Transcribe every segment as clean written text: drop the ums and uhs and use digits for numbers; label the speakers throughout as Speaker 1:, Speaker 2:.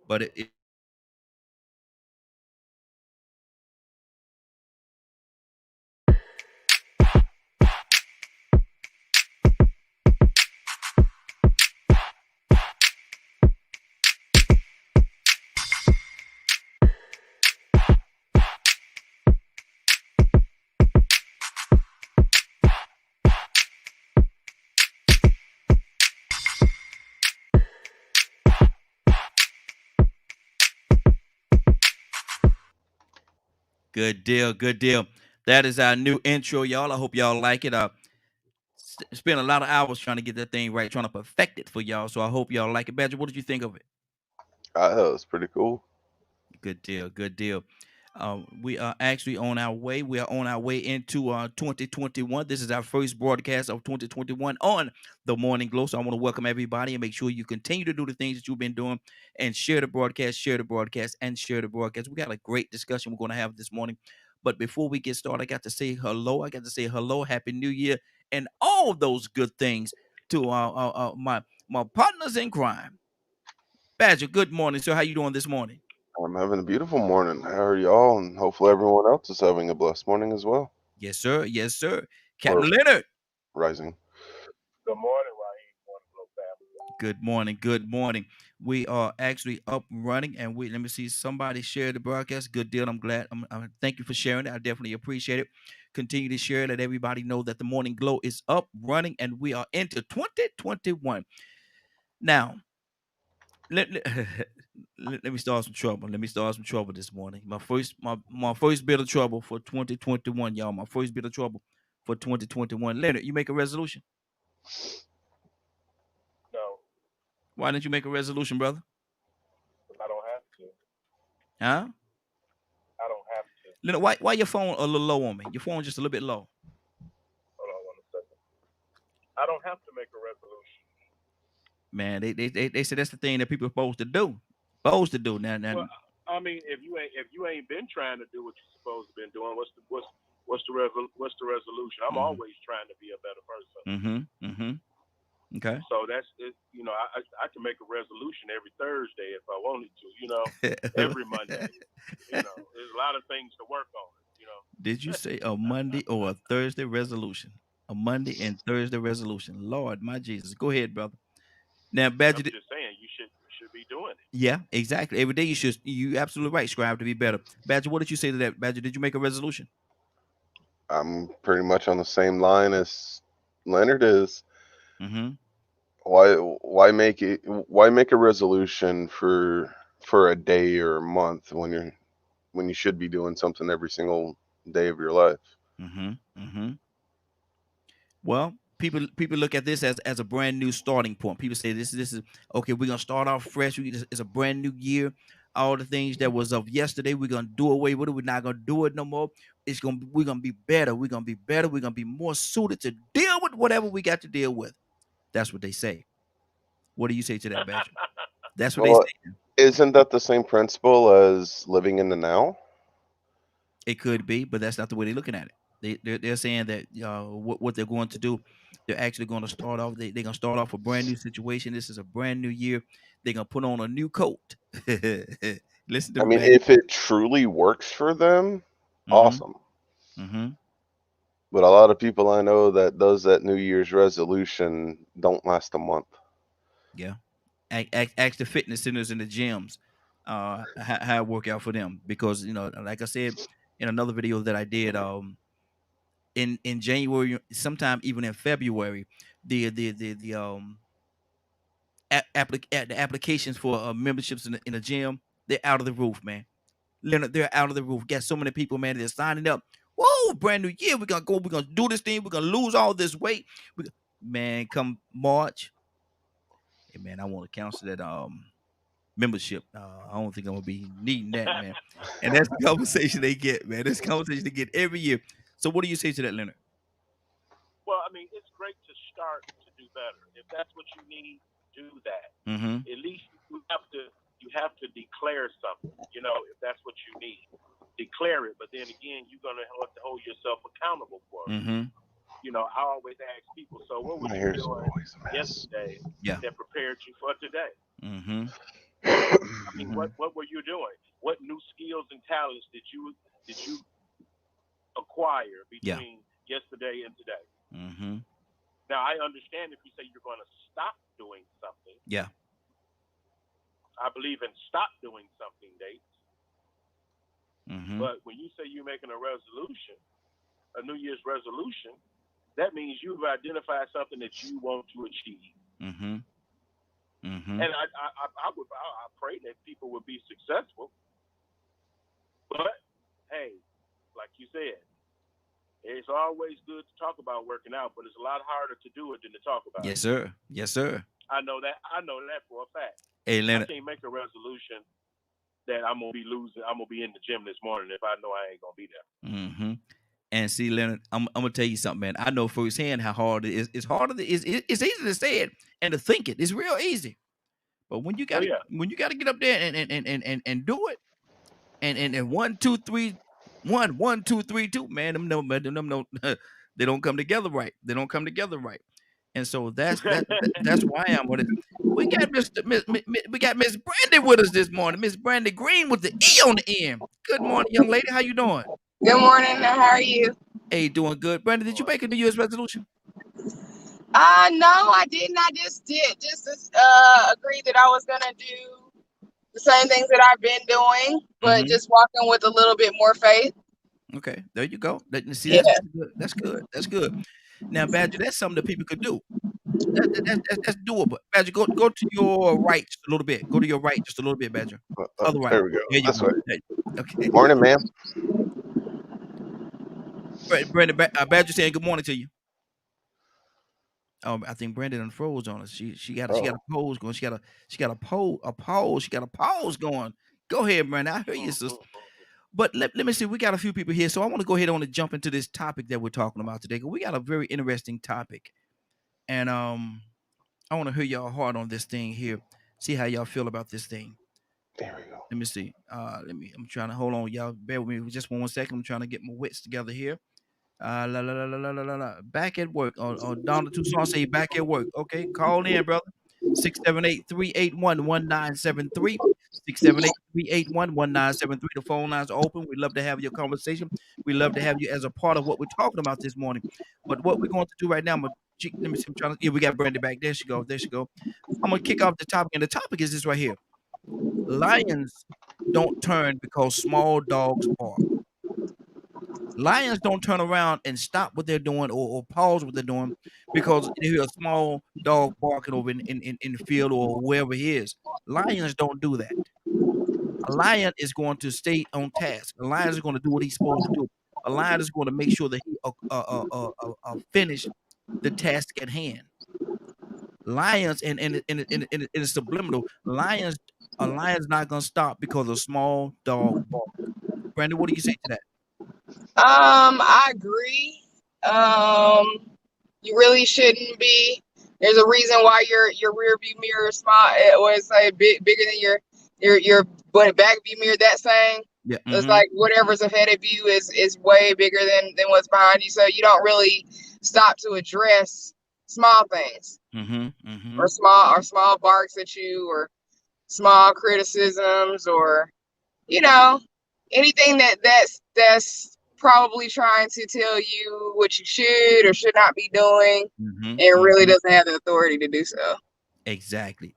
Speaker 1: but it good deal, good deal. That is our new intro, y'all. I hope y'all like it. Spent a lot of hours trying to get that thing right, trying to perfect it for y'all. So I hope y'all like it. Badger, what did you think of it?
Speaker 2: I thought it was pretty cool.
Speaker 1: Good deal. Good deal. We are actually on our way. We are on our way into 2021. This is our first broadcast of 2021 on the Morning Glow. So I want to welcome everybody and make sure you continue to do the things that you've been doing and share the broadcast, and share the broadcast. We got a great discussion we're going to have this morning. But before we get started, I got to say hello. I got to say hello, Happy New Year, and all those good things to my partners in crime. Badger, good morning. So how you doing this morning?
Speaker 2: I'm having a beautiful morning. How are y'all? And hopefully everyone else is having a blessed morning as well.
Speaker 1: Yes, sir. Yes, sir.
Speaker 2: Or
Speaker 1: Captain Leonard.
Speaker 2: rising.
Speaker 3: Good morning, Raheem. Morning, Glow family.
Speaker 1: Good morning. Good morning. We are actually up running, and we let me see somebody share the broadcast. Good deal. I'm glad. Thank you for sharing it. I definitely appreciate it. Continue to share. Let everybody know that the Morning Glow is up running, and we are into 2021. Now, let, let me start some trouble. Let me start some trouble this morning. My first bit of trouble for 2021, y'all. My first bit of trouble for 2021. Leonard, you make a resolution.
Speaker 3: No,
Speaker 1: Why didn't you make a resolution, brother?
Speaker 3: I don't have to.
Speaker 1: Huh?
Speaker 3: I don't have to.
Speaker 1: Leonard, why your phone a little low on me? Your phone just a little bit low.
Speaker 3: Hold on 1 second. I don't have to make a resolution.
Speaker 1: Man, they say that's the thing that people are supposed to do. Supposed to do. Now.
Speaker 3: Well, I mean, if you ain't been trying to do what you're supposed to been doing, what's the resolution? I'm
Speaker 1: Mm-hmm.
Speaker 3: always trying to be a better person.
Speaker 1: Mm-hmm. Mm-hmm. Okay.
Speaker 3: So that's it. I can make a resolution every Thursday if I wanted to. Every Monday. There's a lot of things to work on. You know.
Speaker 1: Did you say a Monday or a Thursday resolution? A Monday and Thursday resolution. Lord, my Jesus. Go ahead, brother. Now, Badger.
Speaker 3: I'm just saying you should be doing it.
Speaker 1: Yeah, exactly. Every day you should. You absolutely right. Strive to be better. Badger, what did you say to that? Badger, did you make a resolution?
Speaker 2: I'm pretty much on the same line as Leonard is.
Speaker 1: Mm-hmm.
Speaker 2: Why make a resolution for a day or a month when you should be doing something every single day of your life?
Speaker 1: Mm-hmm. Mm-hmm. Well, people look at this as a brand new starting point. People say this is okay. We're gonna start off fresh. It's a brand new year. All the things that was of yesterday, we're gonna do away with it. We're not gonna do it no more. We're gonna be better. We're gonna be better. We're gonna be more suited to deal with whatever we got to deal with. That's what they say. What do you say to that, Badger? That's what they
Speaker 2: Well,
Speaker 1: say.
Speaker 2: isn't that the same principle as living in the now?
Speaker 1: It could be, but that's not the way they're looking at it. They're saying that what they're going to do, they're actually going to start off. They're going to start off a brand new situation. This is a brand new year. They're going to put on a new coat. Listen to
Speaker 2: I
Speaker 1: me,
Speaker 2: mean,
Speaker 1: man.
Speaker 2: if it truly works for them,
Speaker 1: Mm-hmm.
Speaker 2: awesome.
Speaker 1: Mm-hmm.
Speaker 2: But a lot of people I know that does that New Year's resolution don't last a month.
Speaker 1: Yeah. Ask the fitness centers and the gyms, how it work out for them, because like I said in another video that I did, in January, sometime even in February, the applications for memberships in the gym, they're out of the roof, man. Leonard, they're out of the roof. Got so many people, man, they're signing up. Whoa, brand new year. We're gonna go, we're gonna do this thing, we're gonna lose all this weight. Man, come March. Hey man, I want to cancel that membership. I don't think I'm gonna be needing that, man. And that's the conversation they get, man. That's the conversation they get every year. So what do you say to that, Leonard?
Speaker 3: Well, I mean, it's great to start to do better. If that's what you need, do that.
Speaker 1: Mm-hmm.
Speaker 3: At least you have to declare something. If that's what you need, declare it. But then again, you're gonna have to hold yourself accountable for it.
Speaker 1: Mm-hmm.
Speaker 3: I always ask people, so what was
Speaker 2: My
Speaker 3: you
Speaker 2: hair's
Speaker 3: doing
Speaker 2: always a mess.
Speaker 3: yesterday
Speaker 1: Yeah.
Speaker 3: that prepared you for today?
Speaker 1: Mm-hmm.
Speaker 3: mean,
Speaker 1: Mhm.
Speaker 3: what were you doing? What new skills and talents did you acquire
Speaker 1: Yeah.
Speaker 3: between yesterday and today?
Speaker 1: Mhm.
Speaker 3: Now, I understand if you say you're going to stop doing something.
Speaker 1: Yeah.
Speaker 3: I believe in stop doing something dates.
Speaker 1: Mhm.
Speaker 3: But when you say you're making a resolution, a New Year's resolution, that means you've identified something that you want to achieve.
Speaker 1: Mhm. Mhm.
Speaker 3: And I pray that people would be successful. But hey, like you said, it's always good to talk about working out, but it's a lot harder to do it than to talk about
Speaker 1: Yes,
Speaker 3: it.
Speaker 1: sir. Yes, sir.
Speaker 3: I know that for a fact.
Speaker 1: Hey,
Speaker 3: I
Speaker 1: Leonard.
Speaker 3: can't make a resolution that I'm gonna be losing. I'm gonna be in the gym this morning if I know I ain't gonna be there.
Speaker 1: Mm-hmm. And see, Leonard, I'm gonna tell you something, man. I know firsthand how hard it is. It's harder. It's easy to say it and to think it. It's real easy. But when you
Speaker 3: Oh
Speaker 1: got
Speaker 3: yeah.
Speaker 1: when you got to get up there and do it, and 1, 2, 3, 1, 1, 2, 3, 2, man, them no, they don't come together right. They don't come together right. And so that's why I'm with it. We got we got Miss Brandy with us this morning. Miss Brandy Green with the E on the end. Good morning, young lady. How you doing?
Speaker 4: Good morning. How are you?
Speaker 1: Hey, doing good. Brandy, did you make a New Year's resolution?
Speaker 4: No, I didn't. I just agreed that I was gonna do the same things that I've been doing, but
Speaker 1: Mhm.
Speaker 4: just walking with a little bit more faith.
Speaker 1: Okay, there you go. See,
Speaker 4: Yeah.
Speaker 1: that's good. That's good. That's good. Now, Badger, that's something that people could do. That's doable. Badger, go to your right just a little bit. Go to your right just a little bit, Badger. Other right.
Speaker 2: There we go.
Speaker 1: There you
Speaker 2: This
Speaker 1: go.
Speaker 2: way.
Speaker 1: Okay.
Speaker 2: Morning, ma'am.
Speaker 1: Brandon, Badger saying good morning to you. I think Brandon unfroze on us. She got a pose going. She got a pause going. Go ahead, Brandon. I hear you, sister. But let me see. We got a few people here, so I want to go ahead on and jump into this topic that we're talking about today. Because we got a very interesting topic, and I want to hear y'all hard on this thing here. See how y'all feel about this thing.
Speaker 2: There we go.
Speaker 1: Let me see. I'm trying to hold on, y'all. Bear with me just one second. I'm trying to get my wits together here. Back at work. Donald Toussaint say back at work. Okay, call in, brother. 678-381-1973. 678-381-1973. The phone lines are open. We'd love to have your conversation. We'd love to have you as a part of what we're talking about this morning. But what we're going to do right now, let me see. Yeah, we got Brandy back. There she go. There she go. I'm gonna kick off the topic, and the topic is this right here. Lions don't turn because small dogs bark. Lions don't turn around and stop what they're doing or pause what they're doing because they hear a small dog barking over in the field or wherever he is. Lions don't do that. A lion is going to stay on task. A lion is going to do what he's supposed to do. A lion is going to make sure that he finish the task at hand. Lions and it's subliminal. A lion's not going to stop because a small dog barks. Brandon, what do you say to that?
Speaker 4: I agree. You really shouldn't be. There's a reason why your rear view mirror is small, or it's like bigger than your back view mirror. That saying.
Speaker 1: Yeah. Mm-hmm.
Speaker 4: It's like whatever's ahead of you is way bigger than what's behind you. So you don't really stop to address small things.
Speaker 1: Mm-hmm. Mm-hmm.
Speaker 4: Or small barks at you, or small criticisms, or anything that's probably trying to tell you what you should or should not be doing, and really doesn't have the authority to do so.
Speaker 1: Exactly.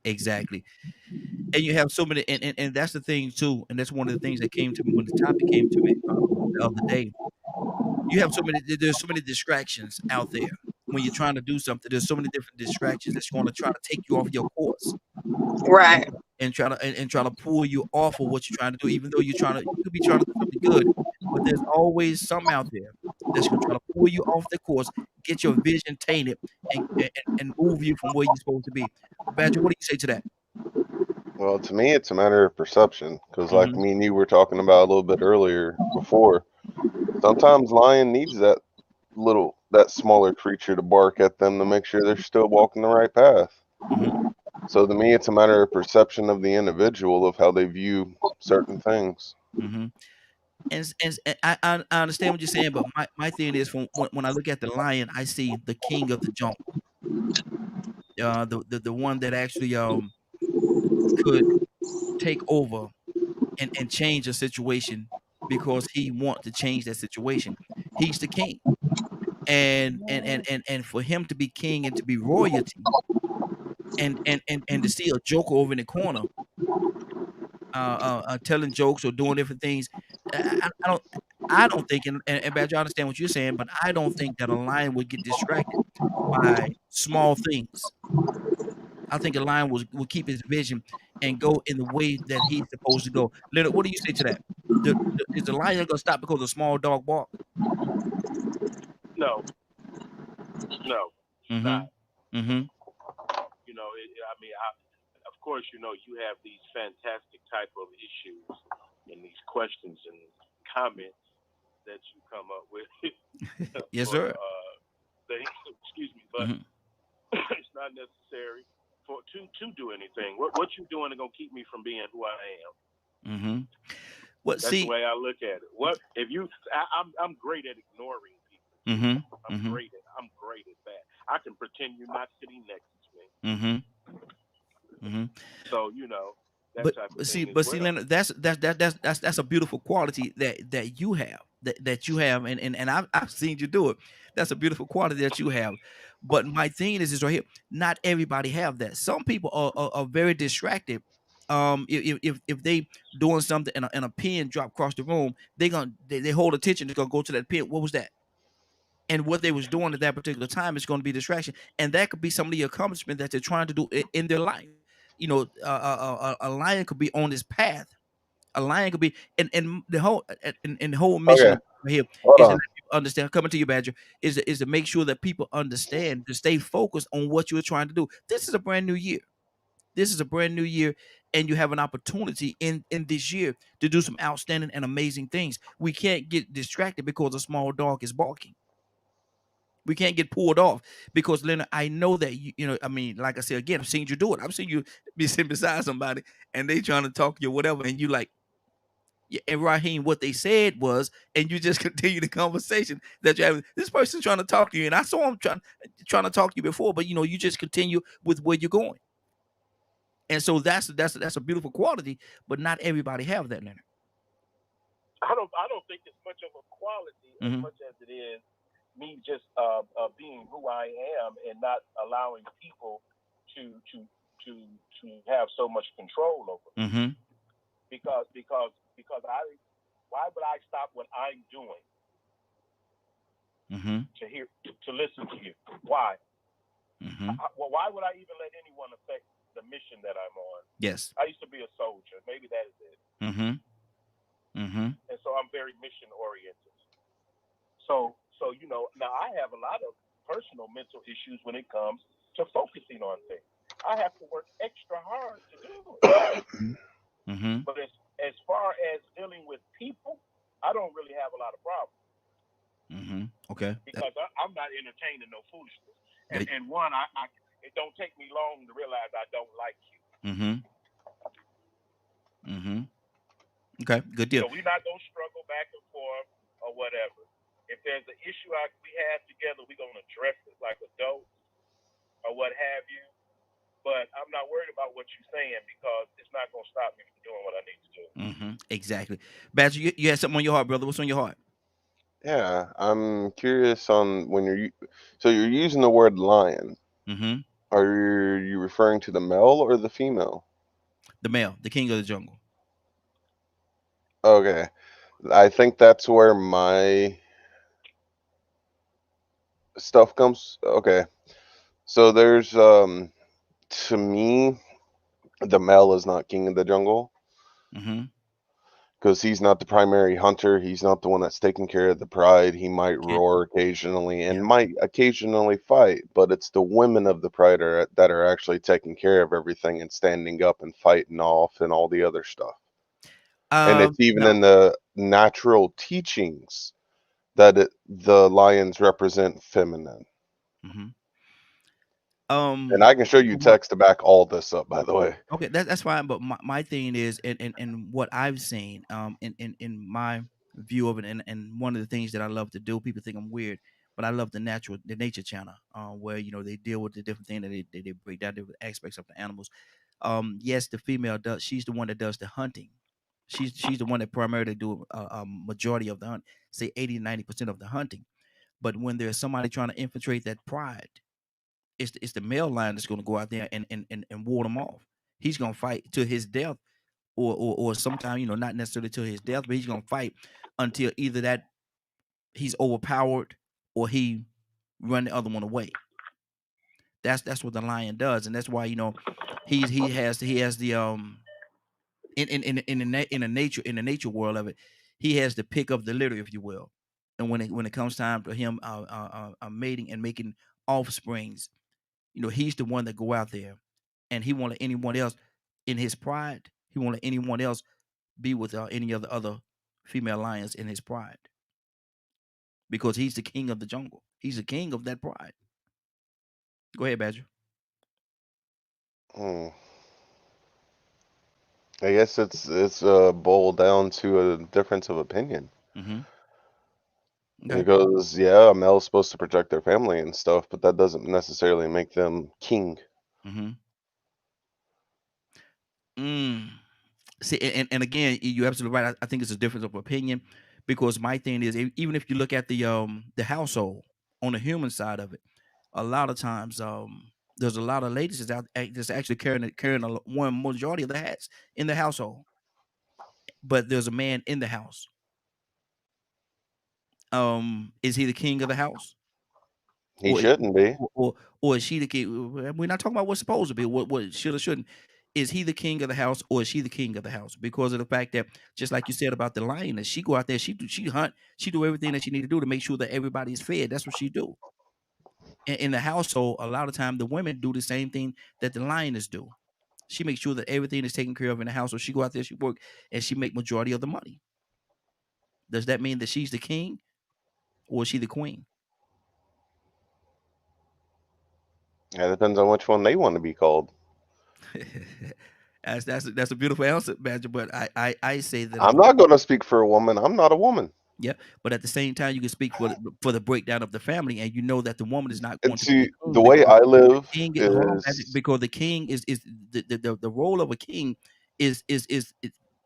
Speaker 1: And you have so many, and that's the thing too, and that's one of the things that came to me when the topic came to me the other day. You have there's so many distractions out there when you're trying to do something. There's so many different distractions that's going to try to take you off your course,
Speaker 4: right?
Speaker 1: And try to pull you off of what you're trying to do, even though you could be trying to do something good, but there's always something out there that's going to try to pull you off the course, get your vision tainted, and move you from where you're supposed to be. Badger, what do you say to that?
Speaker 2: Well, to me, it's a matter of perception, because like me and you were talking about a little bit earlier before, sometimes lion needs that smaller creature to bark at them to make sure they're still walking the right path. So to me, it's a matter of perception of the individual of how they view certain things.
Speaker 1: And I understand what you're saying, but my thing is, when I look at the lion, I see the king of the jungle, the one that actually could take over and change a situation because he wants to change that situation. He's the king. And for him to be king and to be royalty and to see a joker over in the corner telling jokes or doing different things, I don't think, and Badger, I understand what you're saying, but I don't think that a lion would get distracted by small things. I think a lion will keep his vision and go in the way that he's supposed to go. Leonard, what do you say to that? Is the lion gonna stop because a small dog bark?
Speaker 3: No, not.
Speaker 1: Mm-hmm.
Speaker 3: You know, of course, you know, you have these fantastic type of issues and these questions and comments that you come up with.
Speaker 1: Yes,
Speaker 3: for,
Speaker 1: sir.
Speaker 3: Excuse me, but it's not necessary to do anything. What you doing is gonna keep me from being who I am.
Speaker 1: Mm-hmm.
Speaker 3: That's the way I look at it. What if you? I'm great at ignoring people.
Speaker 1: Mm-hmm.
Speaker 3: I'm great at that. I can pretend you're not sitting next to me. So you know.
Speaker 1: But see, Leonard, that's a beautiful quality that you have, that you have, and I've seen you do it. That's a beautiful quality that you have. But my thing is right here. Not everybody have that. Some people are very distracted. If they doing something and a pin drop across the room, they hold attention. They're gonna go to that pin. What was that? And what they was doing at that particular time is going to be distraction, and that could be some of the accomplishment that they're trying to do in their life. You know, a lion could be on this path. A lion could be, and the whole mission here is to let people understand. Coming to you, Badger, is to make sure that people understand, to stay focused on what you're trying to do. This is a brand new year. This is a brand new year, and you have an opportunity in this year to do some outstanding and amazing things. We can't get distracted because a small dog is barking. We can't get pulled off because, Leonard, I know that you know. I mean, like I said again, I've seen you do it. I've seen you be sitting beside somebody and they trying to talk to you, whatever, and you like, yeah, and Raheem, what they said was, and you just continue the conversation that you're having. This person's trying to talk to you, and I saw him trying to talk to you before, but you know, you just continue with where you're going, and so that's a beautiful quality, but not everybody have that, Leonard.
Speaker 3: I don't think it's much of a quality as much as it is me just being who I am and not allowing people to have so much control over me. Because why would I stop what I'm doing to listen to you? Why? Well, why would I even let anyone affect the mission that I'm on?
Speaker 1: Yes.
Speaker 3: I used to be a soldier. Maybe that is it. And so I'm very mission oriented. So you know, now I have a lot of personal mental issues when it comes to focusing on things. I have to work extra hard to do it. But as far as dealing with people, I don't really have a lot of problems.
Speaker 1: Okay.
Speaker 3: Because I'm not entertaining no foolishness. And one, it don't take me long to realize I don't like you.
Speaker 1: Okay, good deal.
Speaker 3: So we're not gonna struggle back and forth or whatever. If there's an issue we have together, we're gonna address it like adults or what have you. But I'm not worried about what you're saying because it's not gonna stop me from doing what I need to do.
Speaker 1: Exactly. Badger, you had something on your heart, brother. What's on your heart?
Speaker 2: Yeah, I'm curious on when you're using the word lion. Are you referring to the male or the female?
Speaker 1: The male, the king of the jungle.
Speaker 2: Okay, I think that's where my stuff comes. Okay, so there's to me, the male is not king of the jungle. Because he's not the primary hunter. He's not the one that's taking care of the pride. He might roar occasionally and might occasionally fight, but it's the women of the pride that are actually taking care of everything and standing up and fighting off and all the other stuff. And it's even in the natural teachings that the lions represent feminine. And I can show you text to back all this up, by the way.
Speaker 1: Okay, that's fine. But my thing is, and what I've seen, in my view of it, and one of the things that I love to do, people think I'm weird, but I love the nature channel, where you know they deal with the different things that they break down different aspects of the animals. Yes, the female does. She's the one that does the hunting. She's the one that primarily do a majority of the hunt, say 80 to 90% of the hunting. But when there's somebody trying to infiltrate that pride, it's the male lion that's going to go out there and ward them off. He's going to fight to his death, or sometime, not necessarily to his death, but he's going to fight until either that he's overpowered or he run the other one away. That's what the lion does, and that's why he has the in the nature world of it, he has the pick of the litter, if you will. And when it comes time for him mating and making offsprings, he's the one that go out there, and he won't let anyone else in his pride. He won't let anyone else be with any of the other female lions in his pride, because he's the king of the jungle. He's the king of that pride. Go ahead, Badger.
Speaker 2: I guess it's boiled down to a difference of opinion.
Speaker 1: Okay.
Speaker 2: Because a male's supposed to protect their family and stuff, but that doesn't necessarily make them king.
Speaker 1: See, and again, you're absolutely right. I think it's a difference of opinion, because my thing is, even if you look at the household on the human side of it, a lot of times there's a lot of ladies that's actually carrying one majority of the hats in the household, but there's a man in the house. Is he the king of the house?
Speaker 2: He shouldn't be.
Speaker 1: Or is she the king? We're not talking about what's supposed to be. What should or shouldn't. Is he the king of the house, or is she the king of the house? Because of the fact that, just like you said about the lioness, she go out there, she hunt, she do everything that she need to do to make sure that everybody's fed. That's what she do. In the household, a lot of time the women do the same thing that the lioness do. She makes sure that everything is taken care of in the house. So she go out there, she work, and she make majority of the money. Does that mean that she's the king, or is she the queen?
Speaker 2: Yeah, it depends on which one they want to be called.
Speaker 1: That's a beautiful answer, Badger. But I say that
Speaker 2: I'm not going to speak for a woman. I'm not a woman.
Speaker 1: Yeah, but at the same time, you can speak for the breakdown of the family, and you know that the woman is not going
Speaker 2: And
Speaker 1: to
Speaker 2: see,
Speaker 1: be the
Speaker 2: the way I live
Speaker 1: is because the king is the role of a king is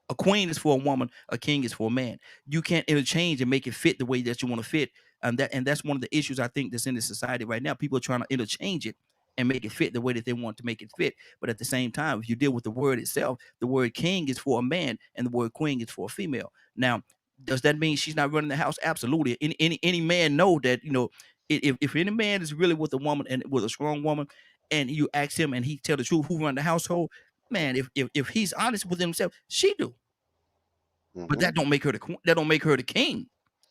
Speaker 1: a queen is for a woman, a king is for a man. You can't interchange and make it fit the way that you want to fit, and that's one of the issues I think that's in the society right now. People are trying to interchange it and make it fit the way that they want to make it fit. But at the same time, if you deal with the word itself, the word king is for a man and the word queen is for a female. Now, does that mean she's not running the house? Absolutely. Any man know that, if any man is really with a woman and with a strong woman, and you ask him and he tell the truth who run the household, man, if he's honest with himself, she do. But that don't make her the king.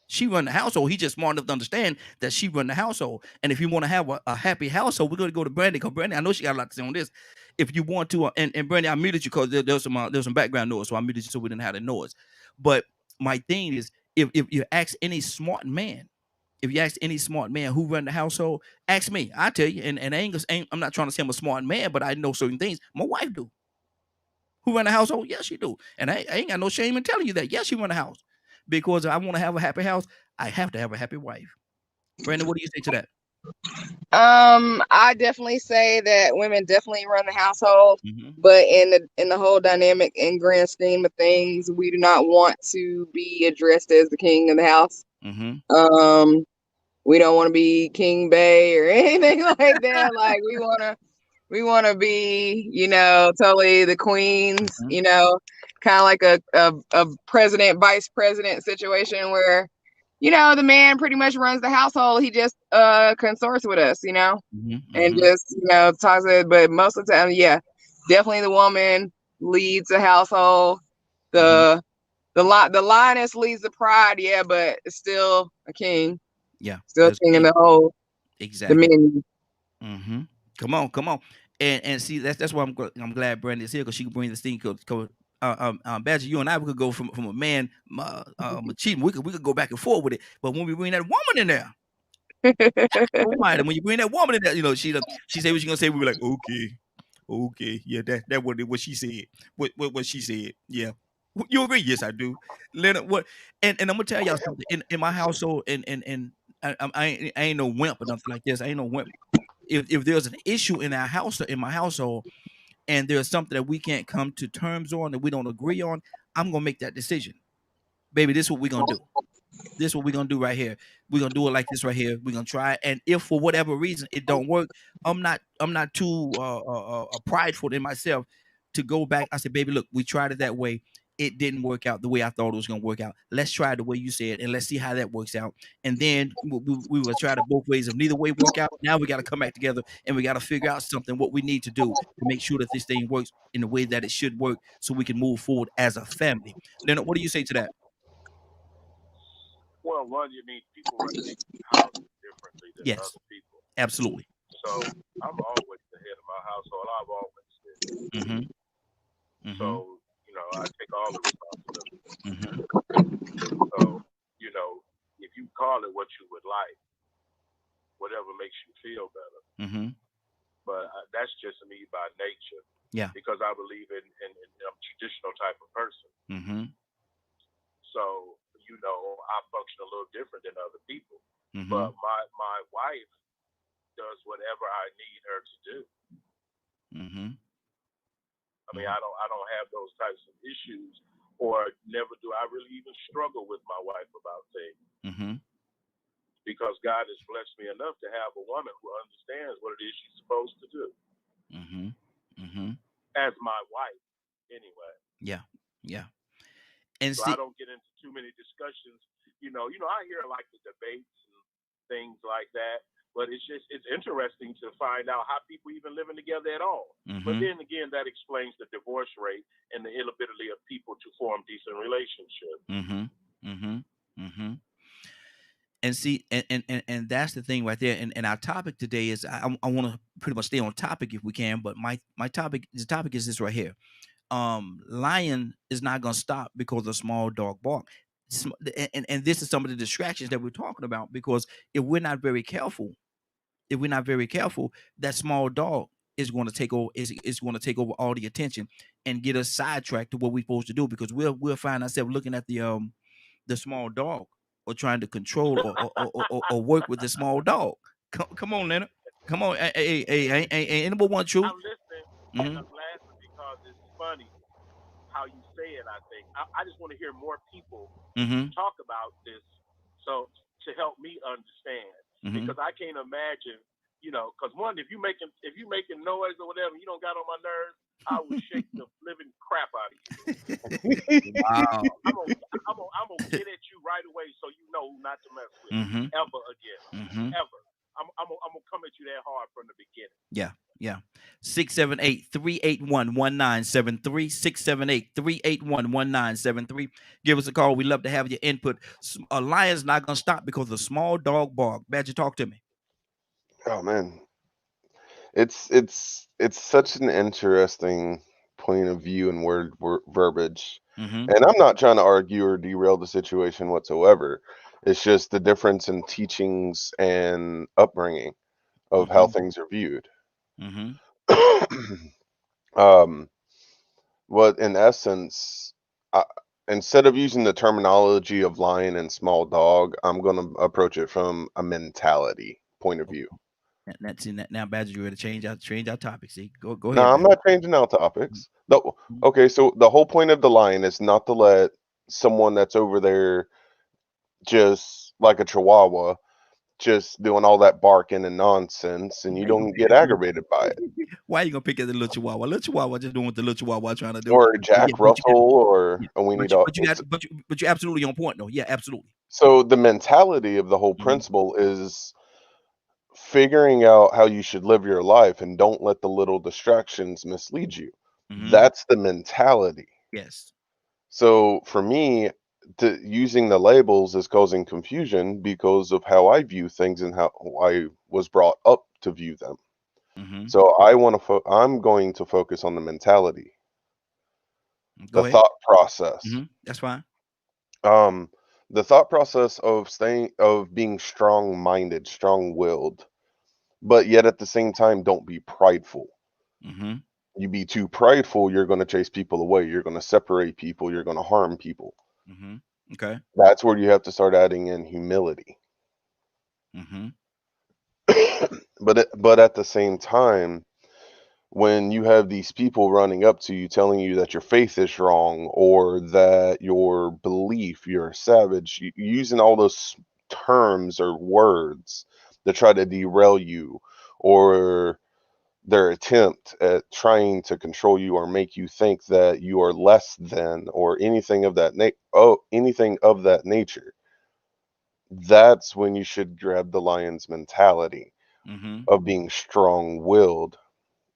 Speaker 1: She run the household. He just smart enough to understand that she run the household. And if you want to have a happy household, we're going to go to Brandy, because Brandy, I know she got a lot to say on this. If you want to, and Brandy, I muted you because there's some background noise, so I muted you so we didn't have the noise. But my thing is, if you ask any smart man, who run the household, ask me. I tell you, and I'm not trying to say I'm a smart man, but I know certain things. My wife do. Who run the household? Yes, she do. And I ain't got no shame in telling you that. Yes, she run the house. Because if I want to have a happy house, I have to have a happy wife. Brandon, what do you say to that?
Speaker 4: I definitely say that women definitely run the household, but in the whole dynamic and grand scheme of things, we do not want to be addressed as the king of the house. We don't want to be King Bay or anything like that. Like we want to be, totally the queens, kind of like a president, vice president situation where, the man pretty much runs the household. He just consorts with us, and just, talks to it. But most of the time, definitely the woman leads the household. The lioness leads the pride, but it's still a king.
Speaker 1: Yeah.
Speaker 4: Still king in the whole dominion.
Speaker 1: Come on. And see, that's why I'm glad Brandy's here, because she can bring this thing. Badger, you and I, we could go from a man achievement. We could go back and forth with it. But when we bring that woman in there, right, and when you bring that woman in there, she say what she gonna say. We were like, okay, yeah, that what she said. What she said, yeah. You agree? Yes, I do. Leonard, what? And I'm gonna tell y'all something. In my household, and I ain't no wimp or nothing like this. I ain't no wimp. If there's an issue in our house or in my household, and there's something that we can't come to terms on, that we don't agree on, I'm gonna make that decision. Baby, this is what we're gonna do. This is what we're gonna do right here. We're gonna do it like this right here. We're gonna try it. And if for whatever reason it don't work, I'm not too prideful in myself to go back. I said, baby, look, we tried it that way. It didn't work out the way I thought it was gonna work out. Let's try it the way you said, and let's see how that works out. And then we will try to both ways. If neither way work out, now we got to come back together and we got to figure out something what we need to do to make sure that this thing works in the way that it should work, so we can move forward as a family. Leonard, what do you say to that?
Speaker 3: Well, one, you need people running houses differently than
Speaker 1: Yes.
Speaker 3: other people.
Speaker 1: Absolutely.
Speaker 3: So I'm always the head of my household. I've always been.
Speaker 1: Mm-hmm.
Speaker 3: So, you know, I take all the responsibility.
Speaker 1: Mm-hmm.
Speaker 3: So, you know, if you call it what you would like, whatever makes you feel better.
Speaker 1: Mm-hmm.
Speaker 3: But that's just me by nature.
Speaker 1: Yeah.
Speaker 3: Because I believe in I'm a traditional type of person.
Speaker 1: Mm-hmm.
Speaker 3: So, you know, I function a little different than other people.
Speaker 1: Mm-hmm.
Speaker 3: But my wife does whatever I need her to do.
Speaker 1: Mm-hmm.
Speaker 3: I mean, I don't have those types of issues, or never do I really even struggle with my wife about things.
Speaker 1: Mm-hmm.
Speaker 3: Because God has blessed me enough to have a woman who understands what it is she's supposed to do.
Speaker 1: Mm-hmm. Mm-hmm.
Speaker 3: As my wife, anyway.
Speaker 1: Yeah. Yeah. And
Speaker 3: so I don't get into too many discussions. You know, I hear like the debates and things like that, but it's interesting to find out how people even living together at all.
Speaker 1: Mm-hmm.
Speaker 3: But then again, that explains the divorce rate and the inability of people to form decent relationships.
Speaker 1: Mm-hmm. Mm-hmm. Mm-hmm. And see, and that's the thing right there. And our topic today is, I want to pretty much stay on topic if we can, but the topic is this right here. Lion is not going to stop because a small dog bark. And this is some of the distractions that we're talking about, because if we're not very careful, that small dog is going to take over, is going to take over all the attention and get us sidetracked to what we're supposed to do, because we'll find ourselves looking at the small dog, or trying to control or work with the small dog. Come on, Leonard. Come on. Hey, ain't number one truth.
Speaker 3: I'm listening, and I'm laughing because it's funny how you say it. I think I just want to hear more people talk about this, so to help me understand, because I can't imagine, because one, if you making noise or whatever, you don't got on my nerves, I will shake the living crap out of you.
Speaker 1: Wow.
Speaker 3: I'm gonna get at you right away, so you know not to mess with ever again, ever. I'm gonna come at you that hard from the beginning.
Speaker 1: Yeah. 678-381-1973. 678-381-1973. Give us a call. We love to have your input. A lion's not gonna stop because the small dog bark. Badger, talk to me.
Speaker 2: Oh man, it's such an interesting point of view and word verbiage. And I'm not trying to argue or derail the situation whatsoever. It's just the difference in teachings and upbringing of how things are viewed. What in essence, instead of using the terminology of lion and small dog, I'm going to approach it from a mentality point of view.
Speaker 1: Now, Badger, you ready to change our topic? See, go ahead.
Speaker 2: No, I'm not changing our topics. Okay, so the whole point of the lion is not to let someone that's over there, just like a chihuahua, just doing all that barking and nonsense, and you don't get aggravated by it.
Speaker 1: Why are you gonna pick at the little chihuahua? Little chihuahua just doing what the little chihuahua trying to do.
Speaker 2: Or Jack Russell, or we need to.
Speaker 1: But you're absolutely on point, though. Yeah, absolutely.
Speaker 2: So the mentality of the whole principle is figuring out how you should live your life, and don't let the little distractions mislead you. That's the mentality.
Speaker 1: Yes.
Speaker 2: So for me, using the labels is causing confusion because of how I view things and how I was brought up to view them. So I'm going to focus on the mentality, thought process.
Speaker 1: That's fine.
Speaker 2: The thought process of being strong-minded, strong-willed, but yet at the same time, don't be prideful. You be too prideful, you're going to chase people away. You're going to separate people. You're going to harm people.
Speaker 1: Okay.
Speaker 2: That's where you have to start adding in humility. But at the same time, when you have these people running up to you telling you that your faith is wrong or that your belief, you're a savage, using all those terms or words to try to derail you, or their attempt at trying to control you or make you think that you are less than or anything of that anything of that nature, that's when you should grab the lion's mentality of being strong-willed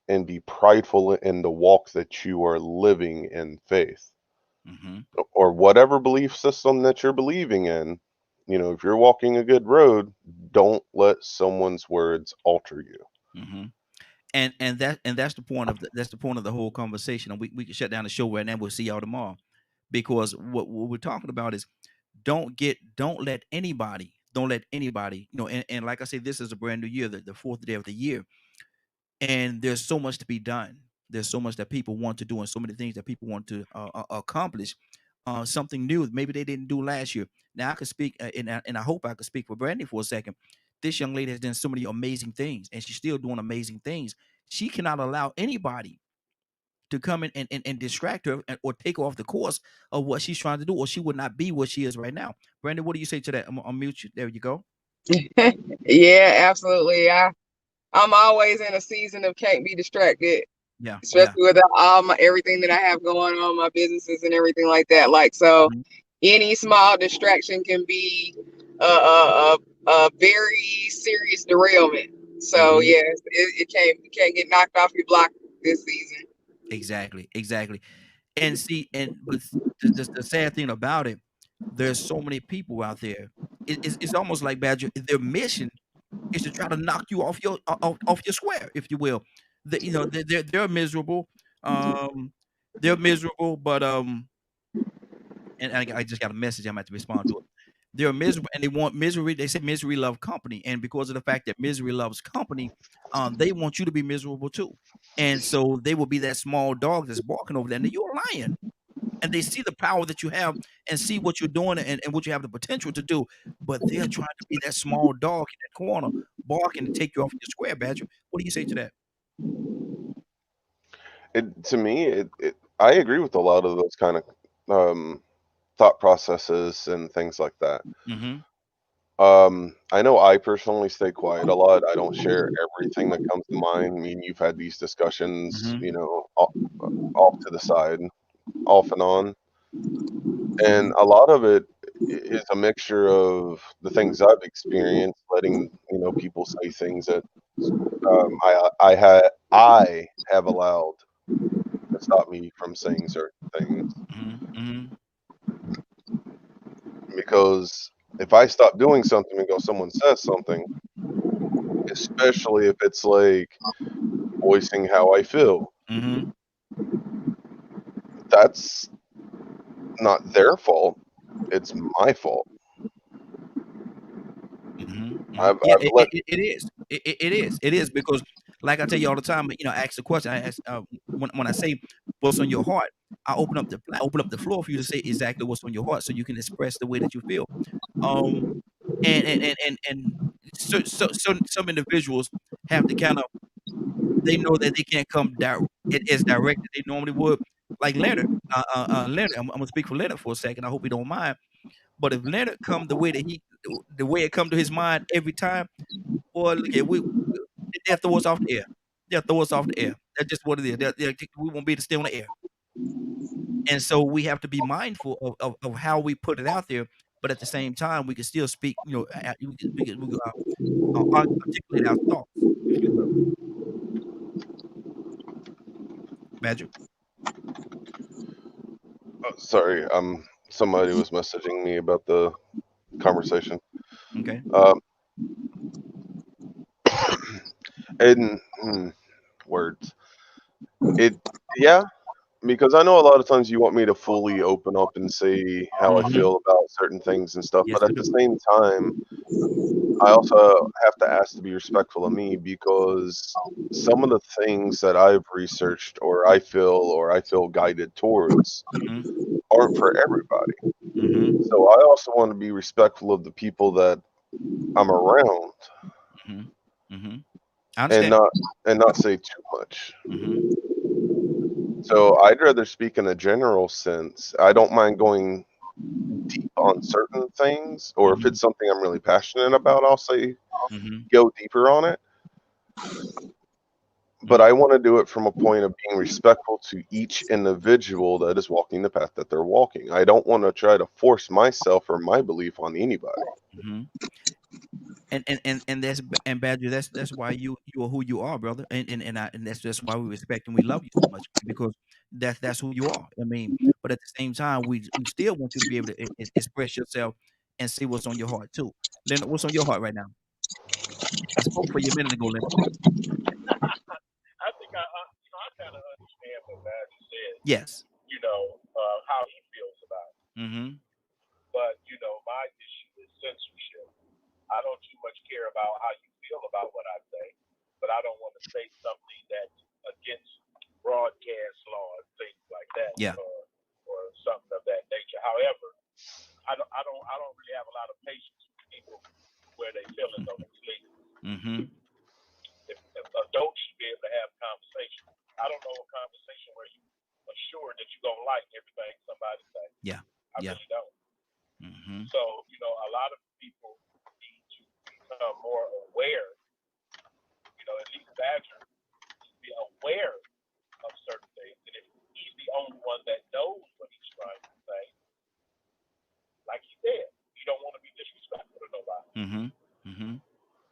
Speaker 2: and be prideful in the walk that you are living in faith, or whatever belief system that you're believing in. You know, if you're walking a good road, don't let someone's words alter you.
Speaker 1: And that's the point of that's the point of the whole conversation. And we can shut down the show right now. We'll see y'all tomorrow, because what we're talking about is don't let anybody, and like I say, this is a brand new year, the fourth day of the year, and there's so much to be done. There's so much that people want to do, and so many things that people want to accomplish. Something new maybe they didn't do last year. Now I could speak, and I hope I could speak for Brandy for a second. This young lady has done so many amazing things, and she's still doing amazing things. She cannot allow anybody to come in and distract her or take off the course of what she's trying to do, or she would not be what she is right now. Brandon, what do you say to that? I'll mute you. There you go.
Speaker 4: Yeah, absolutely. I'm always in a season of can't be distracted.
Speaker 1: Yeah.
Speaker 4: Especially with all everything that I have going on, my businesses and everything like that. Like, so any small distraction can be a very serious derailment. So yes, it can't get knocked off your block this season.
Speaker 1: Exactly. And see, but the sad thing about it, there's so many people out there. It's almost like Badger. Their mission is to try to knock you off your square, if you will. They're miserable. They're miserable, but and I just got a message. I'm going to have to respond to it. They're miserable, and they want misery. They say misery loves company, and because of the fact that misery loves company, they want you to be miserable too. And so they will be that small dog that's barking over there, and you're a lion. And they see the power that you have and see what you're doing and what you have the potential to do, but they're trying to be that small dog in that corner, barking to take you off your square, Badger. What do you say to that?
Speaker 2: To me, I agree with a lot of those kind of thought processes and things like that. I know I personally stay quiet a lot. I don't share everything that comes to mind. I mean, you've had these discussions, you know, off to the side, off and on. And a lot of it is a mixture of the things I've experienced, letting, you know, people say things that I have allowed to stop me from saying certain things. Because if I stop doing something and someone says something, especially if it's like voicing how I feel, that's not their fault. It's my fault.
Speaker 1: It is because, like I tell you all the time, you know, I ask the question. I ask when I say what's on your heart, I open up the floor for you to say exactly what's on your heart, so you can express the way that you feel. And so some individuals have to kind of, they know that they can't come as direct as they normally would. Like Leonard, Leonard, I'm gonna speak for Leonard for a second. I hope he don't mind. But if Leonard come the way it come to his mind every time, boy, look at they'll throw us off the air. They'll throw us off the air. That's just what it is. We won't be able to stay on the air. And so we have to be mindful of how we put it out there, but at the same time, we can still speak. You know, we can articulate our thoughts, if you will. Badger.
Speaker 2: Sorry, somebody was messaging me about the conversation.
Speaker 1: Okay.
Speaker 2: And words. Yeah, because I know a lot of times you want me to fully open up and say how I feel about certain things and stuff,
Speaker 1: Yes,
Speaker 2: but at the same time, I also have to ask to be respectful of me, because some of the things that I've researched or I feel guided towards aren't for everybody. So I also want to be respectful of the people that I'm around.
Speaker 1: I
Speaker 2: and
Speaker 1: understand.
Speaker 2: not say too much.
Speaker 1: Mm-hmm.
Speaker 2: So I'd rather speak in a general sense. I don't mind going deep on certain things, or if
Speaker 1: Mm-hmm.
Speaker 2: it's something I'm really passionate about, I'll say
Speaker 1: Mm-hmm.
Speaker 2: go deeper on it. But I want to do it from a point of being respectful to each individual that is walking the path that they're walking. I don't want to try to force myself or my belief on anybody.
Speaker 1: Mm-hmm. And that's and Badger, that's why you are who you are, brother, and that's why we respect and we love you so much, because that's who you are. I mean, but at the same time, we still want you to be able to express yourself and say what's on your heart too. Leonard, what's on your heart right now? I spoke for you a minute ago, Leonard.
Speaker 3: I think I kind of understand what Badger said.
Speaker 1: Yes.
Speaker 3: How he feels about it.
Speaker 1: Mm-hmm.
Speaker 3: But my issue is censorship. I don't too much care about how you feel about what I say, but I don't want to say something that's against broadcast law and things like that,
Speaker 1: Yeah.
Speaker 3: or something of that nature. However, I don't really have a lot of patience with people where they feel as though it's legal.
Speaker 1: Mm-hmm.
Speaker 3: If adults should be able to have conversation. I don't know a conversation where you are sure that you're gonna like everything somebody says.
Speaker 1: Yeah.
Speaker 3: I
Speaker 1: Yeah.
Speaker 3: really don't.
Speaker 1: Mm-hmm.
Speaker 3: So a lot of people need to become more aware. At least Badger needs to be aware of certain things, and if he's the only one that knows what he's trying to say, like he said, you don't want to be disrespectful to nobody.
Speaker 1: Mm-hmm. Mm-hmm.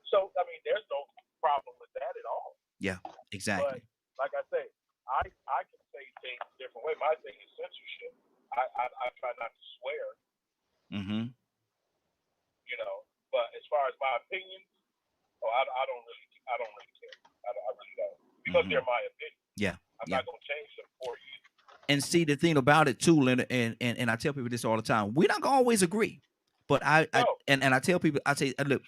Speaker 3: So I mean, there's no problem with that at all.
Speaker 1: Yeah. Exactly.
Speaker 3: But like I say, I can say things a different way. My thing is censorship. I try not to swear.
Speaker 1: Mm-hmm.
Speaker 3: But as far as my opinions, I don't really care. I really don't, because
Speaker 1: Mm-hmm.
Speaker 3: they're my opinion.
Speaker 1: Yeah.
Speaker 3: I'm
Speaker 1: Yeah.
Speaker 3: not gonna change them for you.
Speaker 1: And see, the thing about it too, Leonard, and I tell people this all the time. We're not gonna always agree, but I
Speaker 3: No.
Speaker 1: I tell people, I say, look,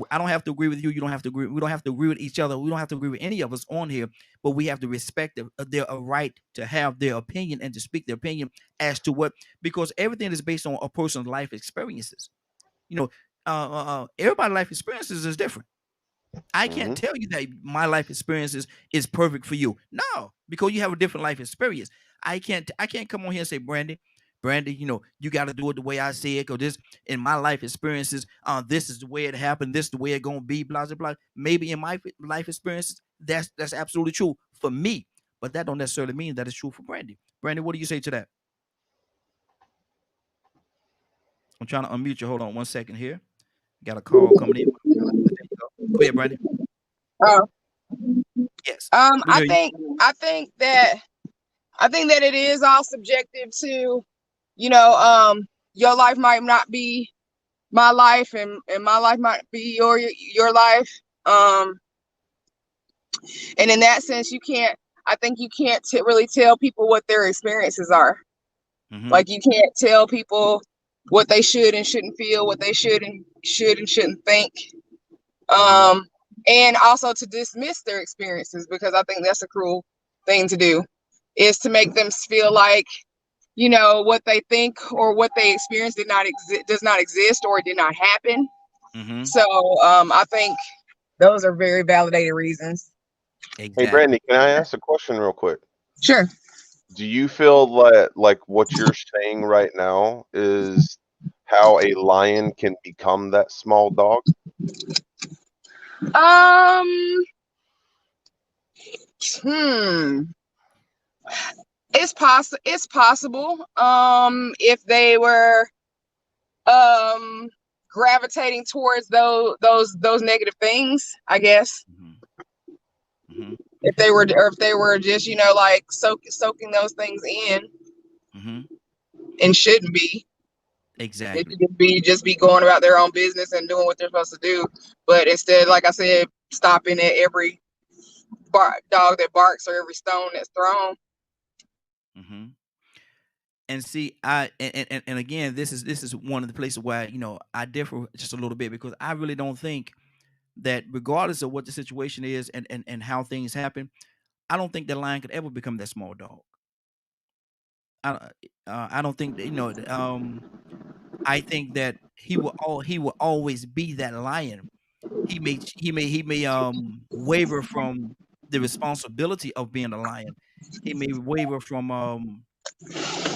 Speaker 1: I don't have to agree with you. You don't have to agree. We don't have to agree with each other. We don't have to agree with any of us on here. But we have to respect their right to have their opinion and to speak their opinion as to what, because everything is based on a person's life experiences. Everybody's life experiences is different. I can't tell you that my life experiences is perfect for you. No, because you have a different life experience. I can't come on here and say, Brandy, you got to do it the way I say it, because this in my life experiences, this is the way it happened, this is the way it gonna be, blah blah blah. Maybe in my life experiences, that's absolutely true for me, but that don't necessarily mean that it's true for Brandy. Brandy, what do you say to that? I'm trying to unmute you. Hold on 1 second here. Got a call coming in. There you go. Go ahead, Brandy.
Speaker 4: Uh,
Speaker 1: Yes. We
Speaker 4: I
Speaker 1: hear you.
Speaker 4: think I think that it is all subjective to, your life might not be my life, and my life might be your life. And in that sense, I think you can't really tell people what their experiences are.
Speaker 1: Mm-hmm.
Speaker 4: Like, you can't tell people what they should and shouldn't feel, what they should and shouldn't think. And also to dismiss their experiences, because I think that's a cruel thing to do, is to make them feel like, what they think or what they experience does not exist, or it did not happen.
Speaker 1: Mm-hmm.
Speaker 4: So I think those are very validated reasons.
Speaker 1: Exactly.
Speaker 2: Hey, Brandy, can I ask a question real quick?
Speaker 4: Sure.
Speaker 2: Do you feel that, like, what you're saying right now is how a lion can become that small dog?
Speaker 4: It's possible. If they were gravitating towards those negative things, I guess.
Speaker 1: Mm-hmm. Mm-hmm.
Speaker 4: If they were just, like soaking those things in,
Speaker 1: Mm-hmm.
Speaker 4: and shouldn't be.
Speaker 1: Exactly.
Speaker 4: They could just be going about their own business and doing what they're supposed to do. But instead, like I said, stopping at every dog that barks or every stone that's thrown.
Speaker 1: Mm-hmm. And see, and again, this is one of the places where I differ just a little bit, because I really don't think that, regardless of what the situation is and how things happen, I don't think the lion could ever become that small dog. I don't think that, I think that he will always be that lion, he may waver from the responsibility of being a lion. He may waver from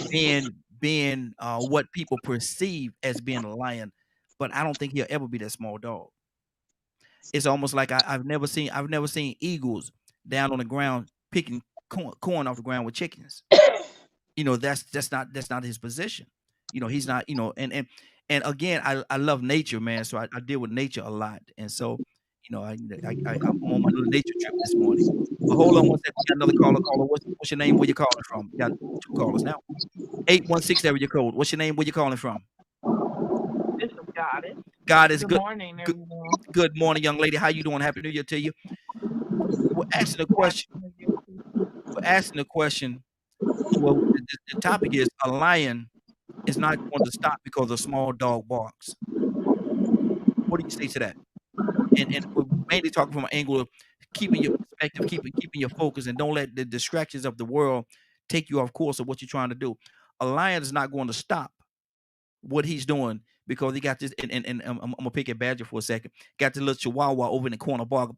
Speaker 1: being what people perceive as being a lion, but I don't think he'll ever be that small dog. It's almost like I've never seen eagles down on the ground picking corn off the ground with chickens. That's not his position. He's not. And again, I love nature, man. So I deal with nature a lot, and so I'm on my little nature trip this morning. But hold on one second. We got another caller. Caller, what's your name? Where you calling from? We got two callers now. 816 area code. What's your name? Where you calling from?
Speaker 5: This is Goddess.
Speaker 1: God is
Speaker 5: Good
Speaker 1: good.
Speaker 5: morning, everyone.
Speaker 1: Good morning, young lady. How you doing? Happy New Year to you. We're asking a question. Well, the topic is a lion is not going to stop because a small dog barks. What do you say to that? And we're mainly talking from an angle of keeping your perspective, keeping your focus, and don't let the distractions of the world take you off course of what you're trying to do. A lion is not going to stop what he's doing because he got this. And I'm gonna pick a badger for a second. Got the little chihuahua over in the corner barking.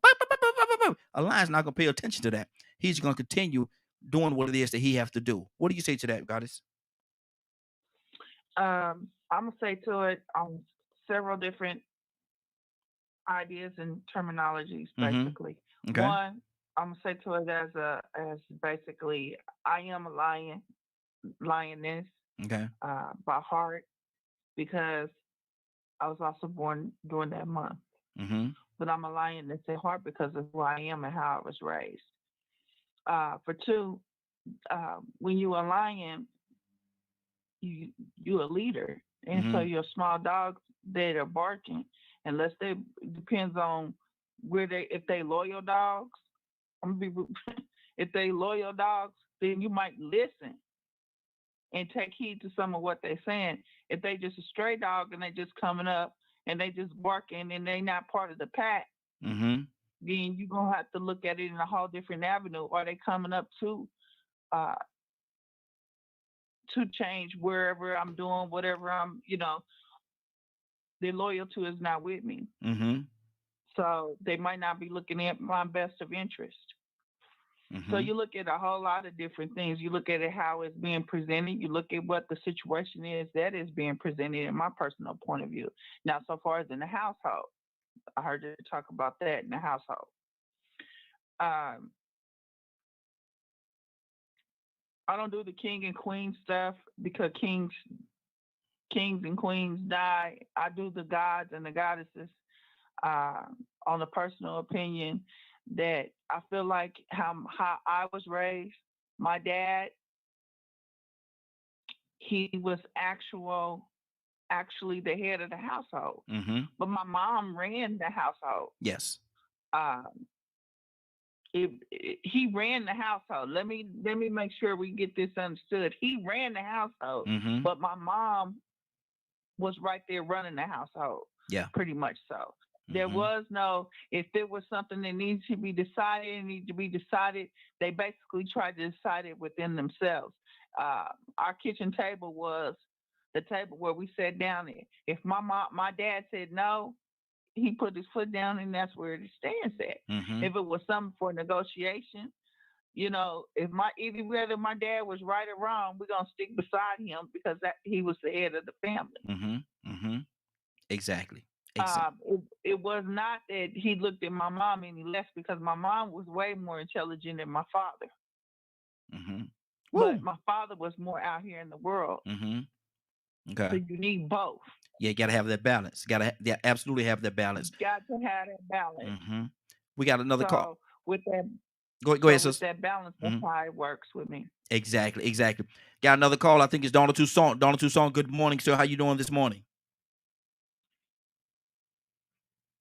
Speaker 1: A lion's not gonna pay attention to that. He's gonna continue doing what it is that he have to do. What do you say to that, Goddess?
Speaker 5: I'm gonna say to it on several different ideas and terminologies, basically.
Speaker 1: Okay.
Speaker 5: One, I'm gonna say to it as basically, I am a lioness,
Speaker 1: Okay.
Speaker 5: by heart, because I was also born during that month.
Speaker 1: Mm-hmm.
Speaker 5: But I'm a lioness at heart because of who I am and how I was raised. For two, when you're a lion, you're a leader, and so your small dogs that are barking, unless it depends on if they loyal dogs. I'm gonna be if they loyal dogs, then you might listen and take heed to some of what they're saying. If they just a stray dog and they just coming up and they just barking and they not part of the pack, then you're gonna have to look at it in a whole different avenue. Are they coming up to change wherever I'm doing, whatever I'm, their loyalty is not with me. So they might not be looking at my best of interest. So you look at a whole lot of different things. You look at it how it's being presented. You look at what the situation is that is being presented in my personal point of view. Now, so far as in the household, I heard you talk about that in the household. I don't do the king and queen stuff because kings and queens die. I do the gods and the goddesses. On a personal opinion, that I feel like how I was raised. My dad, he was actually the head of the household, but my mom ran the household.
Speaker 1: Yes.
Speaker 5: He ran the household. Let me make sure we get this understood. He ran the household, but my mom was right there running the household.
Speaker 1: Yeah,
Speaker 5: pretty much so. There was no, if there was something that needs to be decided, they basically tried to decide it within themselves. Our kitchen table was the table where we sat down at. If my dad said no, he put his foot down, and that's where it stands at. If it was something for negotiation, if whether my dad was right or wrong, we're gonna stick beside him because he was the head of the family.
Speaker 1: Exactly.
Speaker 5: It was not that he looked at my mom any less, because my mom was way more intelligent than my father. But my father was more out here in the world.
Speaker 1: Okay.
Speaker 5: So you need both.
Speaker 1: Yeah, you gotta have that balance. Absolutely have that balance.
Speaker 5: Got to have that balance.
Speaker 1: We got another call.
Speaker 5: With that,
Speaker 1: go ahead,
Speaker 5: with that balance, that's how it works with me.
Speaker 1: Exactly. Got another call. I think it's Donald Toussaint. Donald Toussaint, good morning, sir. How you doing this morning?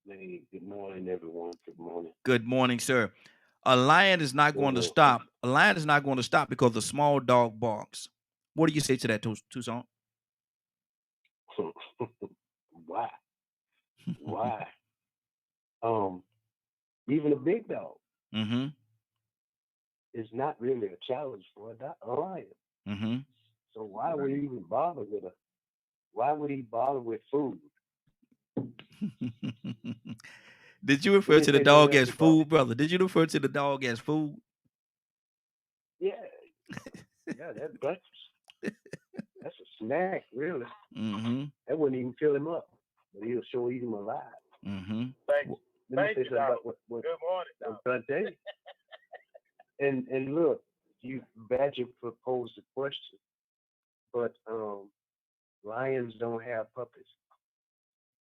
Speaker 6: Hey, good morning, everyone. Good morning.
Speaker 1: Good morning, sir. A lion is not going to stop. A lion is not going to stop because the small dog barks. What do you say to that, Toussaint?
Speaker 6: Why? Why? Even a big dog is not really a challenge for a lion. So why would he even bother with Why would he bother with food?
Speaker 1: Did you refer to the dog as food, brother? Did you refer to the dog as food?
Speaker 6: Yeah. Yeah, that's breakfast. That's a snack, really.
Speaker 1: Mm-hmm.
Speaker 6: That wouldn't even fill him up, but he'll sure eat him alive.
Speaker 1: Mm-hmm.
Speaker 3: Thank you.
Speaker 6: Let me
Speaker 3: Thank
Speaker 6: say
Speaker 3: you,
Speaker 6: something
Speaker 3: Doc.
Speaker 6: about what
Speaker 3: Good morning,
Speaker 6: I'm
Speaker 3: Doc.
Speaker 6: trying to tell you. And look, you Badger proposed the question, but lions don't have puppies,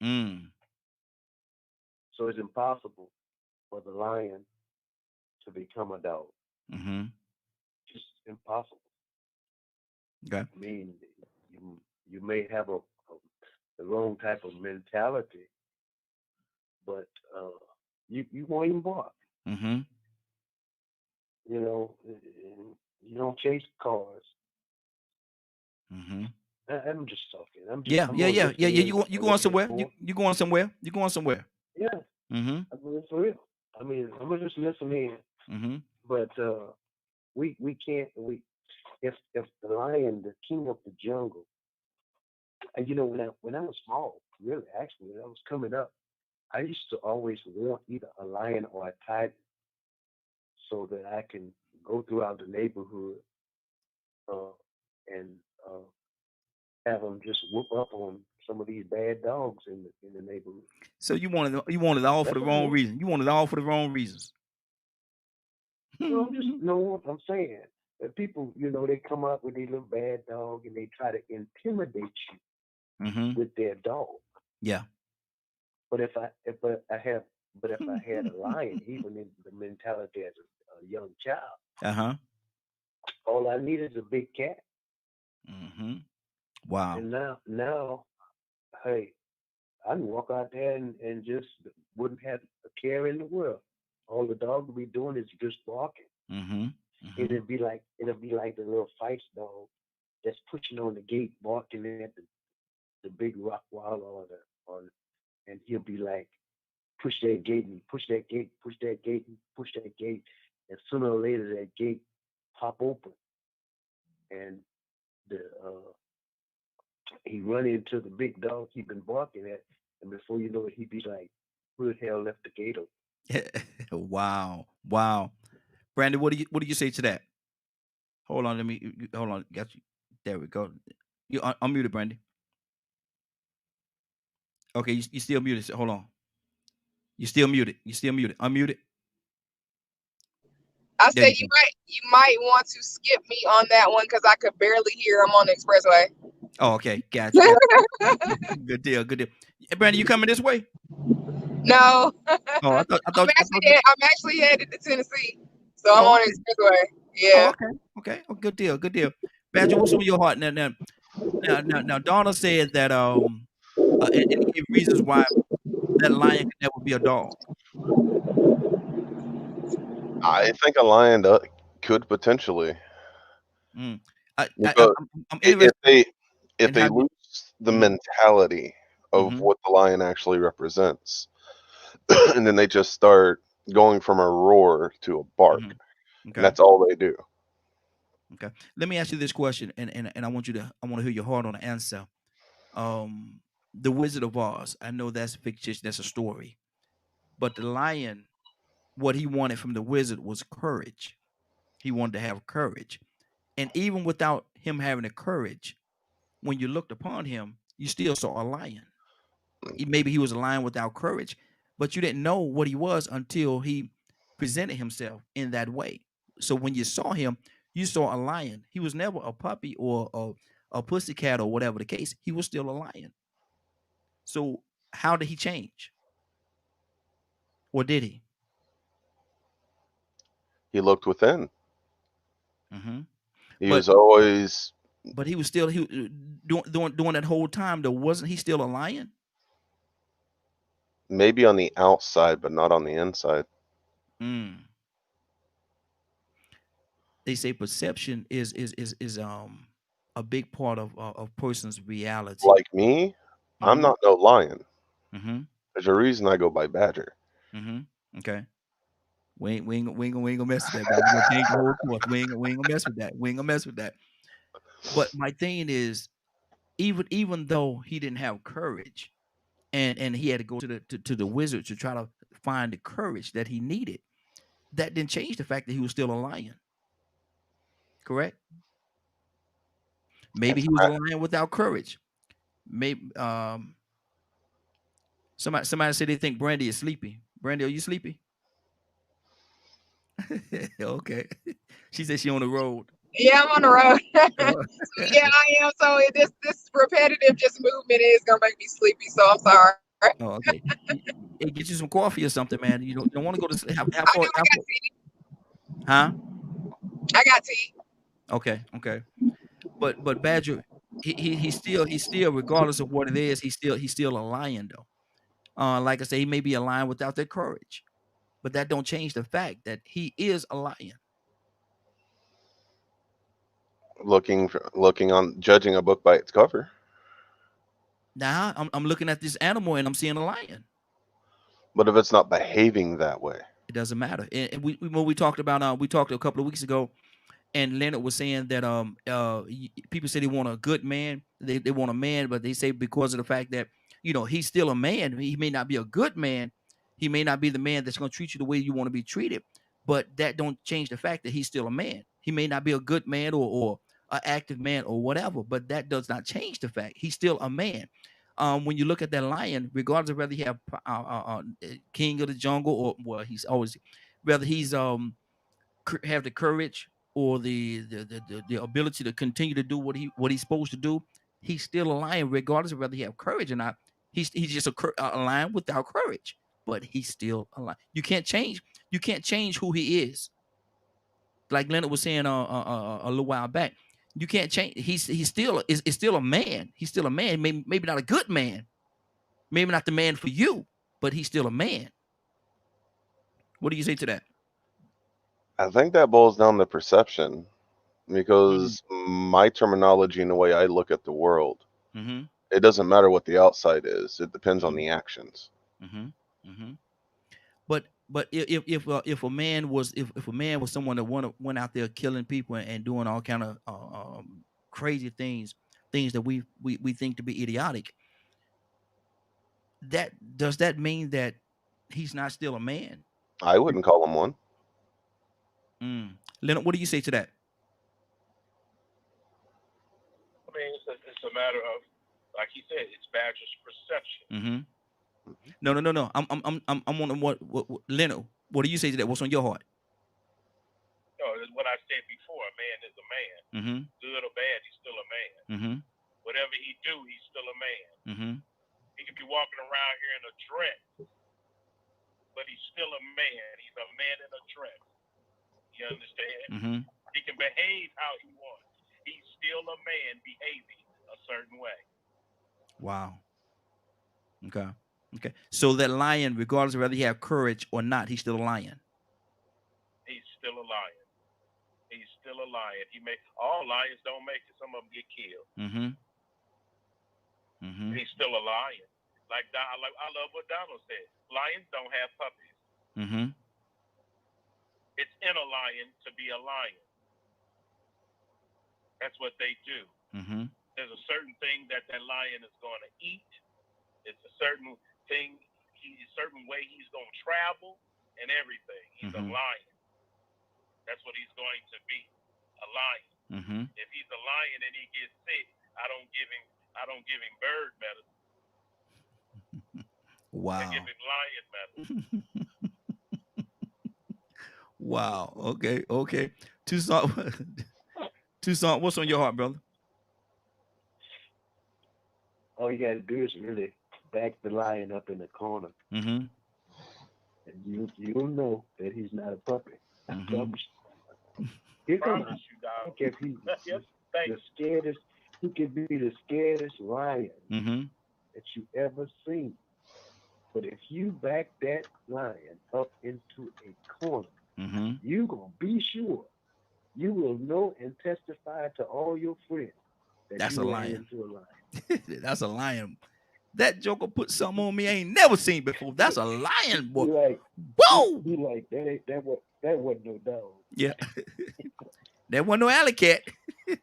Speaker 1: Mm.
Speaker 6: so it's impossible for the lion to become a dog.
Speaker 1: Mm-hmm.
Speaker 6: Just impossible.
Speaker 1: Okay.
Speaker 6: I mean, you may have the wrong type of mentality, but you won't even bark.
Speaker 1: Mm-hmm.
Speaker 6: You know, you don't chase cars.
Speaker 1: Mm-hmm.
Speaker 6: I'm just talking. I'm
Speaker 1: Yeah.
Speaker 6: gonna listen in
Speaker 1: You
Speaker 6: a
Speaker 1: going
Speaker 6: little bit
Speaker 1: somewhere?
Speaker 6: more.
Speaker 1: You going somewhere? You going somewhere?
Speaker 6: Yeah,
Speaker 1: Mm-hmm.
Speaker 6: I mean, for real. I mean, I'm gonna just listen in.
Speaker 1: Mm-hmm.
Speaker 6: But we can't if the lion, the king of the jungle, and you know when I was small, really actually when I was coming up, I used to always want either a lion or a tiger so that I can go throughout the neighborhood uh, and uh, have them just whoop up on some of these bad dogs in the neighborhood.
Speaker 1: So you wanted all for
Speaker 6: That's
Speaker 1: the
Speaker 6: what I
Speaker 1: wrong
Speaker 6: want.
Speaker 1: reason. You wanted all for the wrong reasons.
Speaker 6: No, I'm just know what I'm saying. That people, they come up with their little bad dog and they try to intimidate you
Speaker 1: Mm-hmm.
Speaker 6: with their dog.
Speaker 1: Yeah.
Speaker 6: But if I had a lion, even in the mentality as a young child,
Speaker 1: Uh-huh.
Speaker 6: all I need is a big cat.
Speaker 1: Mm-hmm. Wow.
Speaker 6: And now, hey, I can walk out there and just wouldn't have a care in the world. All the dog will be doing is just barking.
Speaker 1: Mm-hmm. Mm-hmm.
Speaker 6: It'll be like the little feist dog that's pushing on the gate, barking at the big rock wall and he'll be like, push that gate and push that gate, push that gate and push that gate, and sooner or later that gate pop open and the he run into the big dog he been barking at, and before you know it, he be like, who the hell left the gate open?
Speaker 1: Wow. Wow. Brandon, what do you say to that? Hold on, hold on. Got you. There we go. You unmuted, Brandon. Okay, you still muted. Hold on. You still muted. You still muted. Unmuted.
Speaker 4: I
Speaker 1: There
Speaker 4: said
Speaker 1: you go.
Speaker 4: you might want to skip me on that one because I could barely hear him on the expressway.
Speaker 1: Oh, okay. Gotcha. Good deal. Good deal. Hey, Brandon, you coming this way?
Speaker 4: No.
Speaker 1: Oh, I thought
Speaker 4: I'm actually headed to Tennessee, so I'm
Speaker 1: Oh,
Speaker 4: on
Speaker 1: okay.
Speaker 4: the expressway.
Speaker 1: Oh,
Speaker 4: Yeah.
Speaker 1: okay. Okay. Oh, good deal. Good deal. Badger, what's on your heart now? Donna said that and gave reasons why that lion could never be a dog.
Speaker 2: I think a lion could potentially.
Speaker 1: I'm
Speaker 2: If
Speaker 1: interested
Speaker 2: if
Speaker 1: in
Speaker 2: they
Speaker 1: how you.
Speaker 2: lose the mentality of
Speaker 1: Mhm.
Speaker 2: what the lion actually represents, and then they just start going from a roar to a bark,
Speaker 1: Mhm.
Speaker 2: and
Speaker 1: Okay.
Speaker 2: that's all they do.
Speaker 1: Okay. Let me ask you this question, and I want to hear your heart on the answer. The Wizard of Oz. I know that's fictitious. That's a story. But the lion, what he wanted from the wizard was courage. He wanted to have courage, and even without him having the courage, when you looked upon him, you still saw a lion. Maybe he was a lion without courage, but you didn't know what he was until he presented himself in that way. So when you saw him, you saw a lion. He was never a puppy or a pussycat or whatever the case. He was still a lion. So how did he change? Or did he?
Speaker 2: He looked within.
Speaker 1: Mm-hmm.
Speaker 2: He
Speaker 1: But
Speaker 2: was always
Speaker 1: he was still during that whole time though. Wasn't he still a lion?
Speaker 2: maybe on the outside, but not on the inside.
Speaker 1: Mm. They say perception is a big part of person's reality.
Speaker 2: Like me, I'm not no lion.
Speaker 1: Mm-hmm.
Speaker 2: There's a reason I go by Badger.
Speaker 1: Mm-hmm. Okay. We ain't gonna mess with that, man. We're gonna change the whole course. We ain't gonna mess with that. We ain't gonna mess with that. But my thing is, even though he didn't have courage, and he had to go to the wizard to try to find the courage that he needed. That didn't change the fact that he was still a lion. Correct? Maybe he was a lion without courage. Maybe somebody said they think Brandy is sleepy. Brandy, are you sleepy? Okay. She said she on the road.
Speaker 4: Yeah, I'm on the road. So, yeah, I am. So this repetitive just movement is gonna make me sleepy. So I'm sorry.
Speaker 1: Oh, okay. Hey, get you some coffee or something, man. You don't want to go to sleep. How
Speaker 4: I
Speaker 1: far?
Speaker 4: know I got tea.
Speaker 1: Huh?
Speaker 4: I got tea.
Speaker 1: Okay. But Badger, he's still regardless of what it is, he's still a lion though. Like I say, he may be a lion without that courage, but that don't change the fact that he is a lion.
Speaker 2: Judging a book by its cover.
Speaker 1: Now I'm looking at this animal and I'm seeing a lion.
Speaker 2: But if it's not behaving that way,
Speaker 1: it doesn't matter. And when we talked about we talked a couple of weeks ago, and Leonard was saying that people say they want a good man, they want a man, but they say because of the fact that he's still a man, he may not be a good man, he may not be the man that's going to treat you the way you want to be treated, but that don't change the fact that he's still a man. He may not be a good man or an active man or whatever, but that does not change the fact he's still a man. When you look at that lion, regardless of whether he have king of the jungle or whether he's have the courage or the ability to continue to do what he's supposed to do, he's still a lion, regardless of whether he have courage or not. He's just a lion without courage, but he's still a lion. You can't change who he is. Like Leonard was saying a little while back, you can't change. He's still a man. He's still a man. Maybe not a good man. Maybe not the man for you, but he's still a man. What do you say to that?
Speaker 2: I think that boils down to perception, because my terminology and the way I look at the world, it doesn't matter what the outside is. It depends on the actions.
Speaker 1: But if a man was someone that went out there killing people and doing all kind of crazy things that we think to be idiotic, does that mean that he's not still a man?
Speaker 2: I wouldn't call him one.
Speaker 1: Leonard, what do you say to that?
Speaker 3: I mean, it's a matter of, like he said, it's Badger's perception.
Speaker 1: No. I'm on what Leonard. What do you say to that? What's on your heart?
Speaker 3: No, what I said before. A man is a man. Good or bad, he's still a man. Whatever he do, he's still a man. He could be walking around here in a dress, but he's still a man. He's a man in a dress. You understand? He can behave how he wants. He's still a man behaving a certain way.
Speaker 1: Wow. Okay. So that lion, regardless of whether he have courage or not, he's still a lion.
Speaker 3: He's still a lion. He's still a lion. All lions don't make it. Some of them get killed. He's still a lion. Like I love what Donald said. Lions don't have puppies. It's in a lion to be a lion. That's what they do. There's a certain thing that lion is going to eat. It's a certain thing, a certain way he's going to travel and everything. He's a lion. That's what he's going to be, a lion. If he's a lion and he gets sick, I don't give him bird medicine.
Speaker 1: Wow.
Speaker 3: I give him lion medicine.
Speaker 1: Wow. Okay. Tucson, what's on your heart, brother?
Speaker 6: All you gotta do is really back the lion up in the corner, and you'll know that he's not a puppy. Here comes. I don't care if he's the scaredest. He could be the scaredest lion that you ever seen. But if you back that lion up into a corner, you gonna be sure you will know and testify to all your friends that
Speaker 1: that's
Speaker 6: you
Speaker 1: a
Speaker 6: ran
Speaker 1: lion.
Speaker 6: into a lion.
Speaker 1: That's a lion. That joker put something on me I ain't never seen before. That's a lion, boy.
Speaker 6: Like,
Speaker 1: whoa!
Speaker 6: He like that wasn't no dog.
Speaker 1: Yeah. That wasn't no alley cat.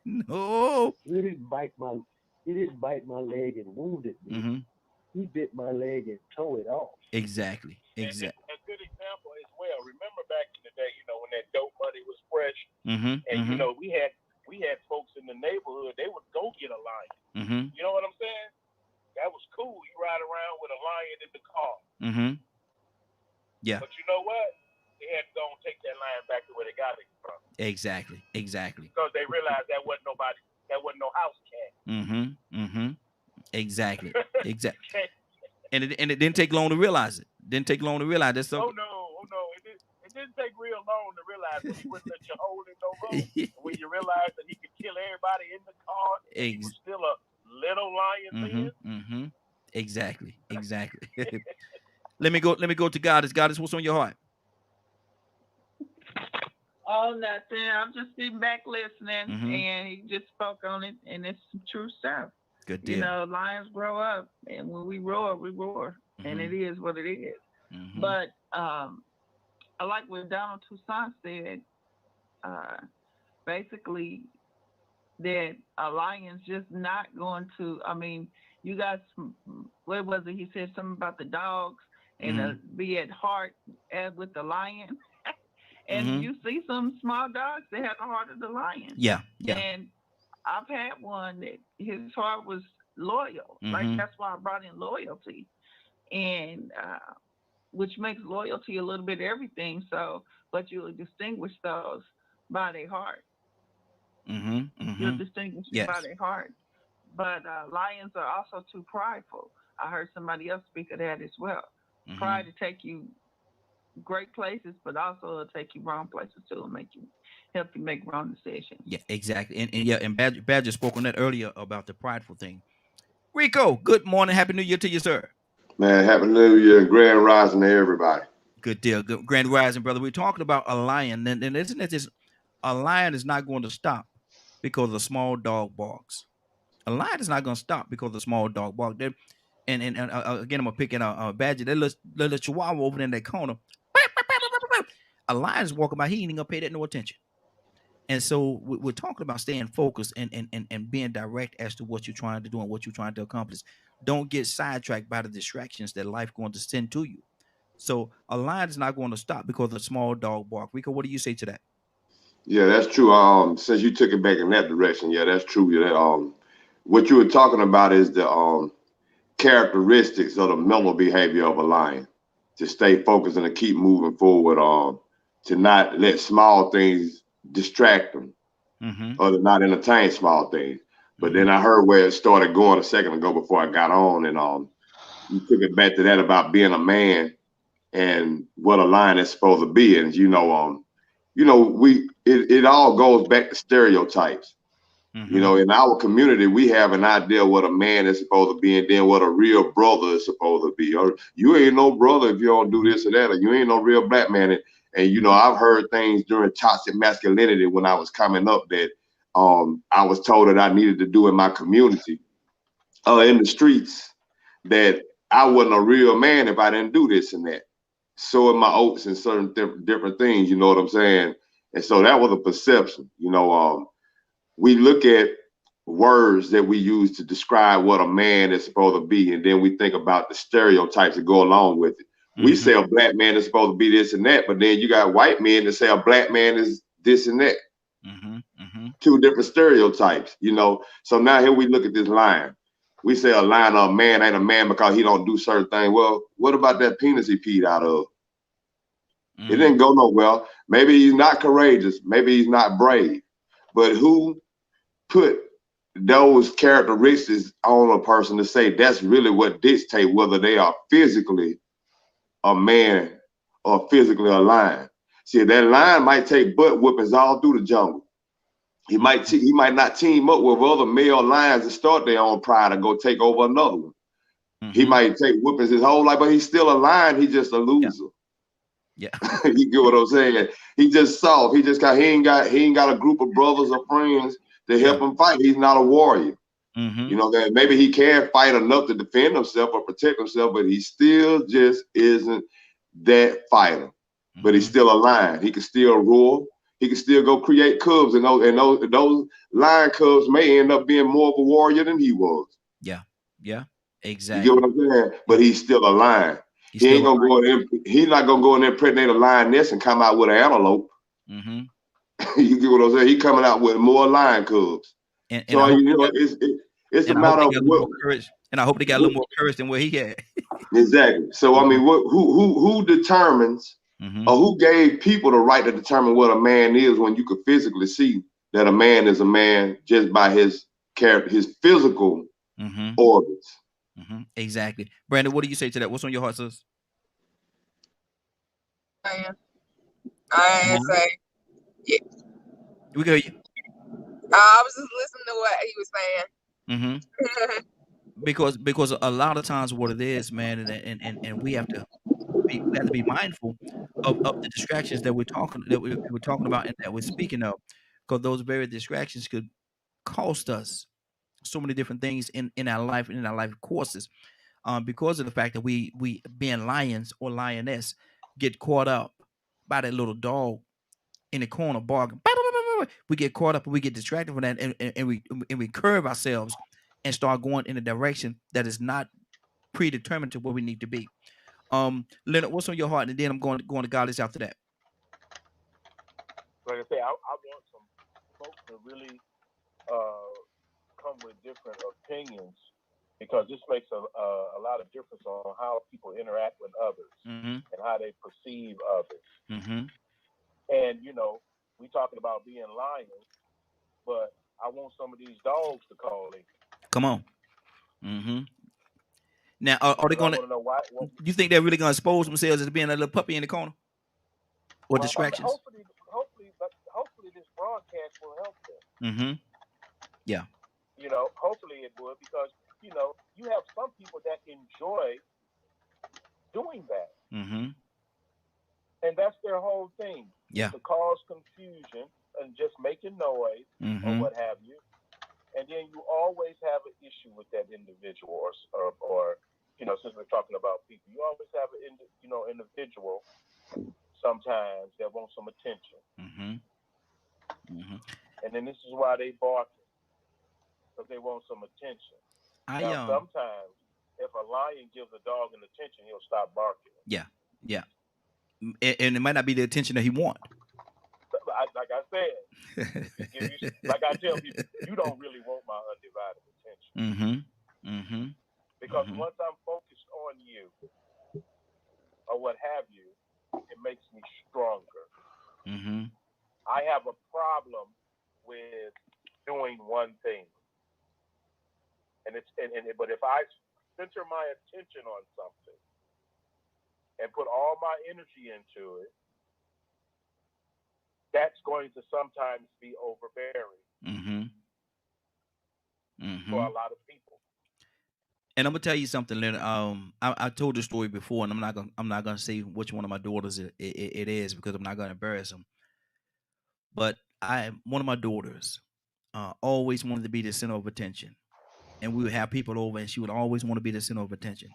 Speaker 1: No.
Speaker 6: He didn't bite my leg and wounded me. He bit my leg and tore it off.
Speaker 1: Exactly.
Speaker 3: And good example as well. Remember back in the day, when that dope money was fresh,
Speaker 1: Mm-hmm.
Speaker 3: and we had folks in the neighborhood. They would go get a lion.
Speaker 1: Mm-hmm.
Speaker 3: You know what I'm saying? That was cool. You ride around with a lion in the car.
Speaker 1: Mm-hmm. Yeah.
Speaker 3: But you know what? They had to go and take that lion back to where they got it from.
Speaker 1: Exactly.
Speaker 3: Because they realized that wasn't no house cat.
Speaker 1: Mm-hmm. Exactly. And it didn't take long to realize it. That's so.
Speaker 3: Oh no. It didn't take real long to realize when he wouldn't let you hold it no more. When you realized that he could kill everybody in the car, he was still a little lion then.
Speaker 1: Mm-hmm. Exactly. Let me go to Goddess. Goddess, what's on your heart?
Speaker 5: Oh, nothing. I'm just sitting back listening, and he just spoke on it, and it's some true stuff.
Speaker 1: Good deal.
Speaker 5: Lions grow up, and when we roar, and it is what it is. But I like what Donald Toussaint said. Basically, that a lion's just not going to. I mean, you guys, what was it? He said something about the dogs and be at heart as with the lion. And you see some small dogs that have the heart of the lion.
Speaker 1: Yeah.
Speaker 5: And I've had one that his heart was loyal. Like that's why I brought in loyalty, and which makes loyalty a little bit of everything. So, but you'll distinguish those by their heart. You'll distinguish them by their heart. But lions are also too prideful. I heard somebody else speak of that as well. Pride to take you great places, but also it'll take you wrong places too, and help you make wrong decisions.
Speaker 1: Yeah, exactly. And Badger spoke on that earlier about the prideful thing. Rico, good morning, happy New Year to you, sir.
Speaker 7: Man, happy New Year and grand rising to everybody.
Speaker 1: Good deal, good grand rising, brother. We're talking about a lion, and isn't it just a lion is not going to stop because a small dog barks. A lion is not going to stop because a small dog barks. And again, I'm gonna pick in a Badger. That little chihuahua over there in that corner. A lion is walking by, he ain't even gonna pay that no attention. And so we're talking about staying focused and being direct as to what you're trying to do and what you're trying to accomplish. Don't get sidetracked by the distractions that life going to send to you. So a lion is not going to stop because a small dog bark. Rico, what do you say to that?
Speaker 7: Yeah, that's true. Since you took it back in that direction, yeah, that's true. Yeah, what you were talking about is the characteristics of the mental behavior of a lion, to stay focused and to keep moving forward, to not let small things distract them, or to not entertain small things. But then I heard where it started going a second ago before I got on, and you took it back to that about being a man and what a lion is supposed to be. And it all goes back to stereotypes. In our community, we have an idea what a man is supposed to be, and then what a real brother is supposed to be. Or you ain't no brother if you don't do this or that, or you ain't no real black man. And I've heard things during toxic masculinity when I was coming up that I was told that I needed to do in my community, in the streets, that I wasn't a real man if I didn't do this and that. Sowing my oats and certain different things, you know what I'm saying? And so that was a perception, we look at words that we use to describe what a man is supposed to be, and then we think about the stereotypes that go along with it. We say a black man is supposed to be this and that, but then you got white men that say a black man is this and that. Two different stereotypes, So now here we look at this lion. We say a lion or a man ain't a man because he don't do certain things. Well, what about that penis he peed out of? It didn't go nowhere. Maybe he's not courageous. Maybe he's not brave. But who put those characteristics on a person to say that's really what dictates whether they are physically a man or physically a lion? See, that lion might take butt whoopings all through the jungle. He might not team up with other male lions and start their own pride and go take over another one. He might take whoopings his whole life, but he's still a lion. He's just a loser.
Speaker 1: Yeah.
Speaker 7: You get what I'm saying? He just soft. He ain't got a group of brothers or friends to help him fight. He's not a warrior. That maybe he can fight enough to defend himself or protect himself, but he still just isn't that fighter. But he's still a lion. He can still roar. He can still go create cubs, and those lion cubs may end up being more of a warrior than he was.
Speaker 1: Yeah, exactly.
Speaker 7: You get what I'm saying? But he's still a lion. He ain't gonna go in there. He's not gonna go in there and impregnate a lioness and come out with an antelope.
Speaker 1: Mm-hmm.
Speaker 7: You get what I'm saying? He coming out with more lion cubs.
Speaker 1: And
Speaker 7: so it's a matter of what.
Speaker 1: Courage. And I hope they got a little more courage than what he had.
Speaker 7: Exactly. So I mean, who determines or who gave people the right to determine what a man is when you could physically see that a man is a man just by his character, his physical organs?
Speaker 1: Exactly. Brandon, what do you say to that? What's on your heart, sis?
Speaker 4: I say, yeah.
Speaker 1: We hear you.
Speaker 4: I was just listening to what he was saying.
Speaker 1: Because a lot of times what it is, man, and we have to be mindful of the distractions that we're talking about and that we're speaking of, because those very distractions could cost us so many different things in our life and in our life courses, because of the fact that we being lions or lioness get caught up by that little dog in the corner barking. We get caught up and we get distracted from that, and we curve ourselves and start going in a direction that is not predetermined to where we need to be. Leonard, what's on your heart? And then I'm going to Goddess after that.
Speaker 3: Like I say, I want some folks to really come with different opinions, because this makes a lot of difference on how people interact with others and how they perceive others. And we talking about being lions, but I want some of these dogs to call in.
Speaker 1: Come on. Now, are they going to? Do you think they're really going to expose themselves as being a little puppy in the corner, or distractions?
Speaker 3: Hopefully, this broadcast will help them.
Speaker 1: Yeah.
Speaker 3: Hopefully it would, because you have some people that enjoy doing that. And that's their whole thing.
Speaker 1: Yeah.
Speaker 3: To cause confusion and just making noise or what have you. And then you always have an issue with that individual, or since we're talking about people, you always have an individual sometimes that wants some attention. And then this is why they barking, because they want some attention. Now, sometimes if a lion gives a dog an attention, he'll stop barking.
Speaker 1: Yeah. And it might not be the attention that he wants.
Speaker 3: Like I said, like I tell people, you don't really want my undivided attention. Because once I'm focused on you or what have you, it makes me stronger. I have a problem with doing one thing, but if I center my attention on something and put all my energy into it, that's going to sometimes be overbearing for a lot of people.
Speaker 1: And I'm gonna tell you something, Leonard. I told the story before, and I'm not gonna say which one of my daughters it is, because I'm not gonna embarrass them. But one of my daughters always wanted to be the center of attention, and we would have people over, and she would always want to be the center of attention.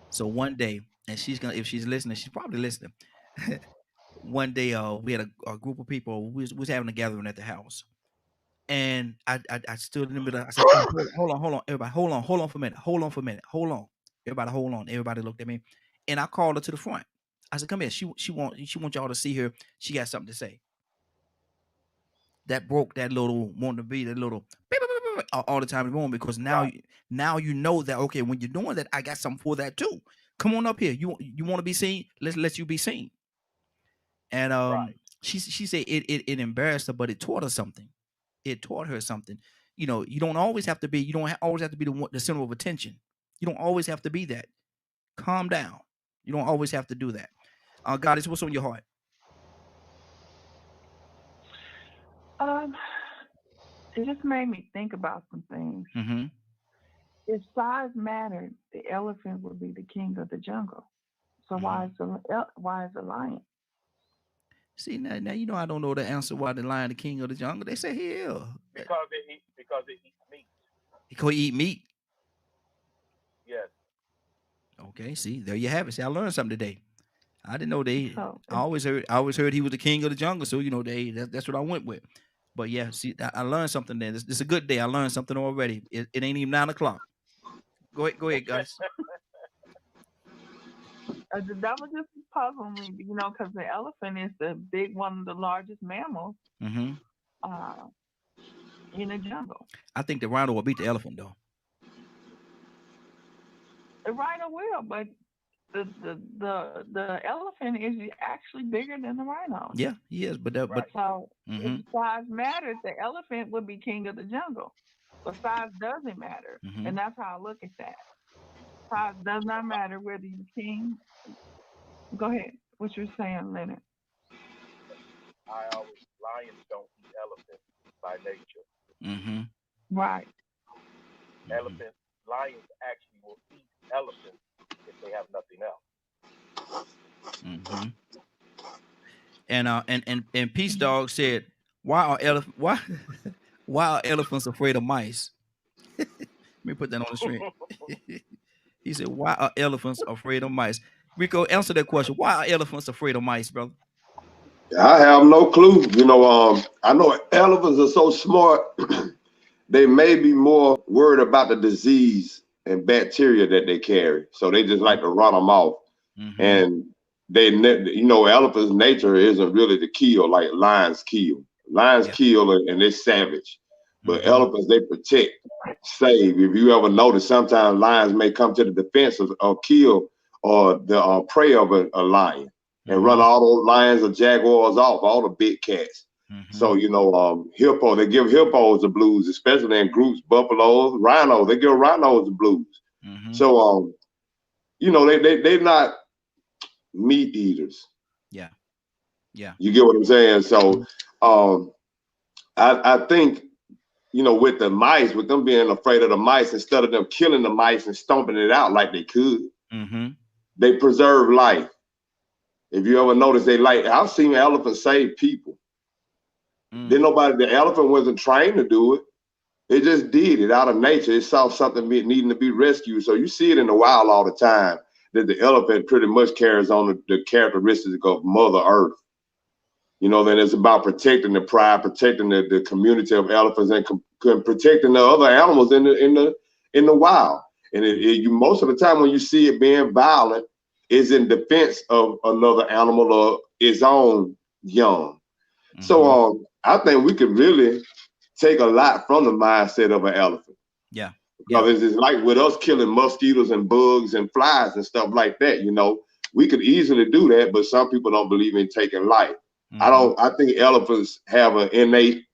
Speaker 1: So one day, and if she's listening, she's probably listening. One day, we had a group of people. We was having a gathering at the house, and I stood in the middle. I said, "Hold on, everybody, hold on for a minute, hold on, everybody, hold on." Everybody looked at me, and I called her to the front. I said, "Come here. She want y'all to see her. She got something to say." That broke that little wanting to be that little all the time in the room, because now you know that, okay, when you're doing that, I got something for that too. Come on up here. You want to be seen? Let you be seen. And she said it embarrassed her, but it taught her something. It taught her something. You don't always have to be. You don't always have to be the center of attention. You don't always have to be that. Calm down. You don't always have to do that. Goddess, what's on your heart?
Speaker 5: It just made me think about some things. If size mattered, the elephant would be the king of the jungle. So why is the lion?
Speaker 1: See, now I don't know the answer why the lion the king of the jungle. They say here
Speaker 3: because it eats meat.
Speaker 1: Because he eat meat.
Speaker 3: Yes.
Speaker 1: Okay. See, there you have it. See, I learned something today. I didn't know I always heard he was the king of the jungle. So that's what I went with. But yeah, see, I learned something there. This is a good day. I learned something already. It ain't even 9 o'clock. Go ahead, guys.
Speaker 5: That was just puzzling me, because the elephant is the big one of the largest mammals
Speaker 1: Mm-hmm.
Speaker 5: in the jungle.
Speaker 1: I think the rhino will beat the elephant though.
Speaker 5: The rhino will, but the elephant is actually bigger than the rhino.
Speaker 1: Yeah, he is. But
Speaker 5: so if size matters, the elephant would be king of the jungle. But size doesn't matter, and that's how I look at that. Size does not matter whether you're king. Go ahead. What you're saying, Leonard?
Speaker 3: Lions don't eat elephants by nature.
Speaker 1: Mm-hmm.
Speaker 5: Right.
Speaker 3: Lions actually will eat elephants if they have nothing else.
Speaker 1: Mm-hmm. And Peace Dog said, why are elephants afraid of mice? Let me put that on the screen. He said, why are elephants afraid of mice? Rico, answer that question. Why are elephants afraid of mice, brother?
Speaker 7: I have no clue. I know elephants are so smart. They may be more worried about the disease and bacteria that they carry, so they just like to run them off. And elephants' nature isn't really to kill like lions kill. Lions kill and they're savage, but elephants, they protect, save. If you ever notice, sometimes lions may come to the defense or kill or the prey of a lion and run all those lions or jaguars off, all the big cats. So, hippo, they give hippos the blues, especially in groups, buffaloes, rhinos, they give rhinos the blues. So, they're not meat eaters.
Speaker 1: Yeah.
Speaker 7: You get what I'm saying? So, I think, with the mice, with them being afraid of the mice, instead of them killing the mice and stomping it out like they could, they preserve life. If you ever notice, I've seen elephants save people. The elephant wasn't trained to do it. It just did it out of nature. It saw something needing to be rescued. So you see it in the wild all the time, that the elephant pretty much carries on the characteristics of Mother Earth. Then it's about protecting the pride, protecting the community of elephants, and protecting the other animals in the wild. And most of the time when you see it being violent, is in defense of another animal or its own young. So I think we could really take a lot from the mindset of an elephant.
Speaker 1: Yeah.
Speaker 7: Because it's like with us killing mosquitoes and bugs and flies and stuff like that, we could easily do that, but some people don't believe in taking life. I think elephants have an innate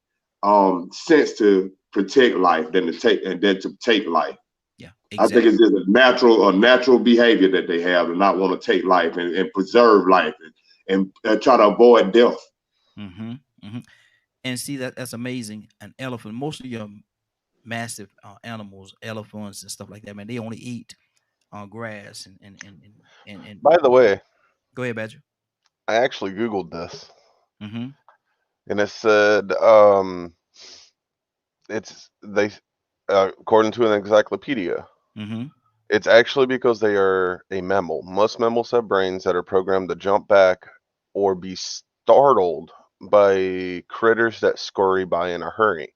Speaker 7: sense to protect life than to take life.
Speaker 1: Yeah,
Speaker 7: exactly. I think it's just a natural behavior that they have to not want to take life and preserve life and try to avoid death.
Speaker 1: And see, that's amazing. An elephant, most of your massive animals, elephants and stuff like that, man, they only eat grass and
Speaker 2: By the way,
Speaker 1: go ahead, Badger.
Speaker 2: I actually Googled this.
Speaker 1: Mm-hmm.
Speaker 2: And it said according to an encyclopedia, it's actually because they are a mammal. Most mammals have brains that are programmed to jump back or be startled by critters that scurry by in a hurry.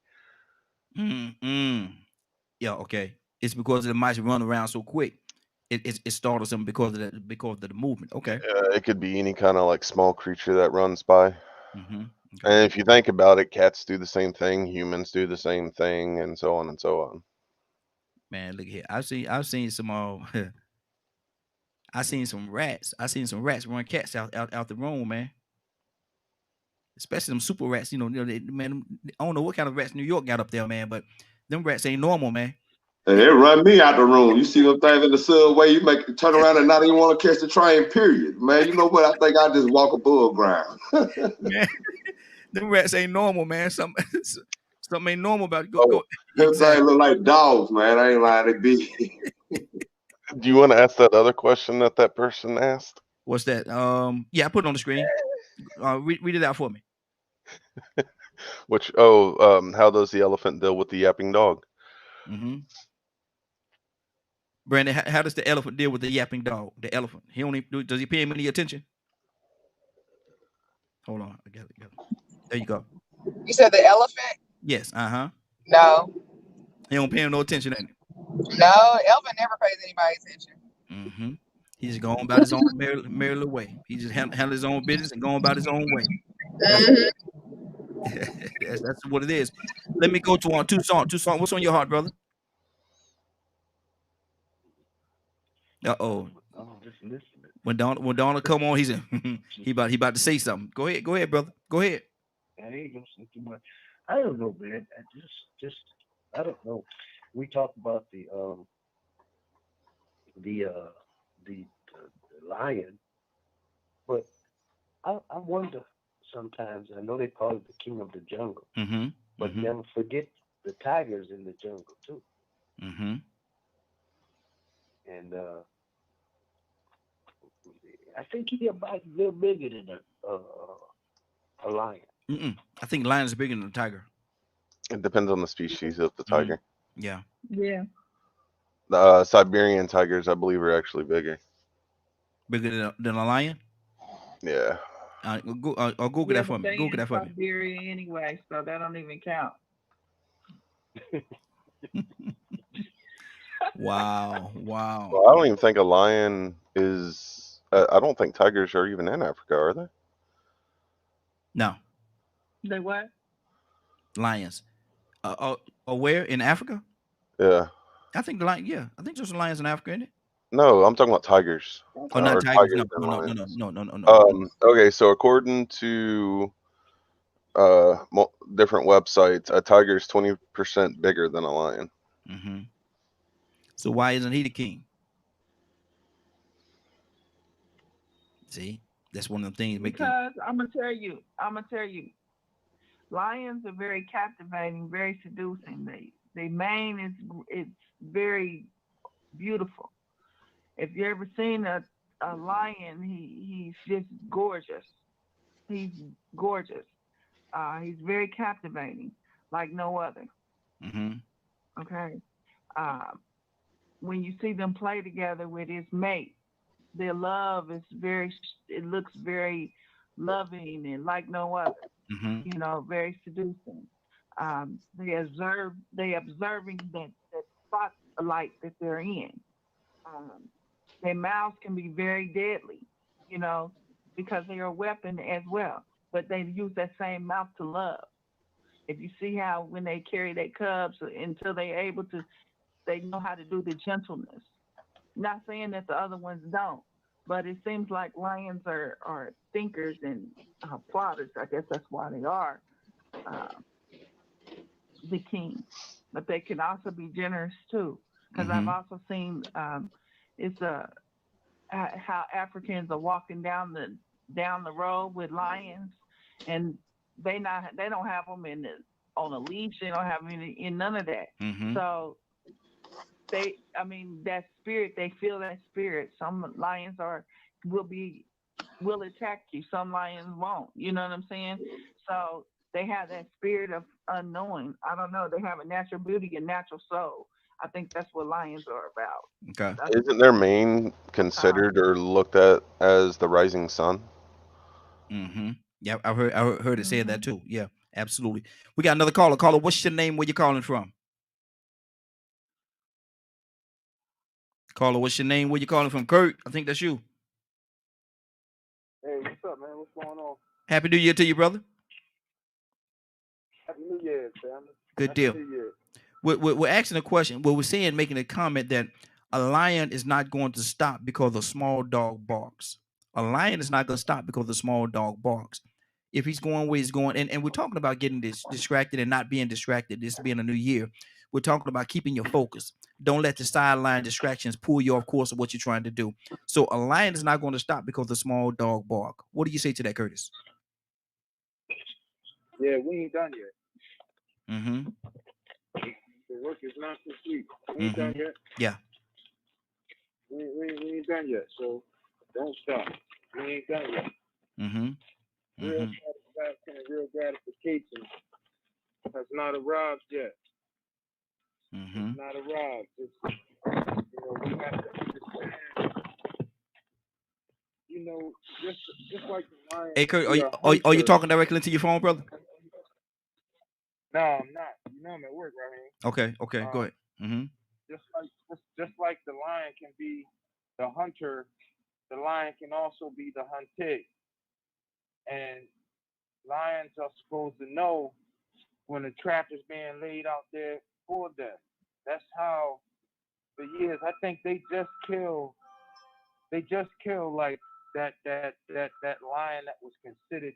Speaker 1: Yeah, okay. It's because the mice run around so quick. It startles them because of the movement. Okay.
Speaker 2: It could be any kind of like small creature that runs by.
Speaker 1: Okay.
Speaker 2: And if you think about it, cats do the same thing, humans do the same thing, and so on and so on.
Speaker 1: Man, look here. I've seen some I seen some rats. I seen some rats run cats out the room, man. Especially them super rats. Man, I don't know what kind of rats New York got up there, man, but them rats ain't normal, man.
Speaker 7: And they run me out the room. You see them things in the subway, you make turn around and not even want to catch the train, period. Man, you know what? I think I just walk above ground.
Speaker 1: Man, them rats ain't normal, man. Something ain't normal about it. Go.
Speaker 7: Them things look like dogs, man. I ain't lying, they be.
Speaker 2: Do you want to ask that other question that person asked?
Speaker 1: What's that? Yeah, I put it on the screen. Read it out for me.
Speaker 2: How does the elephant deal with the yapping dog?
Speaker 1: Brandon, how does the elephant deal with the yapping dog? The elephant. Does he pay him any attention? Hold on. I got it. There you go.
Speaker 4: You said the elephant?
Speaker 1: Yes.
Speaker 4: No.
Speaker 1: He don't pay him no attention, ain't he?
Speaker 4: No, elephant never pays anybody attention.
Speaker 1: He's just going about his own merry way. He just handle his own business and going about his own way. That's what it is. Let me go to two songs. What's on your heart, brother?
Speaker 6: Oh, just listening.
Speaker 1: When Donna come on, he's he about to say something. Go ahead, brother. Go ahead.
Speaker 6: I ain't gonna say too much. I don't know, man. I don't know. We talked about the lion, but I wonder sometimes. I know they call it the king of the jungle, but never forget the tigers in the jungle too. And I think he's about a little bigger than a lion.
Speaker 1: I think lion is bigger than a tiger.
Speaker 2: It depends on the species of the tiger.
Speaker 1: Yeah.
Speaker 2: The Siberian tigers, I believe, are actually bigger.
Speaker 1: Bigger than a lion?
Speaker 2: Yeah.
Speaker 1: I'll Google that for me. Google that for me.
Speaker 5: Siberia anyway, so that don't even count.
Speaker 1: Wow.
Speaker 2: Well, I don't even think a lion is. I don't think tigers are even in Africa, are they?
Speaker 1: No.
Speaker 5: They what?
Speaker 1: Lions. Where in Africa?
Speaker 2: Yeah.
Speaker 1: I think the lion. Yeah, I think there's some lions in Africa, isn't it?
Speaker 2: No, I'm talking about tigers.
Speaker 1: Oh, not tigers. No.
Speaker 2: Okay, so according to different websites, a tiger is 20% bigger than a lion.
Speaker 1: So why isn't he the king? See, that's one of the things.
Speaker 5: Because I'm gonna tell you, lions are very captivating, very seducing. The mane it's very beautiful. If you ever seen a lion, he's just gorgeous. He's gorgeous. He's very captivating, like no other. Okay. When you see them play together with his mate, their love is it looks very loving and like no other. You know, very seducing. They observing that spotlight that they're in. Their mouths can be very deadly, you know, because they are a weapon as well. But they use that same mouth to love. If you see how when they carry their cubs until they're able to, they know how to do the gentleness. Not saying that the other ones don't, but it seems like lions are thinkers and plotters. I guess that's why they are the king. But they can also be generous too, because I've also seen how Africans are walking down the road with lions, and they don't have them on a leash. They don't have them in none of that. So that spirit, they feel that spirit. Some lions will attack you. Some lions won't. You know what I'm saying? So they have that spirit of unknowing. I don't know. They have a natural beauty and natural soul. I think that's what lions are about.
Speaker 1: Okay.
Speaker 2: Isn't their mane considered or looked at as the rising sun?
Speaker 1: Yeah, I've heard it said that too. Yeah, absolutely. We got another caller. Caller, what's your name? Where you calling from? Caller, what's your name? Where you calling from? Kurt, I think that's you.
Speaker 8: Hey, what's up, man? What's going on?
Speaker 1: Happy New Year to you, brother.
Speaker 8: Happy New Year, family.
Speaker 1: Good deal. We're asking a question. Well, we're saying, making a comment that a lion is not going to stop because a small dog barks. A lion is not going to stop because the small dog barks. If he's going where he's going, and we're talking about getting distracted and not being distracted, this being a new year, we're talking about keeping your focus. Don't let the sideline distractions pull you off course of what you're trying to do. So a lion is not going to stop because the small dog bark. What do you say to that, Curtis?
Speaker 8: Yeah, we ain't done yet. The work is not complete. We ain't done yet.
Speaker 1: Yeah.
Speaker 8: We ain't done yet, so don't stop. We ain't done yet. Real gratification has not arrived yet. It's not arrived. It's, we have to understand. Just like the lion.
Speaker 1: Hey, Kurt, are you talking directly into your phone, brother?
Speaker 8: No, I'm not. I'm at work right here.
Speaker 1: Okay, go ahead.
Speaker 8: Just like the lion can be the hunter the lion can also be the hunted. And lions are supposed to know when a trap is being laid out there for them. That's how, for years, I think they just killed like that lion that was considered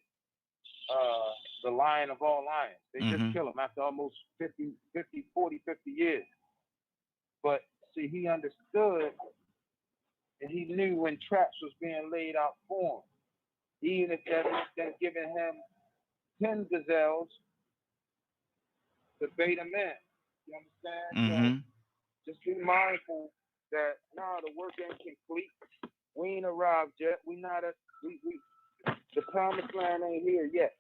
Speaker 8: the lion of all lions. They just kill him after almost 40, 50 years. But see, he understood and he knew when traps was being laid out for him. Even if that meant them giving him 10 gazelles to bait him in. You understand? So just be mindful that the work ain't complete. We ain't arrived yet. We not at the promised land ain't here yet.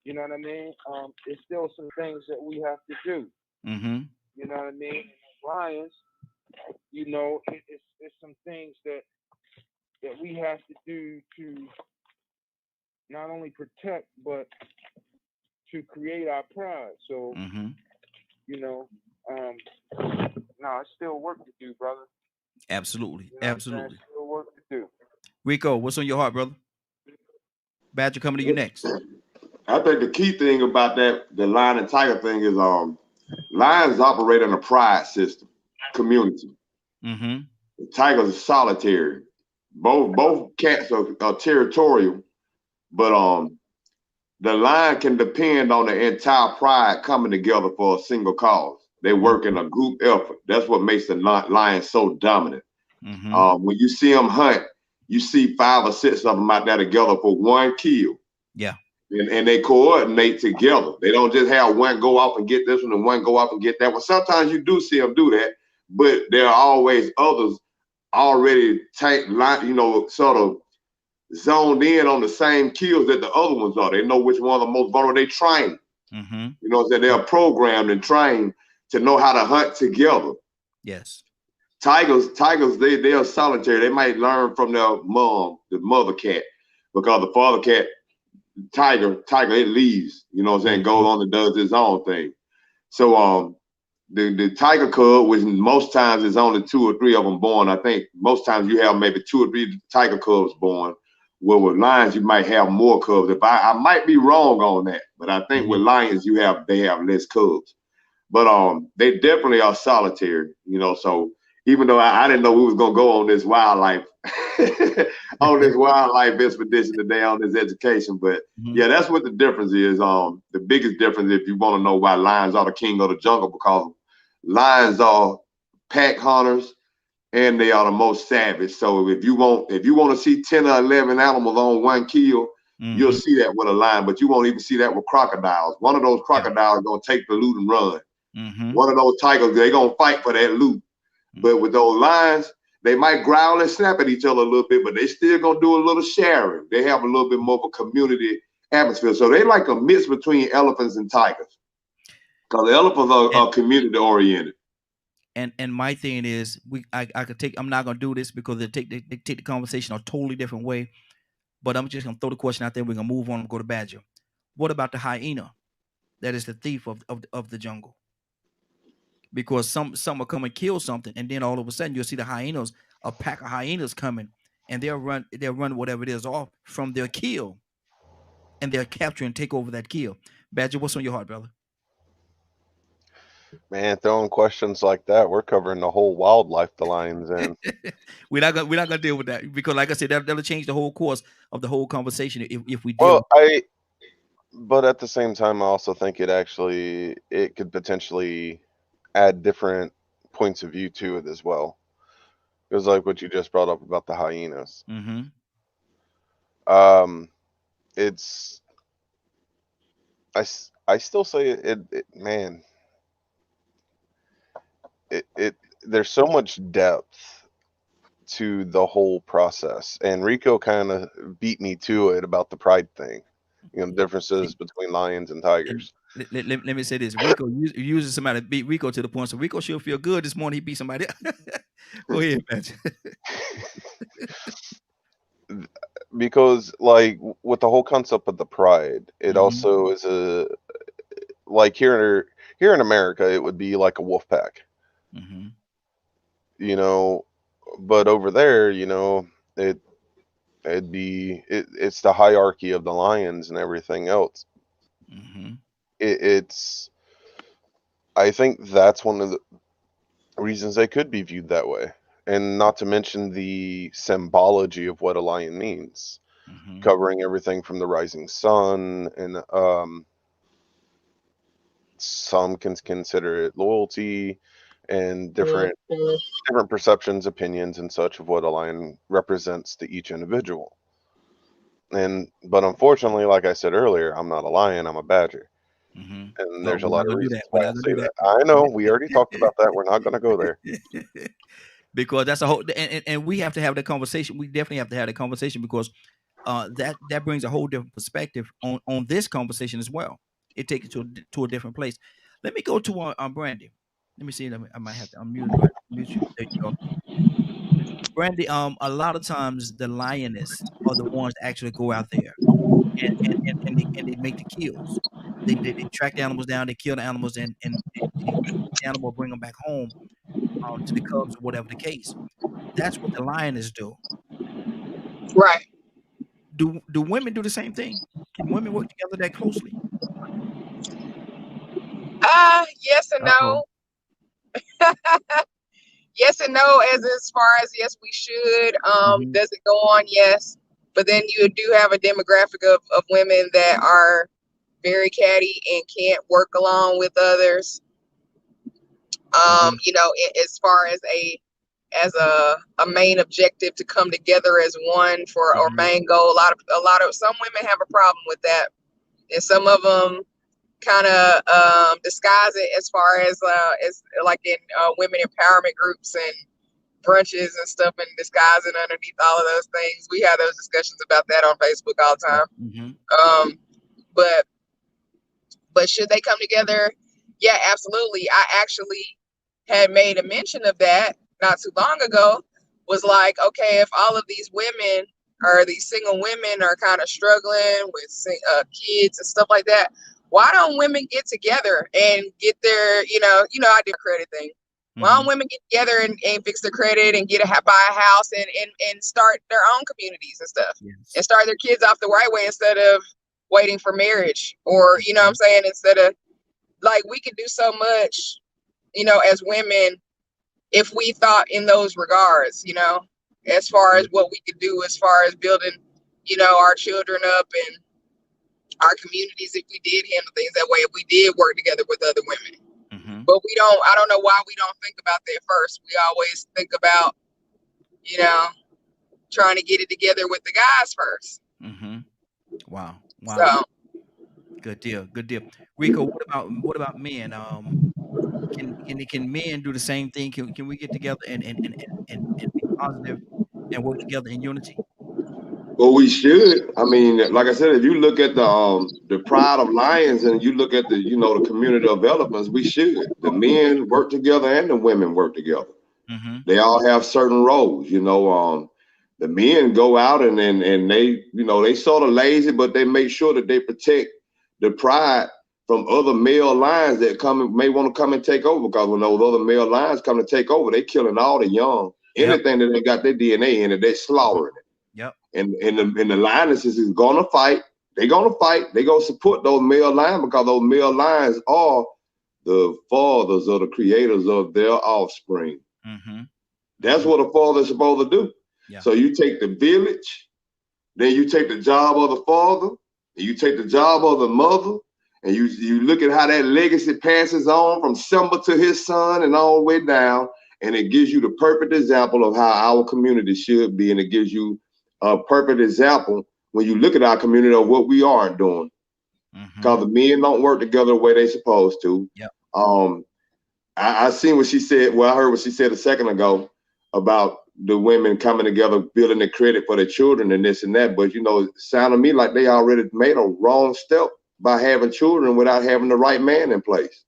Speaker 8: You know what I mean? There's still some things that we have to do. You know what I mean? Lions, you know, it's some things that we have to do to not only protect but to create our pride. So, you know, it's still work to do, brother.
Speaker 1: Absolutely.
Speaker 8: You know
Speaker 1: Absolutely.
Speaker 8: Still work to do.
Speaker 1: Rico, what's on your heart, brother? Badger coming to you next.
Speaker 7: I think the key thing about the lion and tiger thing is lions operate in a pride system, community. The tigers are solitary. Both cats are territorial, but the lion can depend on the entire pride coming together for a single cause. They work in a group effort. That's what makes the lion so dominant. When you see them hunt, you see 5 or 6 of them out there together for one kill.
Speaker 1: Yeah.
Speaker 7: And they coordinate together. They don't just have one go off and get this one and one go off and get that one. Sometimes you do see them do that, but there are always others already sort of zoned in on the same kills that the other ones are. They know which one are the most vulnerable. They train. You know what I'm saying? They're programmed and trained to know how to hunt together.
Speaker 1: Yes.
Speaker 7: Tigers, they are solitary. They might learn from their mom, the mother cat, because the father cat, tiger, it leaves, you know what I'm saying, goes on and does its own thing. So the tiger cub, which most times is only 2 or 3 of them born. I think most times you have maybe 2 or 3 tiger cubs born. Well, with lions, you might have more cubs. If I might be wrong on that, but I think with lions, they have less cubs. But they definitely are solitary, you know. So even though I didn't know we was gonna go on this wildlife expedition today on this education, but yeah, that's what the difference is. The biggest difference, if you want to know why lions are the king of the jungle, because lions are pack hunters and they are the most savage. So if you want to see 10 or 11 animals on one kill, you'll see that with a lion, but you won't even see that with crocodiles. One of those crocodiles gonna take the loot and run. One of those tigers, they're gonna fight for that loot. But with those lions, they might growl and snap at each other a little bit, but they still gonna do a little sharing. They have a little bit more of a community atmosphere. So they like a mix between elephants and tigers, because the elephants are community oriented.
Speaker 1: And my thing is, I could take. I'm not gonna do this because they take the conversation a totally different way. But I'm just gonna throw the question out there. We're gonna move on and go to Badger. What about the hyena? That is the thief of the jungle. Because some will come and kill something, and then all of a sudden you'll see the hyenas, a pack of hyenas coming, and they'll run whatever it is off from their kill, and they'll capture and take over that kill. Badger, what's on your heart, brother?
Speaker 2: Man, throwing questions like that, we're covering the whole wildlife the lion's in.
Speaker 1: we're not gonna deal with that, because like I said, that'll change the whole course of the whole conversation if we do.
Speaker 2: But at the same time, I also think it could potentially add different points of view to it as well. It was like what you just brought up about the hyenas. It's I still say it man. There's so much depth to the whole process, and Rico kind of beat me to it about the pride thing. You know, differences between lions and tigers.
Speaker 1: Let me say this. Rico uses somebody to beat Rico to the point, so Rico should feel good this morning. He beat somebody. Go ahead, man.
Speaker 2: Because like with the whole concept of the pride, it also is like here in America, it would be like a wolf pack. You know, but over there, it's the hierarchy of the lions and everything else.
Speaker 1: Mm-hmm.
Speaker 2: It's I think that's one of the reasons they could be viewed that way, and not to mention the symbology of what a lion means,
Speaker 1: Mm-hmm.
Speaker 2: covering everything from the rising sun, and some can consider it loyalty and different perceptions, opinions, and such of what a lion represents to each individual. But unfortunately, like I said earlier, I'm not a lion, I'm a badger.
Speaker 1: Mm-hmm.
Speaker 2: And
Speaker 1: Oh,
Speaker 2: there's a
Speaker 1: we're
Speaker 2: lot
Speaker 1: not
Speaker 2: of
Speaker 1: gonna do
Speaker 2: reasons
Speaker 1: that. We're
Speaker 2: why I
Speaker 1: not gonna
Speaker 2: say
Speaker 1: do
Speaker 2: that. I know, we already talked about that. We're not going to go there.
Speaker 1: that. Because that's a whole, and we have to have the conversation. We definitely have to have the conversation because that brings a whole different perspective on this conversation as well. It takes it to a different place. Let me go to Brandy. Let me see. I might have to unmute. Do I mute you? There you go. Brandy, a lot of times the lionists are the ones that actually go out there and they make the kills. They track the animals down, they kill the animals, and they the animal, bring them back home to the cubs or whatever the case. That's what the lionists do.
Speaker 4: Right.
Speaker 1: Do women do the same thing? Can women work together that closely?
Speaker 4: Yes and
Speaker 1: Uh-oh.
Speaker 4: no. Yes and no, as far as yes, we should.
Speaker 1: Mhm.
Speaker 4: Does it go on? Yes. But then you do have a demographic of women that are very catty and can't work along with others.
Speaker 1: Mhm.
Speaker 4: As far as a main objective to come together as one for or
Speaker 1: Mhm.
Speaker 4: main goal. A lot of some women have a problem with that, and some of them kind of disguise it as far as like in women empowerment groups and brunches and stuff, and disguising underneath all of those things. We have those discussions about that on Facebook all the time.
Speaker 1: Mhm.
Speaker 4: But should they come together? Yeah, absolutely. I actually had made a mention of that not too long ago. Was like, okay, if all of these women or these single women are kind of struggling with kids and stuff like that, why don't women get together and get their, I do a credit thing. Why don't
Speaker 1: Mhm.
Speaker 4: women get together and fix their credit and buy a house and start their own communities and stuff,
Speaker 1: Yes.
Speaker 4: and start their kids off the right way instead of waiting for marriage, or what I'm saying, instead of, like, we could do so much, as women, if we thought in those regards, as far as what we could do as far as building, our children up and our communities, if we did handle things that way, if we did work together with other women.
Speaker 1: Mhm.
Speaker 4: But I don't know why we don't think about that first. We always think about, trying to get it together with the guys first.
Speaker 1: Mhm. Wow. Wow.
Speaker 4: So
Speaker 1: Good deal. Good deal. Rico, what about men? Can men do the same thing? Can we get together and be positive and work together in unity?
Speaker 7: Well, we should. I mean, like I said, if you look at the Pride of Lions and you look at the community of elephants, we should. The men work together and the women work together.
Speaker 1: Mm-hmm.
Speaker 7: They all have certain roles. The men go out and they they sort of lazy, but they make sure that they protect the pride from other male lions that may want to come and take over. Because when those other male lions come to take over, they killing all the young.
Speaker 1: Yep.
Speaker 7: Anything that they got their DNA in it, they slaughtering it.
Speaker 1: Yep.
Speaker 7: And the lionesses is gonna fight. They're gonna fight. They're gonna support those male lions because those male lions are the fathers or the creators of their offspring.
Speaker 1: Mm-hmm.
Speaker 7: That's what a father is supposed to do.
Speaker 1: Yeah.
Speaker 7: So you take the village, then you take the job of the father, and you take the job of the mother, and you look at how that legacy passes on from Simba to his son and all the way down, and it gives you the perfect example of how our community should be, and it gives you a perfect example when you look at our community of what we aren't doing. Because the men don't work together the way they're supposed to.
Speaker 1: Yep.
Speaker 7: I seen what she said. Well, I heard what she said a second ago about the women coming together, building the credit for their children and this and that. But it sounded to me like they already made a wrong step by having children without having the right man in place.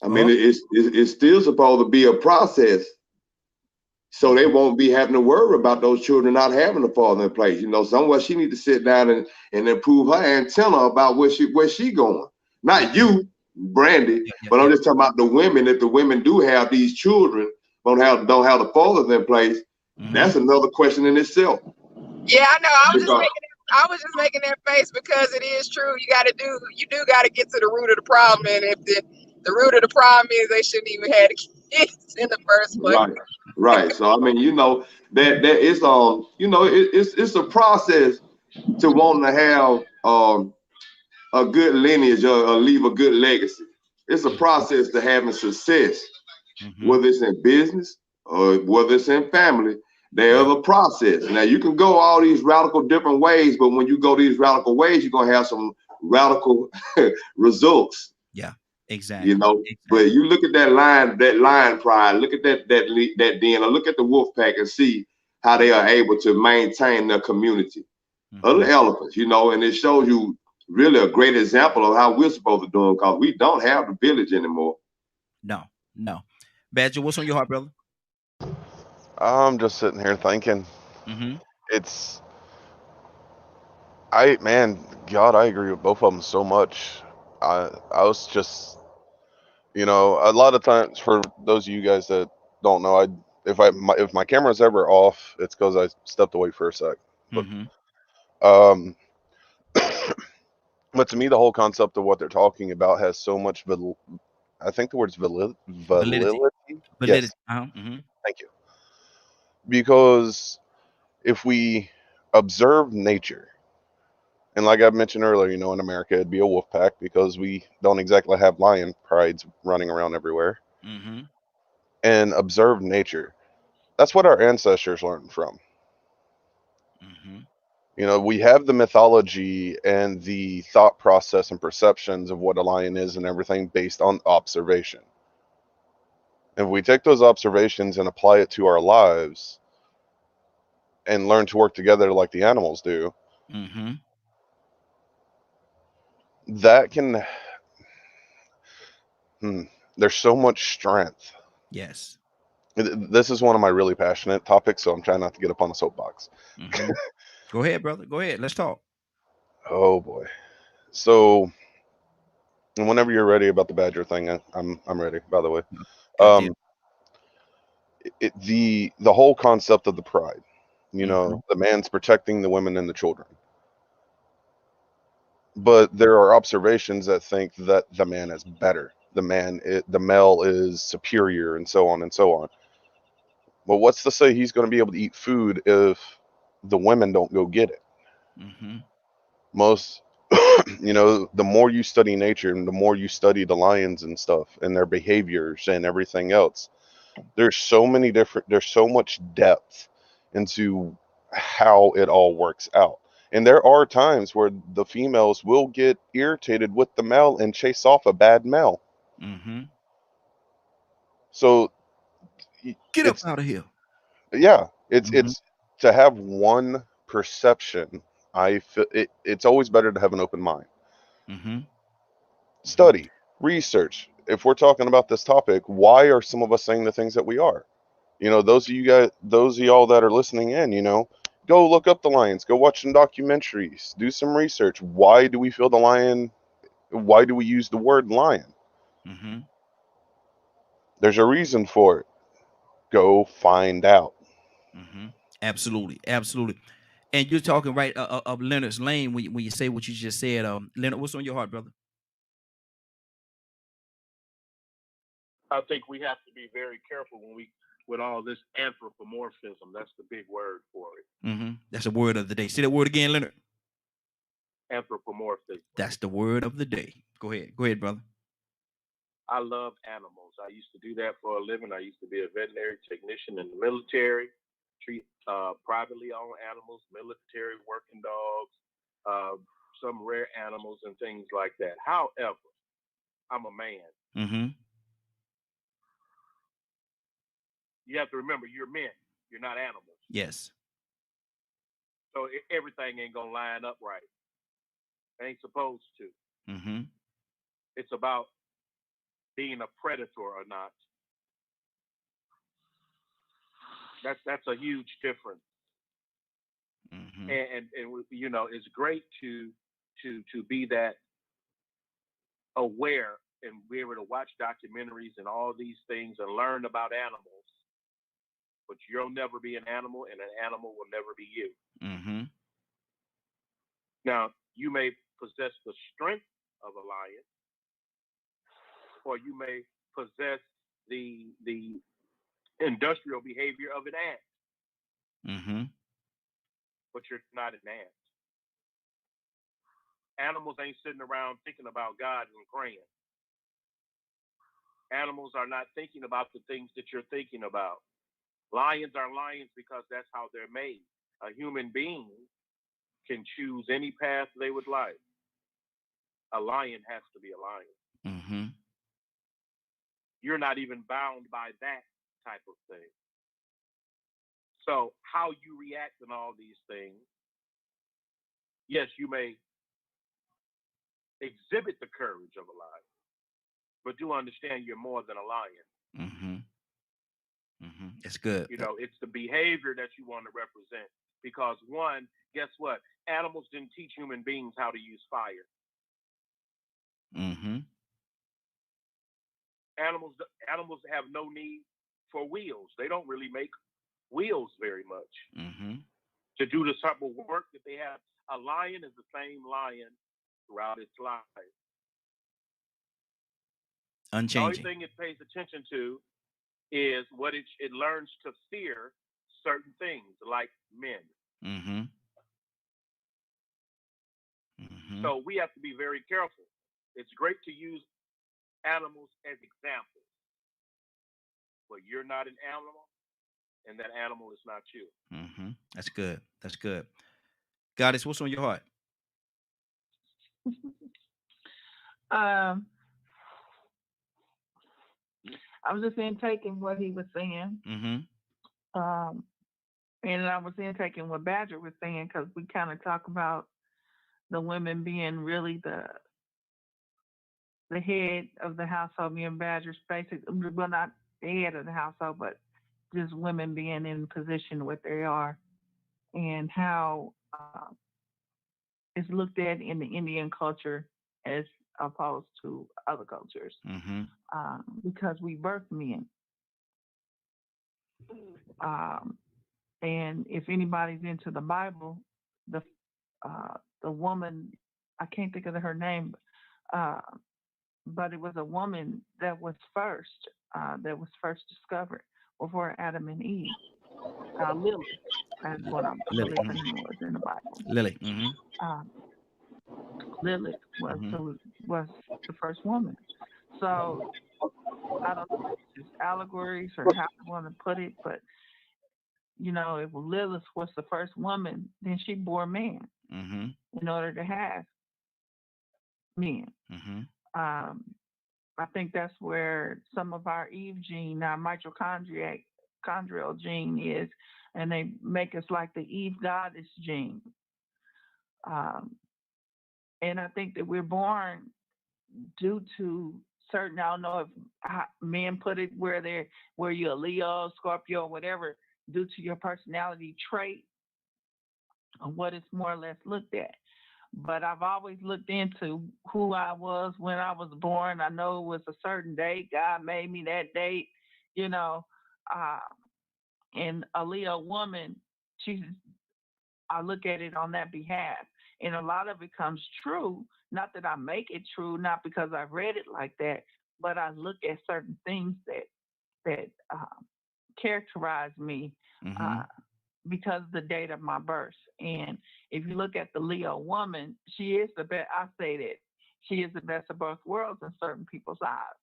Speaker 7: I mean, it's still supposed to be a process, so they won't be having to worry about those children not having a father in place. Somewhere she need to sit down and improve her antenna about where she going. Not you, Brandy, but I'm just talking about the women. If the women do have these children, don't have the fathers in place, that's another question in itself.
Speaker 4: Yeah, I know.
Speaker 7: Because-
Speaker 4: I was just making that face because it is true. You do got to get to the root of the problem, and if the root of the problem is they shouldn't even have kids in the first place.
Speaker 7: Right. So I mean, that it's it's a process to wanting to have a good lineage or leave a good legacy. It's a process to having success, whether it's in business or whether it's in family. There's a process. Now you can go all these radical different ways, but when you go these radical ways, you're gonna have some radical results.
Speaker 1: Yeah, exactly.
Speaker 7: But you look at that lion pride, look at that den, or look at the wolf pack and see how they are able to maintain their community. Other elephants, and it shows you really a great example of how we're supposed to do it, because we don't have the village anymore.
Speaker 1: No. Badger, what's on your heart, brother?
Speaker 2: I'm just sitting here thinking. God, I agree with both of them so much. I was just, a lot of times, for those of you guys that don't know, if my camera's ever off, it's because I stepped away for a sec. But, but to me, the whole concept of what they're talking about has so much I think the word's validity. Yes. Thank you. Because if we observe nature, and like I mentioned earlier, in America, it'd be a wolf pack because we don't exactly have lion prides running around everywhere. And observe nature. That's what our ancestors learned from. We have the mythology and the thought process and perceptions of what a lion is and everything based on observation. If we take those observations and apply it to our lives and learn to work together like the animals do, that can... there's so much strength.
Speaker 1: Yes.
Speaker 2: This is one of my really passionate topics, so I'm trying not to get up on a soapbox.
Speaker 1: Go ahead, brother. Go ahead. Let's talk. Oh
Speaker 2: boy. So whenever you're ready about the badger thing, I'm ready, by the way. The whole concept of the pride, the man's protecting the women and the children. But there are observations that think that the man is better. The male is superior, and so on and so on. Well, what's to say he's going to be able to eat food if the women don't go get it? Most, the more you study nature and the more you study the lions and stuff and their behaviors and everything else, there's so much depth into how it all works out. And there are times where the females will get irritated with the male and chase off a bad male. So
Speaker 1: get up out of here.
Speaker 2: Yeah, it's to have one perception. I feel it's always better to have an open mind. Study, research. If we're talking about this topic, why are some of us saying the things that we are? Those of y'all that are listening in, go look up the lions, go watch some documentaries, do some research. Why do we feel the lion? Why do we use the word lion? There's a reason for it. Go find out.
Speaker 1: Absolutely. And you're talking right of Leonard's Lane when you say what you just said. Leonard, what's on your heart, brother?
Speaker 3: I think we have to be very careful with all this anthropomorphism. That's the big word for it.
Speaker 1: That's the word of the day. Say that word again, Leonard.
Speaker 3: Anthropomorphism.
Speaker 1: That's the word of the day. Go ahead, brother.
Speaker 3: I love animals. I used to do that for a living. I used to be a veterinary technician in the military, treat privately owned animals, military working dogs, some rare animals and things like that. However, I'm a man. You have to remember, you're men. You're not animals.
Speaker 1: Yes.
Speaker 3: So everything ain't gonna line up right. It ain't supposed to. It's about being a predator or not. That's a huge difference. And it's great to be that aware and be able to watch documentaries and all these things and learn about animals but you'll never be an animal, and an animal will never be you.
Speaker 1: Mm-hmm.
Speaker 3: Now, you may possess the strength of a lion, or you may possess the industrial behavior of an ant,
Speaker 1: Mm-hmm.
Speaker 3: but you're not an ant. Animals ain't sitting around thinking about God and praying. Animals are not thinking about the things that you're thinking about. Lions are lions because that's how they're made. A human being can choose any path they would like. A lion has to be a lion.
Speaker 1: Mm-hmm.
Speaker 3: You're not even bound by that type of thing. So how you react in all these things, yes, you may exhibit the courage of a lion, but do understand you're more than a lion.
Speaker 1: Mm-hmm. Mm-hmm. It's good.
Speaker 3: You know, it's the behavior that you want to represent. Because one, guess what? Animals didn't teach human beings how to use fire.
Speaker 1: Mm-hmm.
Speaker 3: Animals have no need for wheels. They don't really make wheels very much
Speaker 1: Mm-hmm.
Speaker 3: to do the type of work that they have. A lion is the same lion throughout its life. The only
Speaker 1: Unchanging.
Speaker 3: thing it pays attention to is what it learns to fear certain things like men.
Speaker 1: Mm-hmm. Mm-hmm.
Speaker 3: So we have to be very careful. It's great to use animals as examples, but you're not an animal, and that animal is not you.
Speaker 1: Mm-hmm. That's good. That's good. Goddess, what's on your heart?
Speaker 5: I was just intaking what he was saying.
Speaker 1: Mm-hmm.
Speaker 5: And I was intaking what Badger was saying because we kind of talk about the women being really the head of the household. Me and Badger's basically, well, not the head of the household, but just women being in position what they are, and how it's looked at in the Indian culture as opposed to other cultures,
Speaker 1: Mm-hmm.
Speaker 5: because we birth men. And if anybody's into the Bible, the woman, I can't think of her name, but it was a woman that was first discovered before Adam and Eve. Lilith, that's what I'm
Speaker 1: Lily.
Speaker 5: believing was in the Bible.
Speaker 1: Lily. Mm-hmm.
Speaker 5: Lilith was was the first woman. So I don't know if it's just allegories or how you want to put it, but you know, if Lilith was the first woman, then she bore man
Speaker 1: Mm-hmm.
Speaker 5: in order to have men.
Speaker 1: Mm-hmm.
Speaker 5: I think that's where some of our Eve gene, our mitochondrial gene is, and they make us like the Eve goddess gene. And I think that we're born due to certain, I don't know if men put it where you're a Leo, Scorpio, whatever, due to your personality trait, and what it's more or less looked at. But I've always looked into who I was when I was born. I know it was a certain date. God made me that date, you know. And a Leo woman, I look at it on that behalf. And a lot of it comes true. Not that I make it true, not because I read it like that, but I look at certain things that characterize me.
Speaker 1: Mm-hmm.
Speaker 5: Because of the date of my birth. And if you look at the Leo woman, she is the best. I say that she is the best of both worlds in certain people's eyes.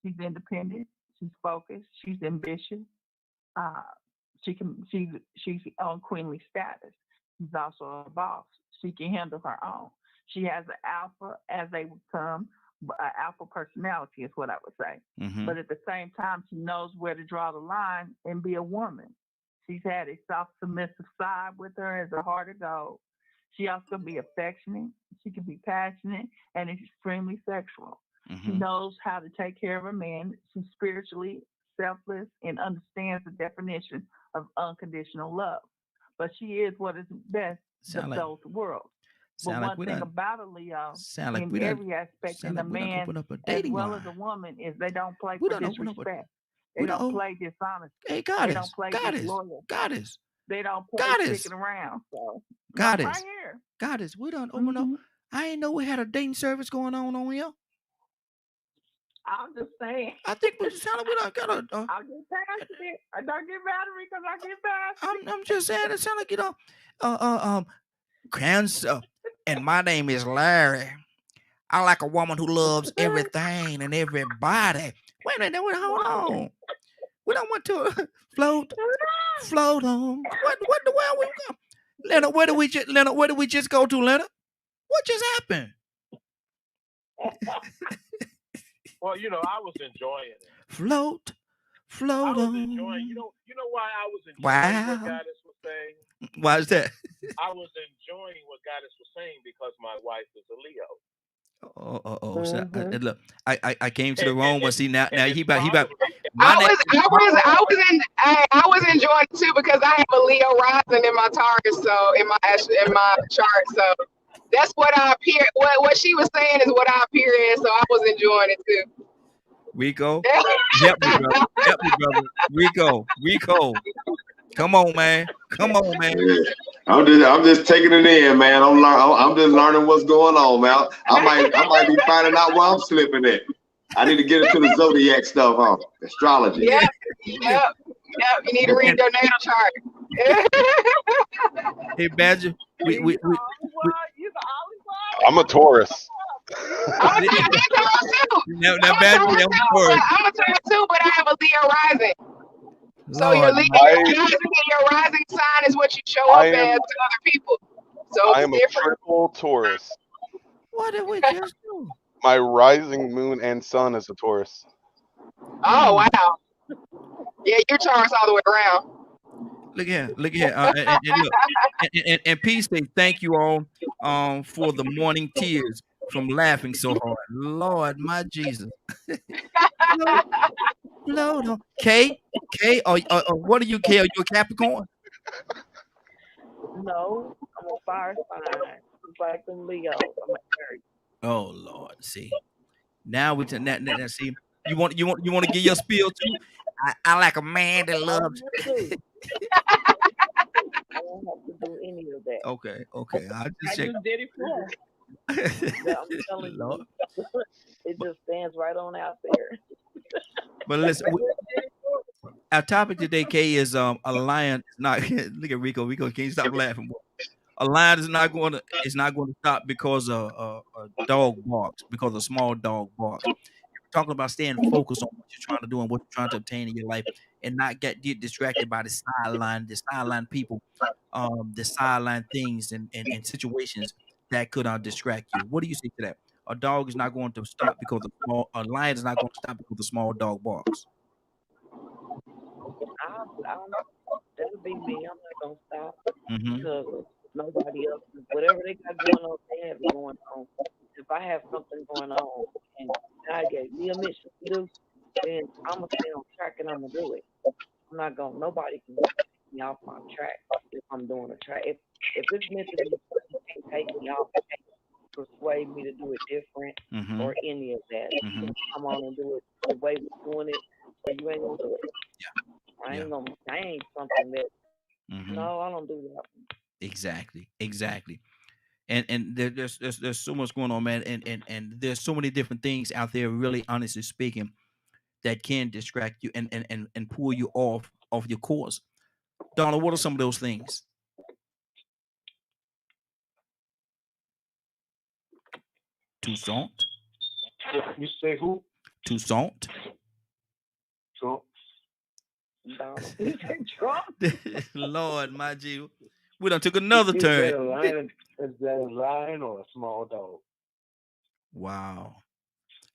Speaker 5: She's independent. She's focused. She's ambitious. She's on queenly status. She's also a boss. She can handle her own. She has an alpha, as they would come, an alpha personality is what I would say.
Speaker 1: Mm-hmm.
Speaker 5: But at the same time, she knows where to draw the line and be a woman. She's had a soft, submissive side with her as a heart of gold. She also can be affectionate. She can be passionate and extremely sexual.
Speaker 1: Mm-hmm.
Speaker 5: She knows how to take care of a man. She's spiritually selfless and understands the definition of unconditional love. But she is what is best of both worlds. But one thing about a Leo, in every aspect, in the man as well as a woman, is they don't play for disrespect. They don't play dishonest.
Speaker 1: Hey,
Speaker 5: They
Speaker 1: Goddess,
Speaker 5: don't play
Speaker 1: Goddess,
Speaker 5: disloyal.
Speaker 1: Goddess,
Speaker 5: They don't play
Speaker 1: Goddess,
Speaker 5: sticking around. So I'm
Speaker 1: Goddess,
Speaker 5: right here.
Speaker 1: Goddess. We done open up. I ain't know we had a dating service going on here.
Speaker 5: I'm just saying.
Speaker 1: I think we just sound like we done got a.
Speaker 5: I'll get past it. I don't get mad at me because I get past it.
Speaker 1: I'm just saying it sound like cancer. And my name is Larry. I like a woman who loves everything and everybody. Wait a minute, hold on. We don't want to float on. What the world we go? Leonard, where did we just go to, Leonard? What just happened?
Speaker 3: Well, I was enjoying it.
Speaker 1: Float
Speaker 3: I was
Speaker 1: on.
Speaker 3: enjoying. You know why I was enjoying what Goddess was saying?
Speaker 1: Why is that?
Speaker 3: I was enjoying what Goddess was saying because my wife is a Leo.
Speaker 1: So, look, I came to the wrong one. See now he about.
Speaker 4: I was enjoying it too because I have a Leo rising in my Taurus, so in my chart. So that's what I appear. What she was saying is what I appear as. So I was enjoying it too.
Speaker 1: Rico, help me, brother. Rico. Come on, man.
Speaker 7: Yeah. I'm just taking it in, man. I'm just learning what's going on, man. I might be finding out where I'm slipping at. I need to get into the zodiac stuff, huh? Astrology.
Speaker 4: Yep. You need to read your natal chart.
Speaker 1: Hey, Badger, we
Speaker 2: I'm a Taurus.
Speaker 4: I'm a Taurus too, but I have a Leo rising. So your rising sign is what you show up as to other people. So
Speaker 2: I am a triple Taurus.
Speaker 1: What did we just do?
Speaker 2: My rising moon and sun is a Taurus.
Speaker 4: Oh wow! Yeah, you're Taurus all the way around.
Speaker 1: Look here. And peace say thank you all for the morning tears from laughing so hard. Lord, my Jesus. No. K, what are you, K? Are you a Capricorn?
Speaker 5: No, I'm a fire sign. It's like the Leo. I'm a Aries.
Speaker 1: Oh Lord, see. Now we now see. You want to give your spiel too? I like a man that loves.
Speaker 5: I don't have to do any of that.
Speaker 1: Okay. I just
Speaker 5: did it for. I'm telling you, it just stands right on out there.
Speaker 1: But listen, our topic today, Kay, is a lion. Not look at Rico. Rico, can't stop laughing. A lion is not going to stop because a dog barks, because a small dog barks. We're talking about staying focused on what you're trying to do and what you're trying to obtain in your life, and not get distracted by the sideline people, the sideline things and situations that could distract you. What do you say to that? A dog is not going to stop because a lion is not going to stop because the small dog barks.
Speaker 5: That'll be me. I'm not gonna stop because nobody else, whatever they got going on, they have it going on. If I have something going on and God gave me a mission to do, then I'm gonna stay on track and I'm gonna do it. I'm not gonna. Nobody can take me off my track if I'm doing a track. If it's meant to be, you can't take me off. Persuade me to do it different or any of that. Just come on and do it the way we're doing it, or you ain't gonna do it. I ain't gonna change something that. No, I don't do that.
Speaker 1: Exactly. And there's so much going on, man, and there's so many different things out there, really honestly speaking, that can distract you and pull you off your course. Donald, what are some of those things? Toussaint?
Speaker 6: You say who?
Speaker 1: Toussaint?
Speaker 6: Trump.
Speaker 1: Lord, my G. We done took another turn.
Speaker 6: Is that a lion or a small dog?
Speaker 1: Wow.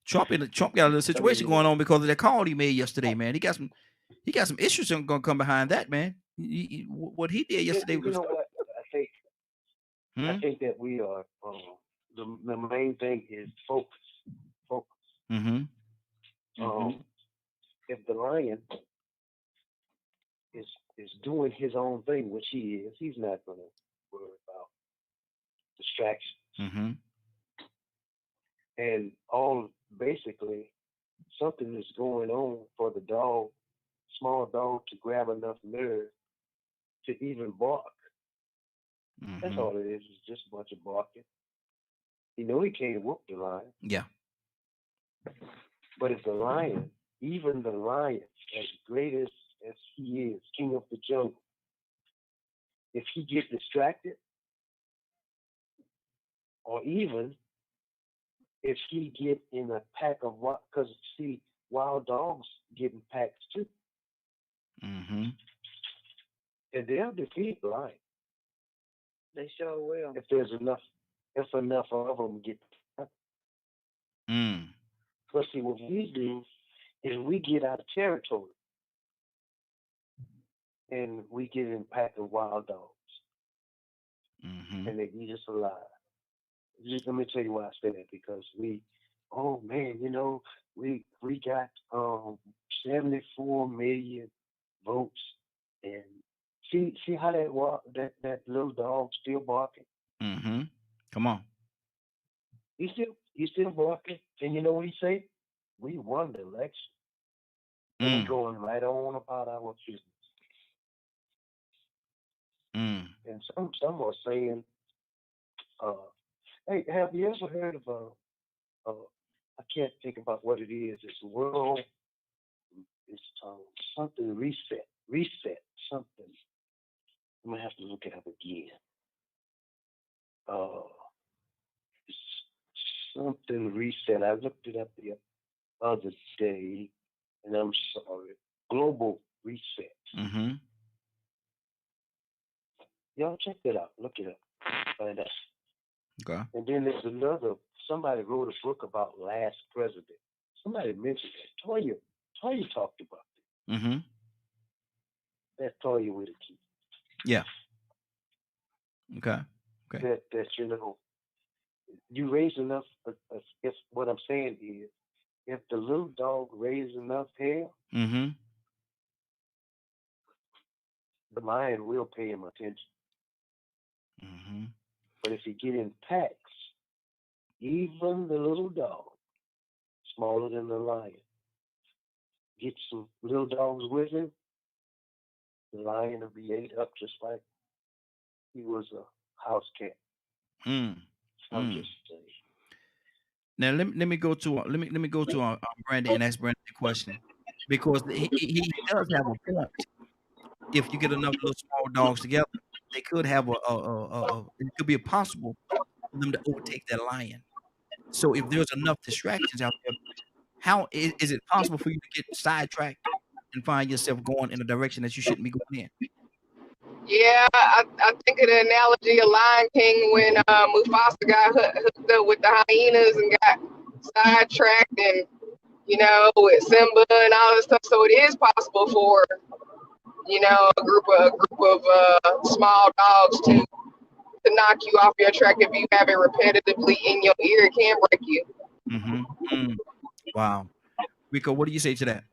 Speaker 1: Trump got a little situation going on because of that call he made yesterday, man. He got some issues gonna come behind that, man. What he did yesterday was.
Speaker 6: You know what? I think that we are. The main thing is focus. If the lion is doing his own thing, which he is, he's not going to worry about distractions. And basically, something is going on for the dog small dog to grab enough nerve to even bark. That's all it is. It's just a bunch of barking. You know he can't whoop the lion.
Speaker 1: Yeah.
Speaker 6: But if the lion, even the lion, as great as he is, king of the jungle, if he gets distracted, or even if he get in a pack of wild, because see, wild dogs get in packs too, and they'll defeat the lion.
Speaker 4: They sure will.
Speaker 6: If there's enough of them get. But see, what we do is we get out of territory and we get in a pack of wild dogs, and they eat us alive. Let me tell you why I say that, because oh man, you know, we got 74 million votes, and see how that little dog still barking.
Speaker 1: Come on.
Speaker 6: He's still barking, and you know what he say? We won the election. And we're going right on about our business. And some are saying, hey, have you ever heard of I can't think about what it is. It's world. It's something reset something. I'm gonna have to look it up again. It's something reset. I looked it up the other day, and I'm sorry. Global reset. Y'all check that out. Look it up. Find out.
Speaker 1: Okay.
Speaker 6: And then there's another. Somebody wrote a book about last president. Somebody mentioned that. Toya talked about it. That's Toya with a key.
Speaker 1: Yeah. Okay.
Speaker 6: That you know, you raise enough. If what I'm saying is, if the little dog raises enough hell, the lion will pay him attention. But if he get in packs, even the little dog, smaller than the lion, get some little dogs with him, the lion will be ate up just like he was a house cat. I'm just saying.
Speaker 1: Now let me go to Brandon and ask Brandon the question, because he does have a point. If you get enough little small dogs together, they could have it could be possible for them to overtake that lion. So if there's enough distractions out there, how is it possible for you to get sidetracked and find yourself going in a direction that you shouldn't be going in?
Speaker 4: Yeah, I think of the analogy of Lion King when Mufasa got hooked up with the hyenas and got sidetracked, and you know, with Simba and all this stuff. So it is possible for, you know, a group of small dogs to knock you off your track if you have it repetitively in your ear. It can break you.
Speaker 1: Wow. Rico, what do you say to that?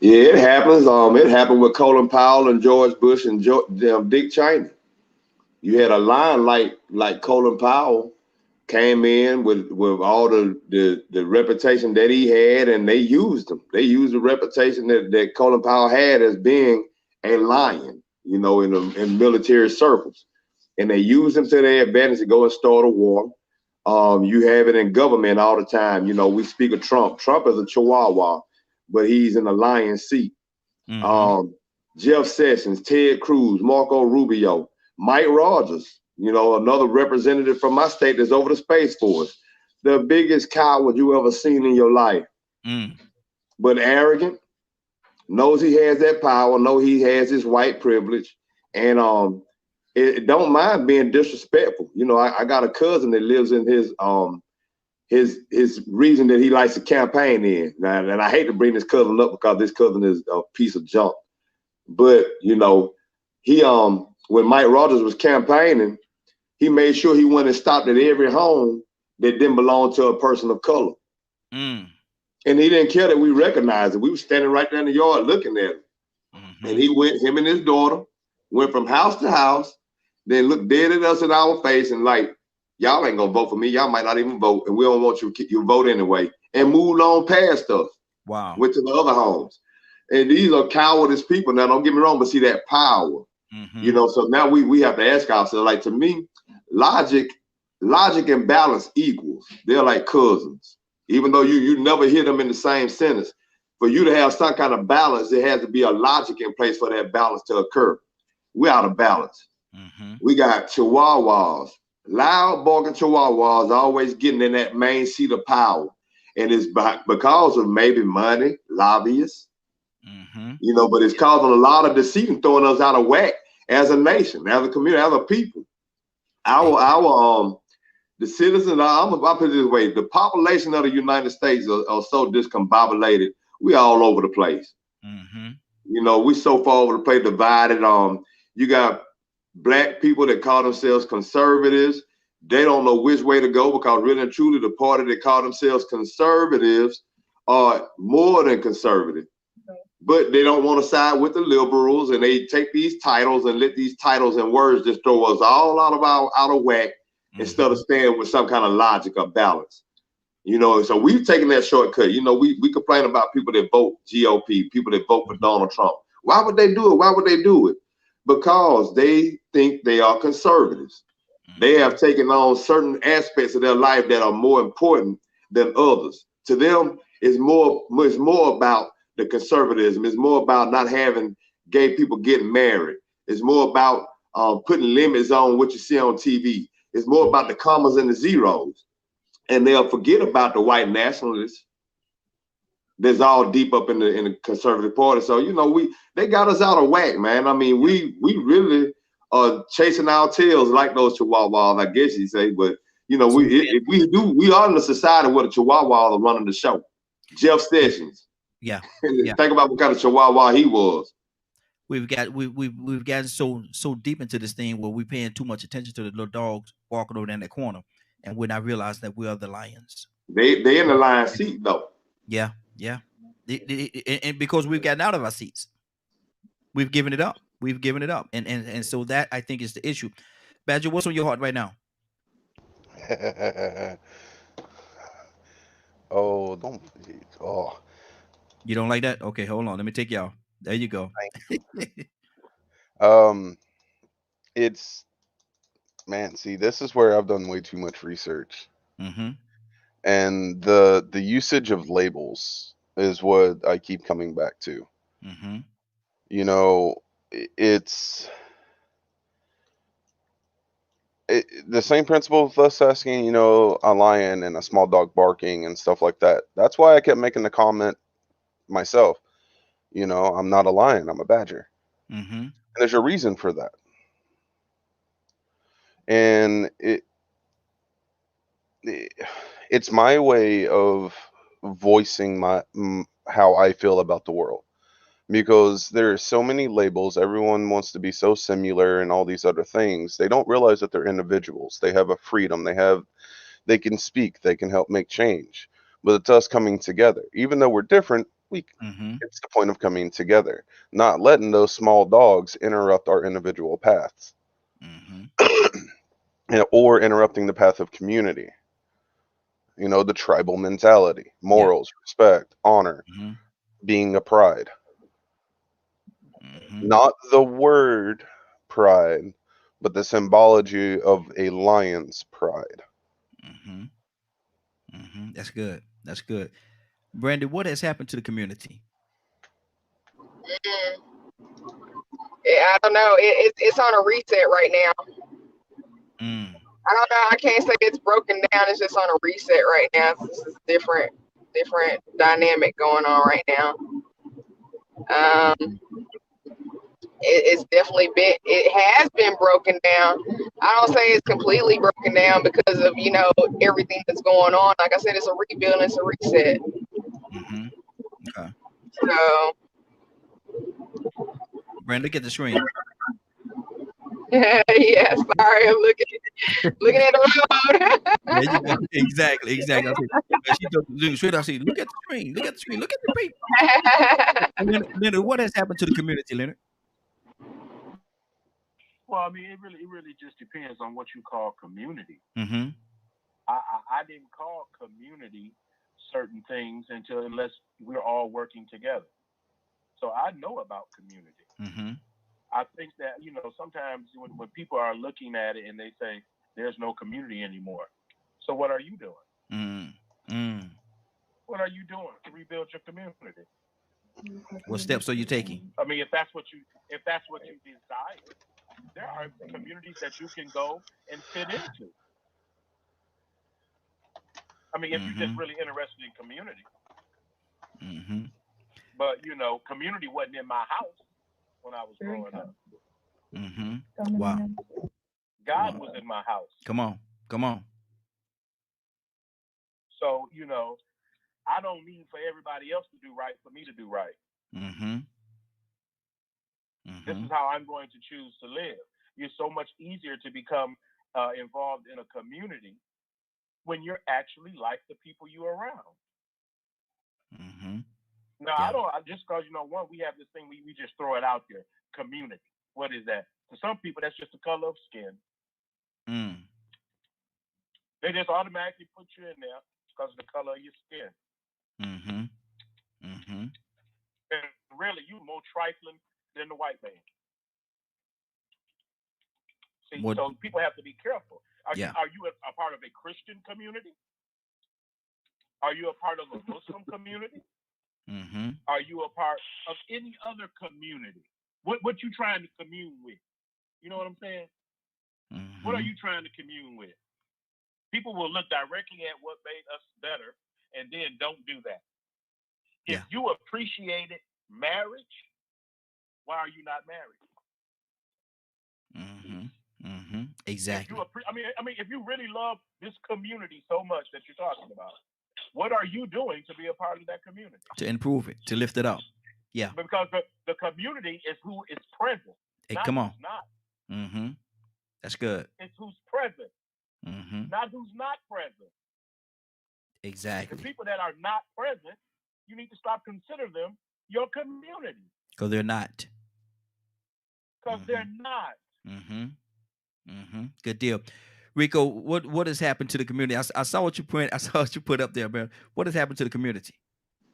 Speaker 7: Yeah, it happens. It happened with Colin Powell and George Bush and Dick Cheney. You had a lion like Colin Powell came in with all the reputation that he had, and they used him. They used the reputation that Colin Powell had as being a lion, you know, in military circles, and they used him to their advantage to go and start a war. You have it in government all the time. You know, we speak of Trump. Trump is a chihuahua, but he's in the lion's seat. Jeff Sessions, Ted Cruz, Marco Rubio, Mike Rogers, you know, another representative from my state that's over the Space Force. The biggest coward you ever seen in your life. But arrogant, knows he has that power, knows he has his white privilege, and it don't mind being disrespectful. You know, I got a cousin that lives in his region that he likes to campaign in. Now, and I hate to bring this cousin up because this cousin is a piece of junk. But you know, he when Mike Rogers was campaigning, he made sure he went and stopped at every home that didn't belong to a person of color. And he didn't care that we recognized it. We were standing right there in the yard looking at him. And he went, him and his daughter, went from house to house, then looked dead at us in our face and like, y'all ain't gonna vote for me. Y'all might not even vote, and we don't want you to vote anyway. And moved on past us.
Speaker 1: Wow.
Speaker 7: Went to the other homes. And these are cowardice people. Now, don't get me wrong, but see that power. You know, so now we have to ask ourselves, like, to me, logic and balance equals. They're like cousins. Even though you never hear them in the same sentence, for you to have some kind of balance, there has to be a logic in place for that balance to occur. We're out of balance. We got chihuahuas, loud barking chihuahuas, always getting in that main seat of power. And it's because of maybe money, lobbyists, you know, but it's causing a lot of deceit and throwing us out of whack as a nation, as a community, as a people. The citizens, I'll put it this way, the population of the United States are so discombobulated. We all over the place. You know, we so far over the place, divided. You got Black people that call themselves conservatives. They don't know which way to go, because really and truly the party that call themselves conservatives are more than conservative. But they don't want to side with the liberals, and they take these titles and let these titles and words just throw us all out of whack instead of staying with some kind of logic or balance. You know, so we've taken that shortcut. You know, we complain about people that vote GOP, people that vote for Donald Trump. Why would they do it? Why would they do it? Because they think they are conservatives. They have taken on certain aspects of their life that are more important than others. To them, it's more about the conservatism. It's more about not having gay people getting married. It's more about putting limits on what you see on TV. It's more about the commas and the zeros. And they'll forget about the white nationalists that's all deep up in the conservative party. So, you know, they got us out of whack, man. I mean, we really are chasing our tails like those chihuahuas, I guess you say. But, you know, we are in a society where the chihuahuas are running the show. Jeff Sessions.
Speaker 1: Yeah.
Speaker 7: Think about what kind of chihuahua he was.
Speaker 1: We've gotten so deep into this thing where we're paying too much attention to the little dogs walking over in that corner, and we're not realizing that we are the lions.
Speaker 7: They in the lion seat though.
Speaker 1: Yeah. And because we've gotten out of our seats, we've given it up. And so that, I think, is the issue. Badger, what's on your heart right now? You don't like that? Okay, hold on. Let me take y'all. There you go.
Speaker 2: It's, man, see, this is where I've done way too much research. And the usage of labels is what I keep coming back to. You know, it's the same principle of us asking, you know, a lion and a small dog barking and stuff like that. That's why I kept making the comment myself. You know, I'm not a lion, I'm a badger. And there's a reason for that. And it's my way of voicing how I feel about the world, because there are so many labels. Everyone wants to be so similar and all these other things. They don't realize that they're individuals. They have a freedom. They can speak. They can help make change. But it's us coming together. Even though we're different, it's the point of coming together, not letting those small dogs interrupt our individual paths, or interrupting the path of community. You know, the tribal mentality, morals, respect, honor, being a pride. Not the word pride, but the symbology of a lion's pride.
Speaker 1: That's good. That's good. Brandy, what has happened to the community?
Speaker 4: I don't know. It's on a reset right now. I don't know. I can't say it's broken down. It's just on a reset right now. It's just different dynamic going on right now. It's definitely it has been broken down. I don't say it's completely broken down because of, you know, everything that's going on. Like I said, it's a rebuild, it's a reset.
Speaker 1: Okay.
Speaker 4: So,
Speaker 1: Brand, look at the screen.
Speaker 4: yeah, sorry, I'm looking at the road.
Speaker 1: There you go. Exactly. She took straight. I said, look at the screen. Look at the people. Leonard, what has happened to the community, Leonard?
Speaker 3: Well, I mean, it really just depends on what you call community. I didn't call community certain things unless we're all working together. So I know about community.
Speaker 1: Mm-hmm.
Speaker 3: I think that, sometimes when people are looking at it and they say there's no community anymore. So what are you doing? What are you doing to rebuild your community?
Speaker 1: What steps are you taking?
Speaker 3: I mean, if that's what you desire, there are communities that you can go and fit into. I mean, if you're just really interested in community.
Speaker 1: Mm-hmm.
Speaker 3: But community wasn't in my house when I was growing up.
Speaker 1: Mm-hmm. Wow.
Speaker 3: God was in my house.
Speaker 1: Come on.
Speaker 3: So, I don't need for everybody else to do right for me to do right.
Speaker 1: Mm-hmm.
Speaker 3: This is how I'm going to choose to live. It's so much easier to become involved in a community when you're actually like the people you're around. Now, just because, one, we have this thing, we just throw it out there. Community. What is that? To some people, that's just the color of skin. They just automatically put you in there because of the color of your skin. And really, you're more trifling than the white man. See, so people have to be careful. Are you a part of a Christian community? Are you a part of a Muslim community? Are you a part of any other community? What you trying to commune with? You know what I'm saying? What are you trying to commune with? People will look directly at what made us better and then don't do that. If you appreciated marriage, why are you not married?
Speaker 1: Exactly.
Speaker 3: If you really love this community so much that you're talking about, what are you doing to be a part of that community?
Speaker 1: To improve it, to lift it up. Yeah.
Speaker 3: Because the community is who is present.
Speaker 1: Hey,
Speaker 3: not
Speaker 1: come on.
Speaker 3: Who's not.
Speaker 1: That's good.
Speaker 3: It's who's present. Not who's not present.
Speaker 1: Exactly.
Speaker 3: The people that are not present, you need to stop considering them your community.
Speaker 1: Because they're not.
Speaker 3: Because they're not.
Speaker 1: Good deal. Rico, what has happened to the community? I saw what you put up there, man. What has happened to the community?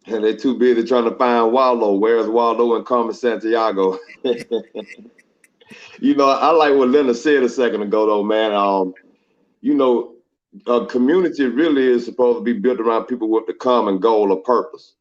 Speaker 7: And they're too busy trying to find Waldo. Where's Waldo in Carmen Santiago? I like what Leonard said a second ago, though, man. A community really is supposed to be built around people with the common goal or purpose.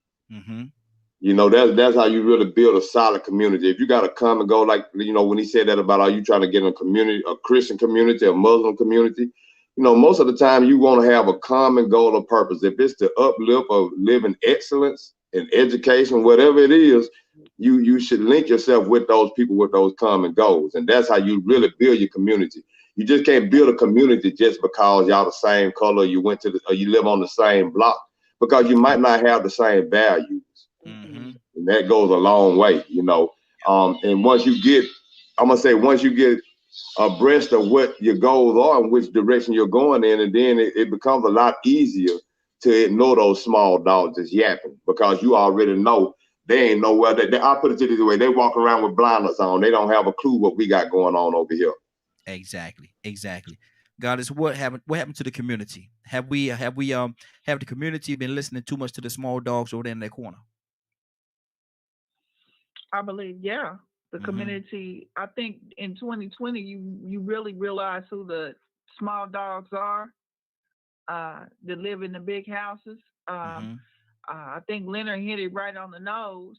Speaker 7: That's how you really build a solid community. If you got a common goal, like, when he said that about, are you trying to get in a community, a Christian community, a Muslim community? Most of the time you want to have a common goal or purpose. If it's to uplift or live in excellence in education, whatever it is, you should link yourself with those people with those common goals. And that's how you really build your community. You just can't build a community just because y'all the same color, or you live on the same block, because you might not have the same values. And that goes a long way, and once you get abreast of what your goals are and which direction you're going in, and then it becomes a lot easier to ignore those small dogs that's yapping, because you already know they ain't nowhere. I'll put it this way: they walk around with blinders on. They don't have a clue what we got going on over here.
Speaker 1: Exactly. Goddess, what happened to the community? Have the community been listening too much to the small dogs over there in that corner?
Speaker 5: I believe, the community. I think in 2020, you really realize who the small dogs are that live in the big houses. I think Leonard hit it right on the nose,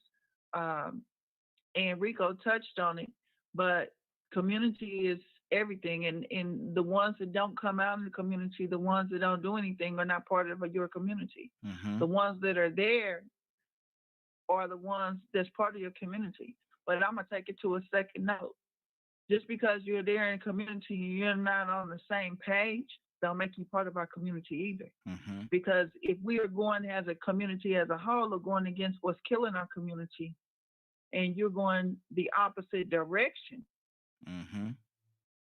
Speaker 5: and Rico touched on it. But community is everything, and the ones that don't come out in the community, the ones that don't do anything, are not part of your community. The ones that are there are the ones that's part of your community. But I'm going to take it to a second note. Just because you're there in community, you're not on the same page, don't make you part of our community either. Because if we are going as a community as a whole, or going against what's killing our community, and you're going the opposite direction, then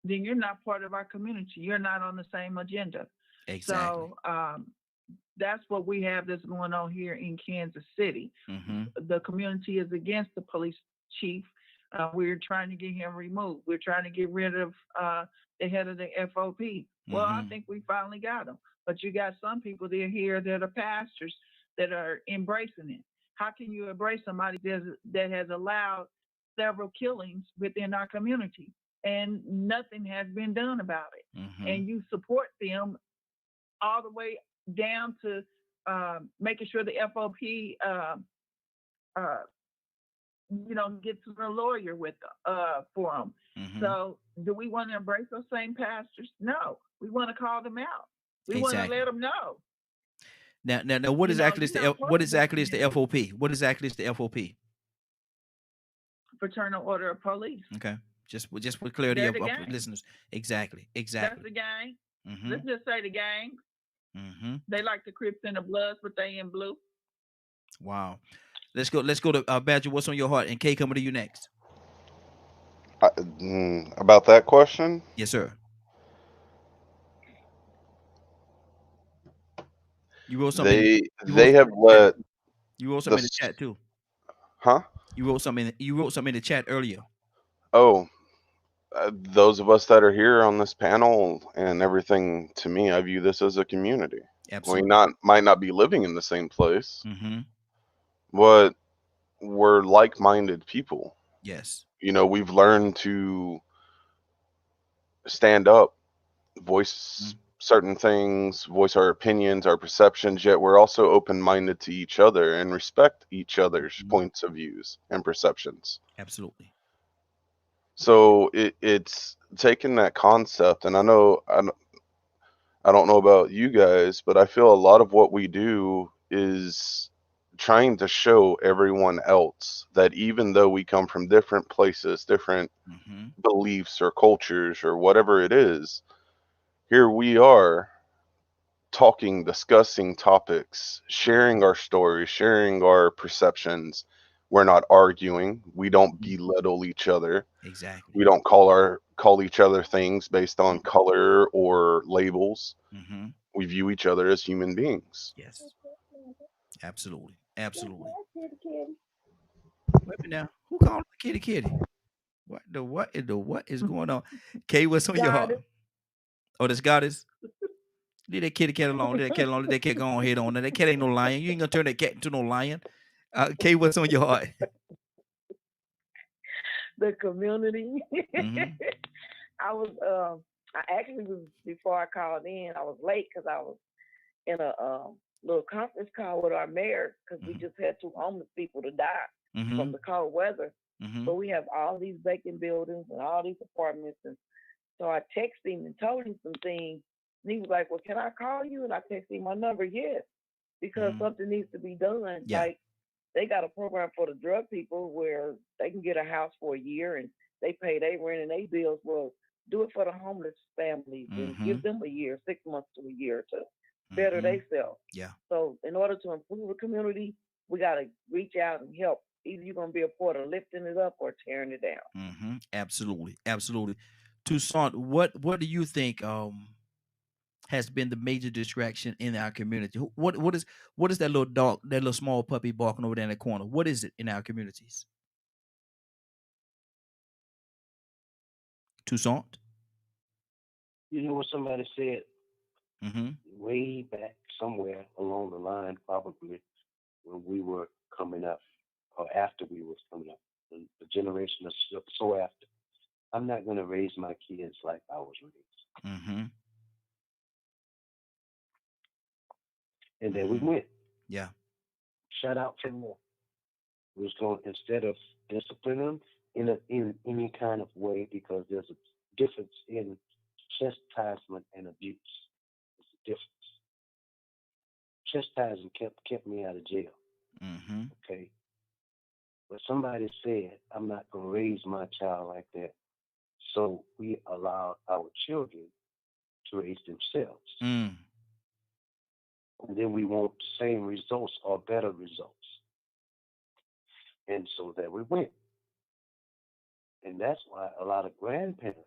Speaker 5: you're not part of our community. You're not on the same agenda.
Speaker 1: Exactly.
Speaker 5: So that's what we have that's going on here in Kansas City. The community is against the police chief. We're trying to get him removed. We're trying to get rid of the head of the FOP. Well, I think we finally got him. But you got some people that are here that are pastors that are embracing it. how can you embrace somebody that has allowed several killings within our community and nothing has been done about it?
Speaker 1: Mm-hmm.
Speaker 5: And you support them all the way down to making sure the FOP, gets a lawyer with for them.
Speaker 1: Mm-hmm.
Speaker 5: So, do we want to embrace those same pastors? No, we want to call them out. We want to
Speaker 1: Exactly.
Speaker 5: let them know.
Speaker 1: Now, what exactly is what exactly is the FOP? What exactly is the FOP?
Speaker 5: Fraternal Order of Police.
Speaker 1: Okay, just for clarity of listeners. Exactly.
Speaker 5: That's the gang.
Speaker 1: Mm-hmm.
Speaker 5: Let's just say the gang.
Speaker 1: Mm-hmm.
Speaker 5: They like the Crips and the Bloods, but they in blue.
Speaker 1: Wow. Let's go to Badger. What's on your heart? And Kay, coming to you next.
Speaker 2: About that question?
Speaker 1: Yes, sir. You wrote something.
Speaker 2: They have let.
Speaker 1: You wrote something in the chat too.
Speaker 2: Huh?
Speaker 1: You wrote something in the chat earlier.
Speaker 2: Oh, those of us that are here on this panel and everything, to me, I view this as a community.
Speaker 1: Absolutely.
Speaker 2: We might not be living in the same place,
Speaker 1: mm-hmm.
Speaker 2: but we're like-minded people.
Speaker 1: Yes.
Speaker 2: We've learned to stand up, voice certain things, voice our opinions, our perceptions, yet we're also open-minded to each other and respect each other's points of views and perceptions.
Speaker 1: Absolutely.
Speaker 2: So it's taking that concept, and I don't know about you guys, but I feel a lot of what we do is trying to show everyone else that even though we come from different places, different beliefs or cultures or whatever it is, here we are talking, discussing topics, sharing our stories, sharing our perceptions. We're not arguing. We don't belittle each other.
Speaker 1: Exactly.
Speaker 2: We don't call each other things based on color or labels.
Speaker 1: Mm-hmm.
Speaker 2: We view each other as human beings.
Speaker 1: Yes. Absolutely. Absolutely. Wait a minute now. Who called the kitty? What is going on? Kay, what's on your heart? Oh, this goddess. Leave that kitty cat alone. Leave that cat alone. Let that cat go on head on. That cat ain't no lion. You ain't gonna turn that cat into no lion. Kay, what's on your heart?
Speaker 9: The community.
Speaker 1: Mm-hmm.
Speaker 9: I actually was, before I called in, I was late because I was in a little conference call with our mayor because we just had 2 homeless people to die from the cold weather. But we have all these vacant buildings and all these apartments, and so I texted him and told him some things. And he was like, "Well, can I call you?" And I texted him my number, yes, because something needs to be done.
Speaker 1: Yeah.
Speaker 9: Like, they got a program for the drug people where they can get a house for a year and they pay their rent and their bills. Well, do it for the homeless families and give them a year, 6 months to a year to better themselves.
Speaker 1: Yeah.
Speaker 9: So in order to improve the community, we got to reach out and help. Either you're going to be a part of lifting it up or tearing it down.
Speaker 1: Absolutely. Absolutely. Toussaint, what do you think has been the major distraction in our community? What is that little dog, that little small puppy barking over there in the corner? What is it in our communities? Toussaint?
Speaker 6: You know what somebody said way back somewhere along the line, probably when we were coming up or after we was coming up, the generation or so after. I'm not going to raise my kids like I was raised. And then we went.
Speaker 1: Yeah.
Speaker 6: Shout out to more. We was going, instead of disciplining them in any kind of way, because there's a difference in chastisement and abuse. It's a difference. Chastising kept me out of jail. Okay. But somebody said, I'm not going to raise my child like that. So we allowed our children to raise themselves. And then we want the same results or better results. And so there we went. And that's why a lot of grandparents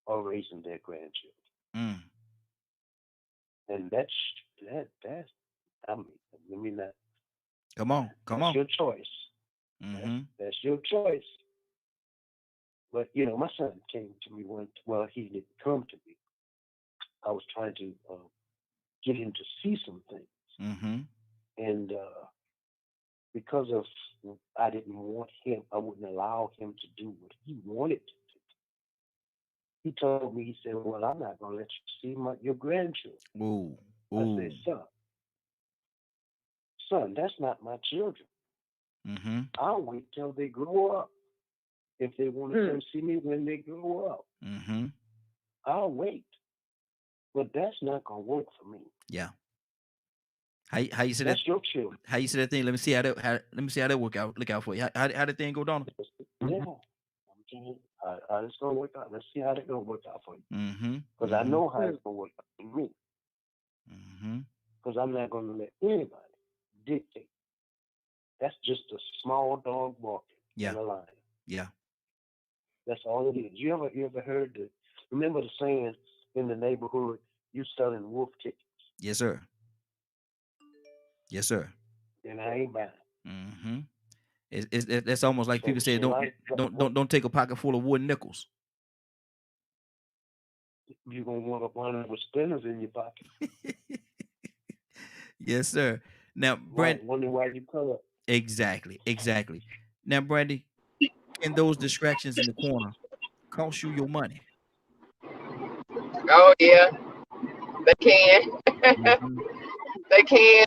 Speaker 6: are raising their grandchildren. And that's I mean that.
Speaker 1: Come on.
Speaker 6: That's your choice. That's your choice. But my son came to me he didn't come to me. I was trying to get him to see some things. And because of I didn't want him. I wouldn't allow him to do what he wanted to do. He told me, he said, "Well, I'm not gonna let you see your grandchildren."
Speaker 1: Ooh.
Speaker 6: I said, son, that's not my children.
Speaker 1: Mm-hmm.
Speaker 6: I'll wait till they grow up. If they want to come see me when they grow up,
Speaker 1: Mm-hmm.
Speaker 6: I'll wait. But that's not gonna work for me.
Speaker 1: Yeah. How you say
Speaker 6: That's
Speaker 1: that?
Speaker 6: your children.
Speaker 1: How you say that thing? Let me see how that work out. Look out for you. How the thing go down?
Speaker 6: Yeah. I'm saying, it's gonna work out. Let's see how it's gonna work out for you.
Speaker 1: Mm-hmm.
Speaker 6: Because I know how it's gonna work out for me.
Speaker 1: Mm-hmm.
Speaker 6: Because I'm not gonna let anybody dictate. That's just a small dog walking in a line.
Speaker 1: Yeah.
Speaker 6: That's all it is. You ever heard remember the saying in the neighborhood, you selling wolf tickets?
Speaker 1: Yes, sir. Yes, sir.
Speaker 6: And I ain't buying.
Speaker 1: Mm-hmm. That's almost like people say don't take a pocket full of wooden nickels.
Speaker 6: You're gonna want one with spinners in your pocket.
Speaker 1: Yes, sir. Now, Brand,
Speaker 6: wonder why you come up.
Speaker 1: Exactly. Now, Brandy, can those distractions in the corner cost you your money?
Speaker 4: Oh yeah, they can.
Speaker 1: Mm-hmm.
Speaker 4: They can.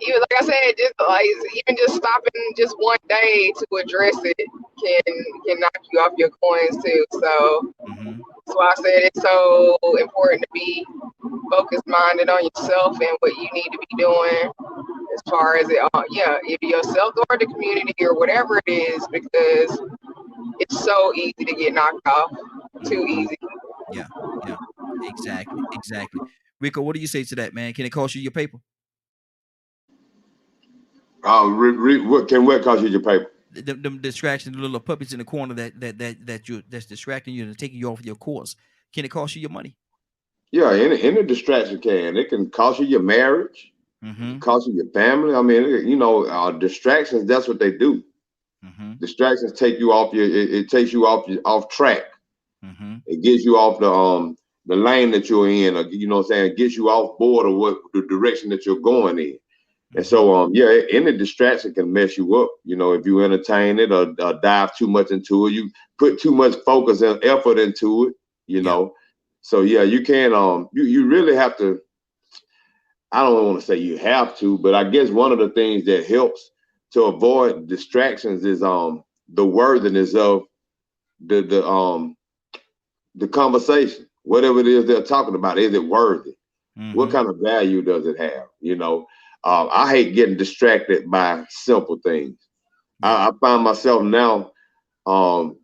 Speaker 4: Even like I said, just like even just stopping just one day to address it can knock you off your coins too. So that's why I said it's so important to be focused minded on yourself and what you need to be doing as far as either yourself or the community or whatever it is, because it's so easy to get knocked off. Too easy.
Speaker 1: Yeah. Exactly. Rico, what do you say to that, man? Can it cost you your paper?
Speaker 7: What cost you your paper?
Speaker 1: Them distractions, the little puppies in the corner that's distracting you and taking you off your course. Can it cost you your money?
Speaker 7: Yeah, any distraction can. It can cost you your marriage, cost you your family. I mean, distractions. That's what they do. Distractions take you off it takes you off track. It gets you off the lane that you're in, or what I'm saying, it gets you off board of what the direction that you're going in. And so any distraction can mess you up. If you entertain it or dive too much into it, you put too much focus and effort into it, So you can you really have to. I don't want to say you have to, but I guess one of the things that helps to avoid distractions is the worthiness of the conversation. Whatever it is they're talking about, is it worthy? What kind of value does it have? I hate getting distracted by simple things. I find myself now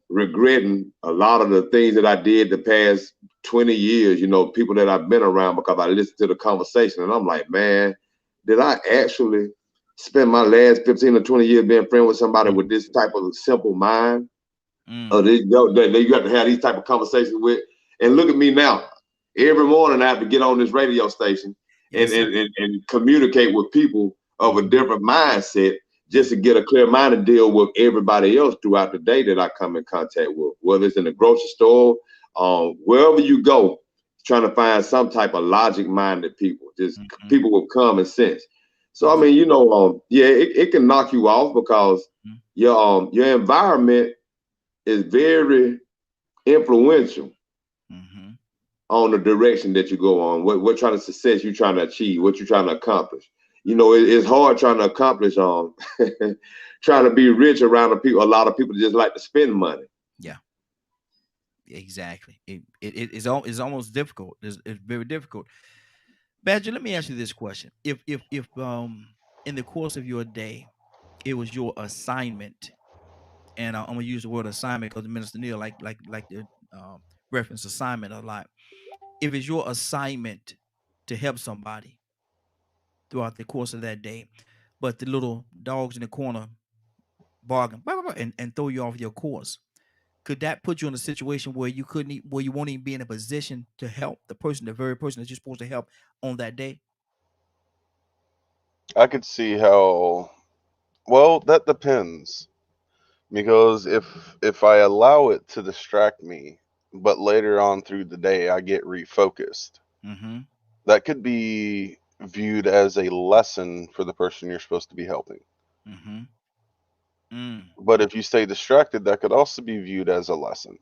Speaker 7: regretting a lot of the things that I did the past 20 years, people that I've been around, because I listened to the conversation and I'm like, man, did I actually spend my last 15 or 20 years being friends with somebody with this type of simple mind? Or you got to have these type of conversations with, and look at me now. Every morning I have to get on this radio station and communicate with people of a different mindset just to get a clear mind to deal with everybody else throughout the day that I come in contact with, whether it's in the grocery store, wherever you go, trying to find some type of logic-minded people, just people with common sense. So I mean, it can knock you off because your environment is very influential on the direction that you go on, what kind of success you're trying to achieve, what you're trying to accomplish. It's hard trying to accomplish trying to be rich around a lot of people just like to spend money.
Speaker 1: Yeah, exactly. It's almost difficult. It's very difficult. Badger, let me ask you this question: If in the course of your day, it was your assignment, and I'm gonna use the word assignment because Minister Neal like the reference assignment a lot. If it's your assignment to help somebody throughout the course of that day, but the little dogs in the corner bargain and throw you off your course, could that put you in a situation where where you won't even be in a position to help the very person that you're supposed to help on that day?
Speaker 2: I could see how. Well, that depends, because if I allow it to distract me, but later on through the day I get refocused, that could be viewed as a lesson for the person you're supposed to be helping. But if you stay distracted, that could also be viewed as a lesson.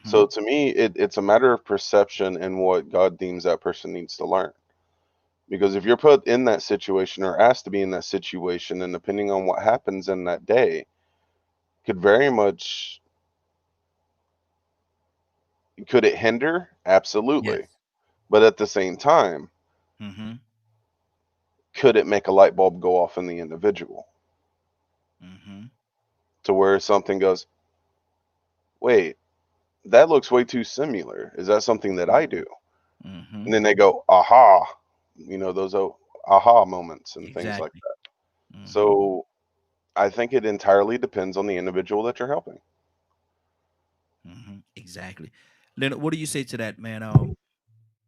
Speaker 2: So to me, it's a matter of perception and what God deems that person needs to learn. Because if you're put in that situation or asked to be in that situation, and depending on what happens in that day, could very much, could it hinder? Absolutely.
Speaker 1: Yes.
Speaker 2: But at the same time, could it make a light bulb go off in the individual? To where something goes, wait, that looks way too similar. Is that something that I do? And then they go, aha, you know, those aha moments and things like that. So I think it entirely depends on the individual that you're helping.
Speaker 1: Exactly. Leonard, what do you say to that, man?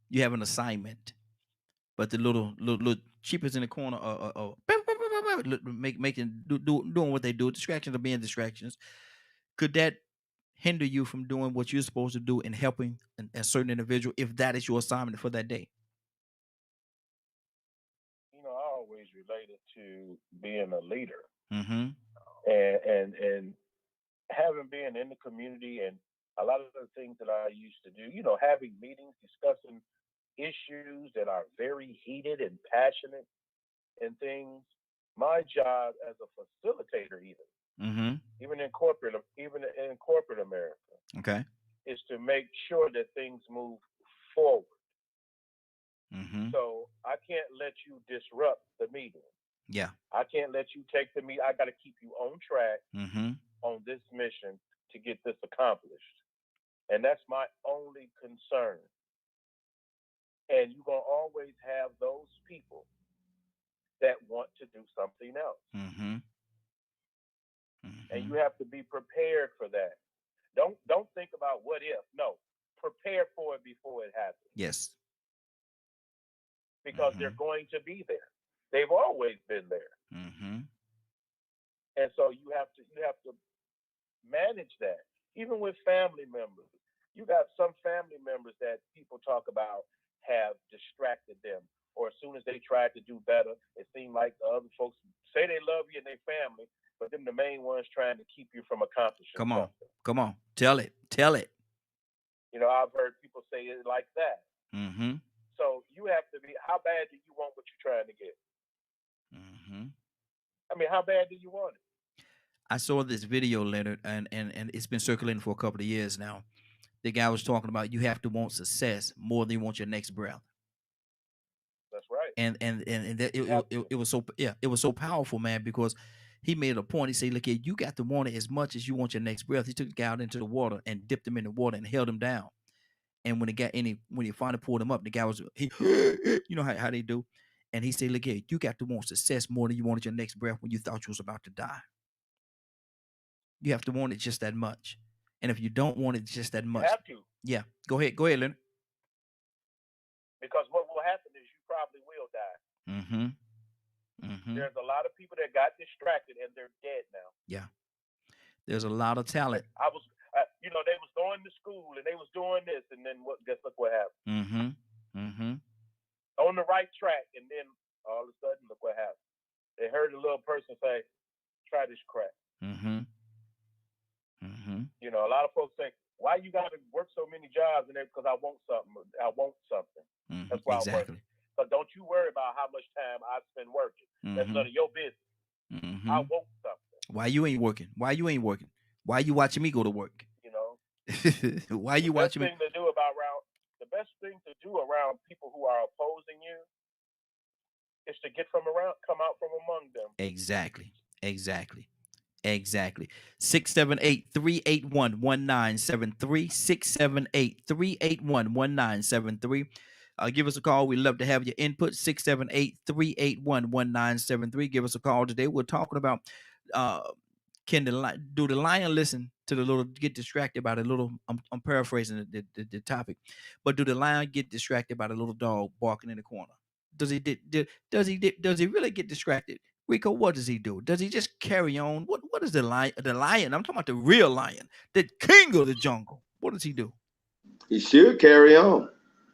Speaker 1: You have an assignment, but the little cheapers in the corner are doing what they do. Distractions are being distractions. Could that hinder you from doing what you're supposed to do and helping a certain individual if that is your assignment for that day?
Speaker 3: You know, I always relate it to being a leader,
Speaker 1: Mm-hmm.
Speaker 3: and having been in the community, and a lot of the things that I used to do. You know, having meetings, discussing issues that are very heated and passionate and things. My job as a facilitator, even in corporate America,
Speaker 1: Okay.
Speaker 3: is to make sure that things move forward. So I can't let you disrupt the meeting.
Speaker 1: Yeah.
Speaker 3: I can't let you take the meeting. I got to keep you on track on this mission to get this accomplished. And that's my only concern. And you're going to always have those people that want to do something else. And you have to be prepared for that. Don't think about what if. No, prepare for it before it happens.
Speaker 1: Yes.
Speaker 3: Because they're going to be there. They've always been there. And so you have to manage that. Even with family members. You got some family members that people talk about have distracted them. Or as soon as they tried to do better, it seemed like the other folks say they love you and their family, but them the main ones trying to keep you from accomplishing something.
Speaker 1: Come on. Tell it.
Speaker 3: You know, I've heard people say it like that. So you have to be, how bad do you want what you're trying to get? I mean, how bad do you want it?
Speaker 1: I saw this video, Leonard, and it's been circulating for a couple of years now. The guy was talking about you have to want success more than you want your next breath.
Speaker 3: That's right.
Speaker 1: And it was so, it was so powerful, man, because he made a point. He said, look here, you got to want it as much as you want your next breath. He took the guy out into the water and dipped him in the water and held him down. And when he finally pulled him up, the guy was, you know how they do. And he said, look here, you got to want success more than you wanted your next breath when you thought you was about to die. You have to want it just that much. And if you don't want it just that much,
Speaker 3: you have to.
Speaker 1: Yeah. Go ahead, Leonard.
Speaker 3: Because what will happen is you probably will die. There's a lot of people that got distracted and they're dead now.
Speaker 1: Yeah. There's a lot of talent.
Speaker 3: You know, they was going to school and they was doing this, and then look what happened. On the right track, and then all of a sudden, look what happened. They heard a little person say, "Try this crack." You know, a lot of folks say, "Why you got to work so many jobs?" And because I want something. I want something. That's why I work. But don't you worry about how much time I spend working. That's none of your business. I want something.
Speaker 1: Why you ain't working? Why you watching me go to work?
Speaker 3: You know.
Speaker 1: Why you watching me?
Speaker 3: The best thing to do around people who are opposing you is to come out from among them.
Speaker 1: Exactly. 678-381-1973. 678-381-1973. Give us a call. We'd love to have your input. 678-381-1973. Give us a call today. We're talking about do the lion listen to the little, get distracted by the little, I'm paraphrasing the topic, but do the lion get distracted by the little dog barking in the corner? Does he really get distracted? Rico, what does he do? Does he just carry on? What is the lion? I'm talking about the real lion, the king of the jungle. What does he do?
Speaker 7: He should carry on.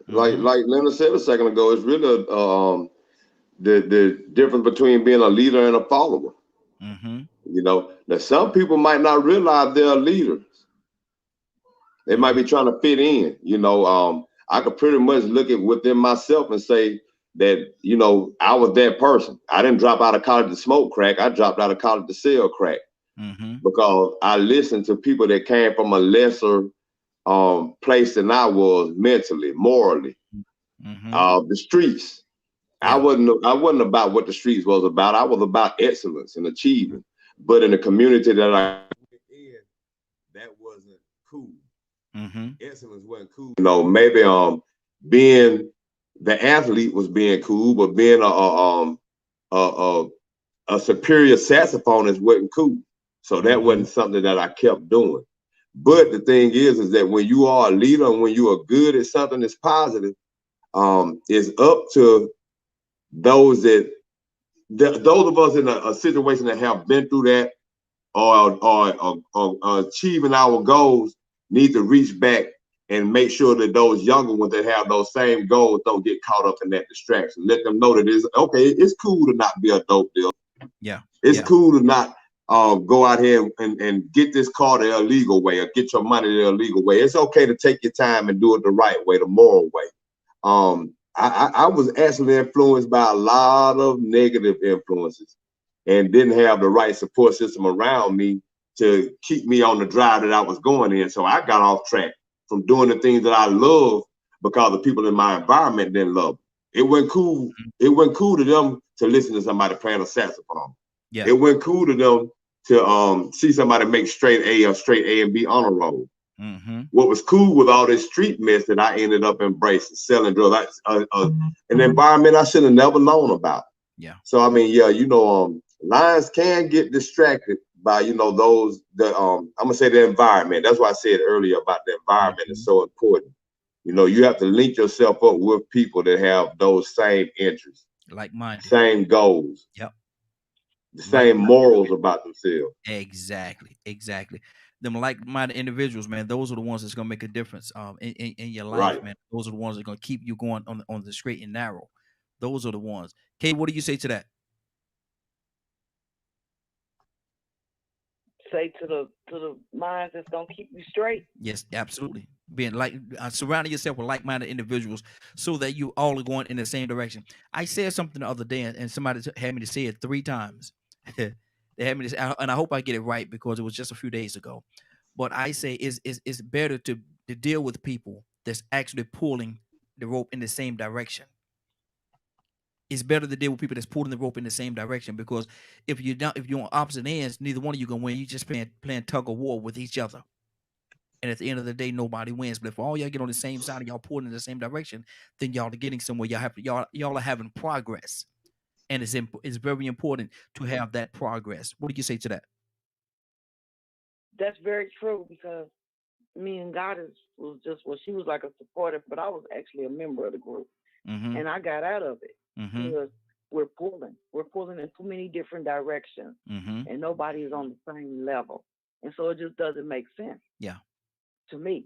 Speaker 7: Like Leonard said a second ago, it's really the difference between being a leader and a follower. You know, now some people might not realize they're leaders. They might be trying to fit in. You know, I could pretty much look at within myself and say that, you know, I was that person. I didn't drop out of college to smoke crack. I dropped out of college to sell crack because I listened to people that came from a lesser place than I was mentally, morally. The streets. I wasn't about what the streets was about. I was about excellence and achieving. But in the community that I in, that wasn't cool. Excellence wasn't cool. You know, maybe being the athlete was being cool, but being a superior saxophonist wasn't cool. So that wasn't something that I kept doing. But the thing is that when you are a leader and when you are good at something that's positive, it's up to those of us in a situation that have been through that or achieving our goals need to reach back and make sure that those younger ones that have those same goals don't get caught up in that distraction. Let them know that it's okay. It's cool to not be a dope dealer. It's cool to not go out here and get this car the illegal way or get your money the illegal way. It's okay to take your time and do it the right way, the moral way. I was actually influenced by a lot of negative influences and didn't have the right support system around me to keep me on the drive that I was going in. So I got off track from doing the things that I love because the people in my environment didn't love it. It wasn't cool. It wasn't cool to them to listen to somebody playing a saxophone. It wasn't cool to them to see somebody make straight A and B honor roll. What was cool with all this street mess that I ended up embracing, selling drugs, an environment I should have never known about. So I mean, you know, lions can get distracted by, you know, those I'm gonna say the environment. That's why I said earlier about the environment is so important. You know, you have to link yourself up with people that have those same interests,
Speaker 1: like-minded,
Speaker 7: same goals, the same morals about themselves.
Speaker 1: Exactly. Them like-minded individuals, man, those are the ones that's gonna make a difference in your life, man. Those are the ones that are gonna keep you going on the straight and narrow. Those are the ones. Kay, what do you say to that?
Speaker 9: Say to the minds that's gonna keep you straight.
Speaker 1: Yes, absolutely. Being surrounding yourself with like-minded individuals so that you all are going in the same direction. I said something the other day, and somebody had me to say it 3 times. They had me to say, and I hope I get it right because it was just a few days ago. But I say it's better to deal with people that's actually pulling the rope in the same direction. It's better to deal with people that's pulling the rope in the same direction, because if you're on opposite ends, neither one of you gonna win. You just playing tug of war with each other. And at the end of the day, nobody wins. But if all y'all get on the same side and y'all pulling in the same direction, then y'all are getting somewhere. Y'all are having progress. And it's very important to have that progress. What do you say to that?
Speaker 9: That's very true, because me and Goddess she was like a supporter, but I was actually a member of the group. And I got out of it because we're pulling in too many different directions, and nobody is on the same level. And so it just doesn't make sense. To me,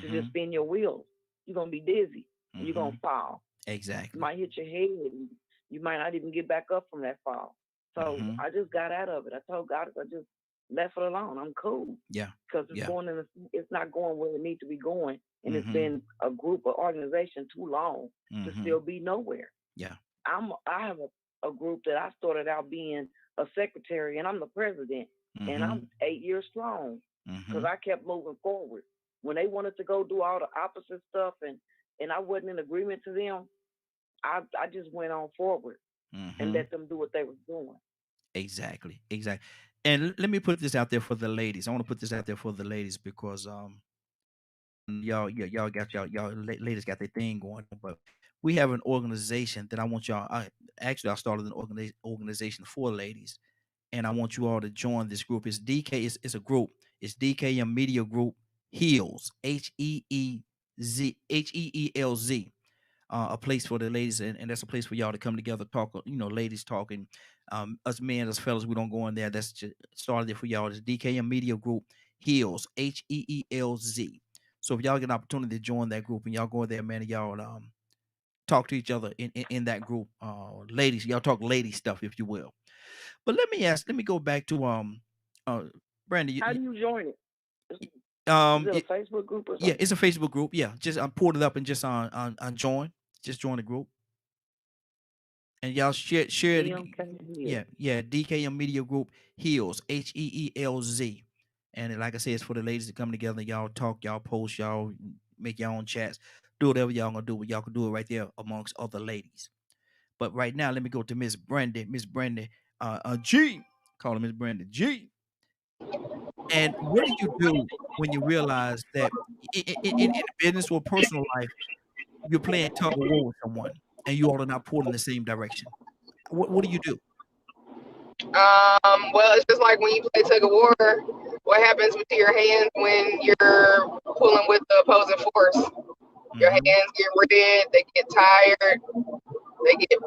Speaker 9: to just spin your wheels. You're going to be dizzy. And you're going to fall.
Speaker 1: Exactly.
Speaker 9: You might hit your head, and you might not even get back up from that fall. So I just got out of it. I told God, I just left it alone. I'm cool. Because it's not going where it needs to be going. And it's been a group or organization too long to still be nowhere. I have a group that I started out being a secretary, and I'm the president. And I'm 8 years strong because I kept moving forward. When they wanted to go do all the opposite stuff and I wasn't in agreement to them, I just went on forward and let them do what they was doing.
Speaker 1: Exactly. And let me put this out there for the ladies. I want to put this out there for the ladies because y'all got y'all ladies got their thing going, but we have an organization that I want y'all. I started an organization for ladies, and I want you all to join this group. It's DK. It's a group. It's DKM Media Group Heels. HEELZ. A place for the ladies, and that's a place for y'all to come together, talk. Ladies talking. Us men, us fellas, we don't go in there. That's just started it for y'all. It's DKM Media Group Heels. HEELZ. So if y'all get an opportunity to join that group and y'all go there, man, and y'all talk to each other in that group. Ladies, y'all talk lady stuff, if you will. But let me go back to Brandy.
Speaker 9: How do you join it? Is it a Facebook group or something?
Speaker 1: Yeah, it's a Facebook group. Yeah, just pulled it up and just on join. Just join the group. And y'all share it. Yeah, DKM Media Group Heels, HEELZ. And like I said, it's for the ladies to come together. Y'all talk, y'all post, y'all make your own chats, do whatever y'all gonna do. But y'all can do it right there amongst other ladies. But right now, let me go to Miss Brandy. Miss Brandy, G. Call her Miss Brandy G. And what do you do when you realize that in business or personal life, you're playing tug of war with someone and you all are not pulling in the same direction? What do you do?
Speaker 4: Well, it's just like when you play tug of war. What happens with your hands when you're pulling with the opposing force? Your hands get red, they get tired, they get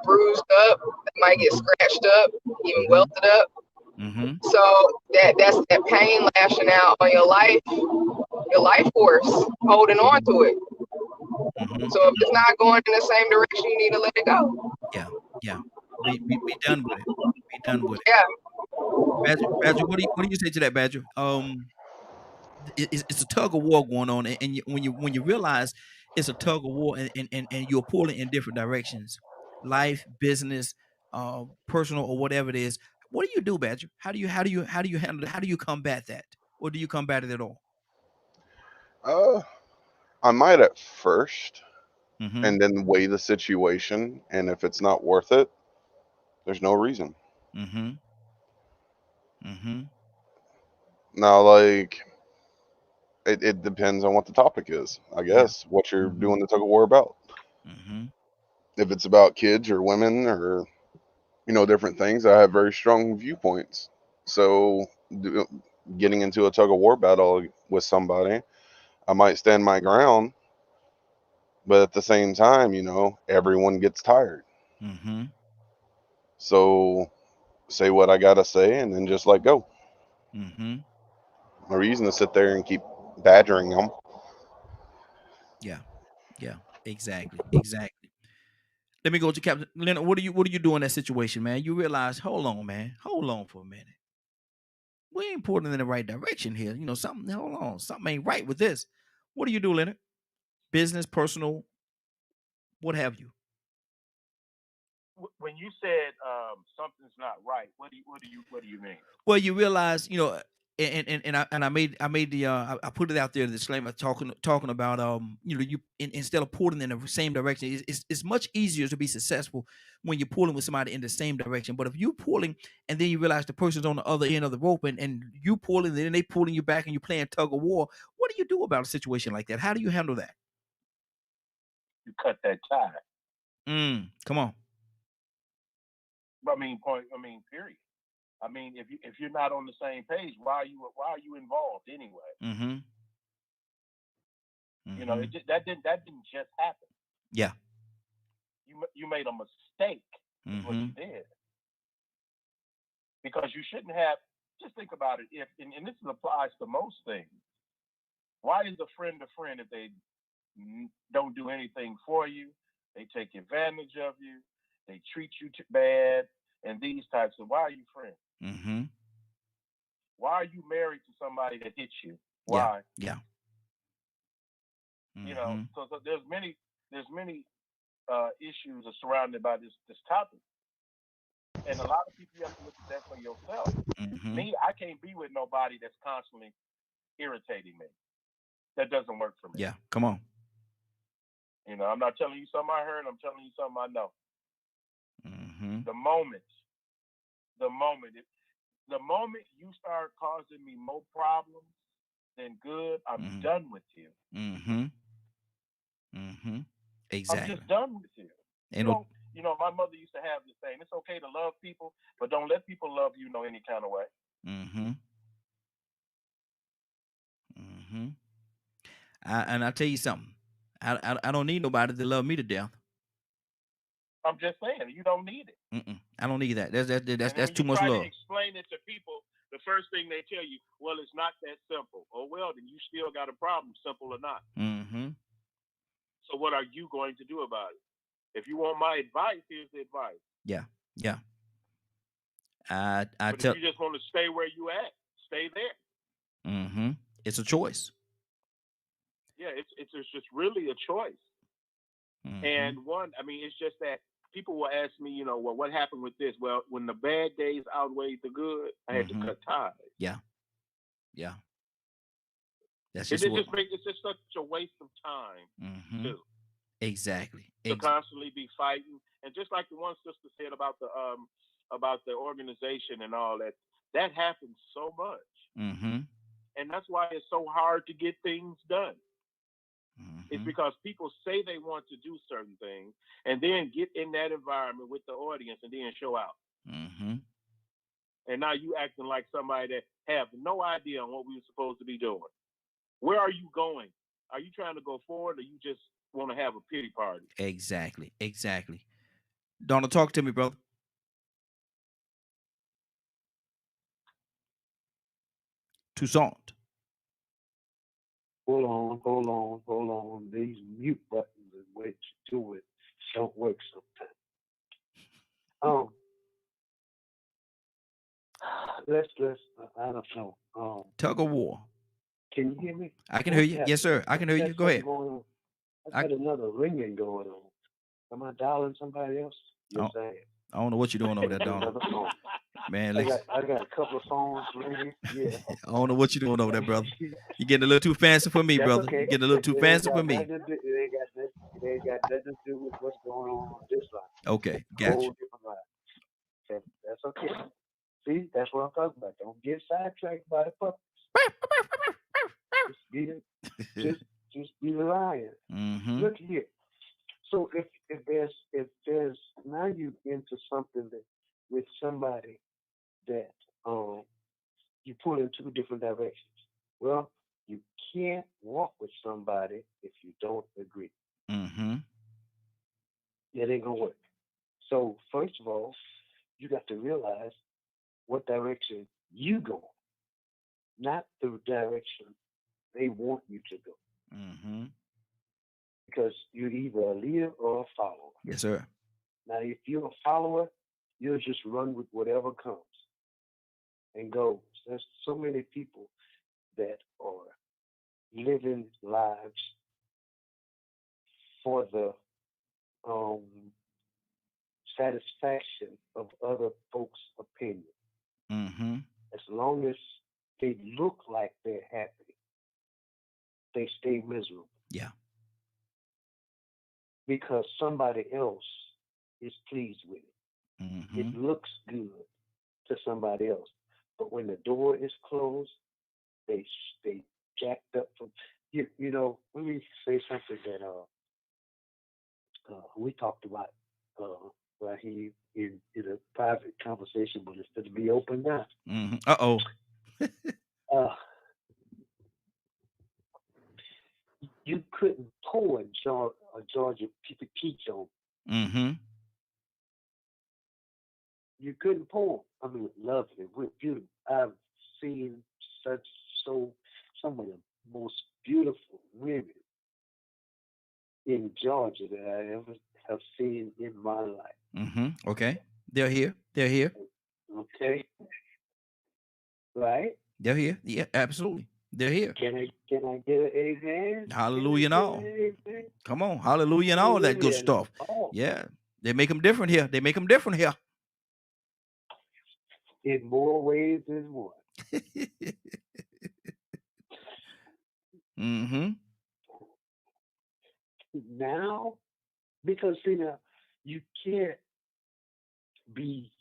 Speaker 4: bruised up, they might get scratched up, even welted up. So that's that pain lashing out on your life force, holding on to it. So if it's not going in the same direction, you need to let it go.
Speaker 1: Yeah. Be done with it. Be done with it.
Speaker 4: Yeah.
Speaker 1: Badger, what do you say to that, Badger? It's a tug of war going on, and when you realize it's a tug of war, and you're pulling in different directions, life, business, personal, or whatever it is. What do you do, Badger? How do you handle it? How do you combat that, or do you combat it at all?
Speaker 2: I might at first, and then weigh the situation, and if it's not worth it, there's no reason. Now, like, it depends on what the topic is, I guess. What you're doing the tug of war about. If it's about kids or women or different things, I have very strong viewpoints. So getting into a tug of war battle with somebody, I might stand my ground, but at the same time, everyone gets tired. So say what I gotta say and then just let go. No reason to sit there and keep badgering them.
Speaker 1: Yeah, exactly. Let me go to Captain Leonard. What do you do in that situation, man? You realize, hold on for a minute. We ain't pulling in the right direction here. Something ain't right with this. What do you do, Leonard? Business, personal, what have you?
Speaker 3: When you said something's not right, what do you mean?
Speaker 1: Well, you realize, and I made the I put it out there, the disclaimer, talking about you instead of pulling in the same direction, it's much easier to be successful when you're pulling with somebody in the same direction. But if you're pulling and then you realize the person's on the other end of the rope and you pulling, then they pulling you back and you're playing tug of war, what do you do about a situation like that? How do you handle that?
Speaker 3: You cut that tie.
Speaker 1: Come on.
Speaker 3: Period. If you're not on the same page, why are you involved anyway? That didn't just happen.
Speaker 1: Yeah.
Speaker 3: You made a mistake. Is what you did. Because you shouldn't have. Just think about it. And this applies to most things. Why is a friend if they don't do anything for you? They take advantage of you. They treat you too bad. And these types of, why are you friends? Why are you married to somebody that hits you? Why?
Speaker 1: Yeah.
Speaker 3: So there's many issues surrounded by this topic, and a lot of people, you have to look at that for yourself. Me, I can't be with nobody that's constantly irritating me. That doesn't work for me.
Speaker 1: Yeah, come on.
Speaker 3: I'm not telling you something I heard. I'm telling you something I know. The moment you start causing me more problems than good, I'm done with you.
Speaker 1: Exactly.
Speaker 3: I'm just done with you. My mother used to have this saying: it's okay to love people, but don't let people love you any kind of way.
Speaker 1: And I'll tell you something. I don't need nobody to love me to death.
Speaker 3: I'm just saying, you don't need it.
Speaker 1: I don't need that. That's too much love.
Speaker 3: To explain it to people, the first thing they tell you, well, it's not that simple. Oh well, then you still got a problem, simple or not. So what are you going to do about it? If you want my advice, here's the advice.
Speaker 1: Yeah.
Speaker 3: But if you just want to stay where you at, stay there.
Speaker 1: Mm-hmm. It's a choice.
Speaker 3: Yeah, it's just really a choice.
Speaker 1: Mm-hmm.
Speaker 3: And it's just that people will ask me, well, what happened with this? Well, when the bad days outweighed the good, I had to cut ties.
Speaker 1: Yeah. That's
Speaker 3: It's
Speaker 1: just
Speaker 3: just such a waste of time, too.
Speaker 1: Exactly.
Speaker 3: To constantly be fighting, and just like the one sister said about the organization and all that, that happens so much, and that's why it's so hard to get things done. It's because people say they want to do certain things, and then get in that environment with the audience, and then show out. And now you acting like somebody that have no idea on what we were supposed to be doing. Where are you going? Are you trying to go forward, or you just want to have a pity party?
Speaker 1: Exactly. Donald, talk to me, brother. Toussaint.
Speaker 6: Hold on. These mute buttons and way to do it don't work sometimes. Let's I don't know.
Speaker 1: Tug of war.
Speaker 6: Can you hear me?
Speaker 1: I can hear you. Yes, sir. I can hear you. Go ahead.
Speaker 6: I got another ringing going on. Am I dialing somebody else? Yes, I am.
Speaker 1: I don't know what you're doing over there, Donald. Man,
Speaker 6: I got a couple of phones ringing. Yeah.
Speaker 1: I don't know what you're doing over there, brother. You're getting a little too fancy for me, brother.
Speaker 6: Okay.
Speaker 1: You're getting a little too fancy for me.
Speaker 6: They ain't got nothing to do with what's going on this line.
Speaker 1: Okay, gotcha.
Speaker 6: That's okay. See, that's what I'm talking about. Don't get sidetracked by the puppets. just be the lion. Look here. So if there's now you into something that with somebody that you pull in two different directions. Well, you can't walk with somebody if you don't agree. It ain't gonna work. So first of all, you got to realize what direction you go, not the direction they want you to go. Because you're either a leader or a follower.
Speaker 1: Yes, sir.
Speaker 6: Now, if you're a follower, you'll just run with whatever comes and goes. There's so many people that are living lives for the satisfaction of other folks' opinion. As long as they look like they're happy, they stay miserable.
Speaker 1: Yeah.
Speaker 6: Because somebody else is pleased with it. It looks good to somebody else. But when the door is closed, they jacked up from let me say something that we talked about right here in a private conversation, but it's going to be open now. You couldn't pour a Georgia peach on. You couldn't pour. I mean, lovely, beautiful. I've seen some of the most beautiful women in Georgia that I ever have seen in my life.
Speaker 1: Okay. They're here.
Speaker 6: Okay. Right?
Speaker 1: They're here. Yeah, absolutely. They're here.
Speaker 6: Can I get an amen?
Speaker 1: Hallelujah and all. Come on. Hallelujah and all that good stuff. Yeah. They make them different here.
Speaker 6: In more ways than one. Now, because now you can't be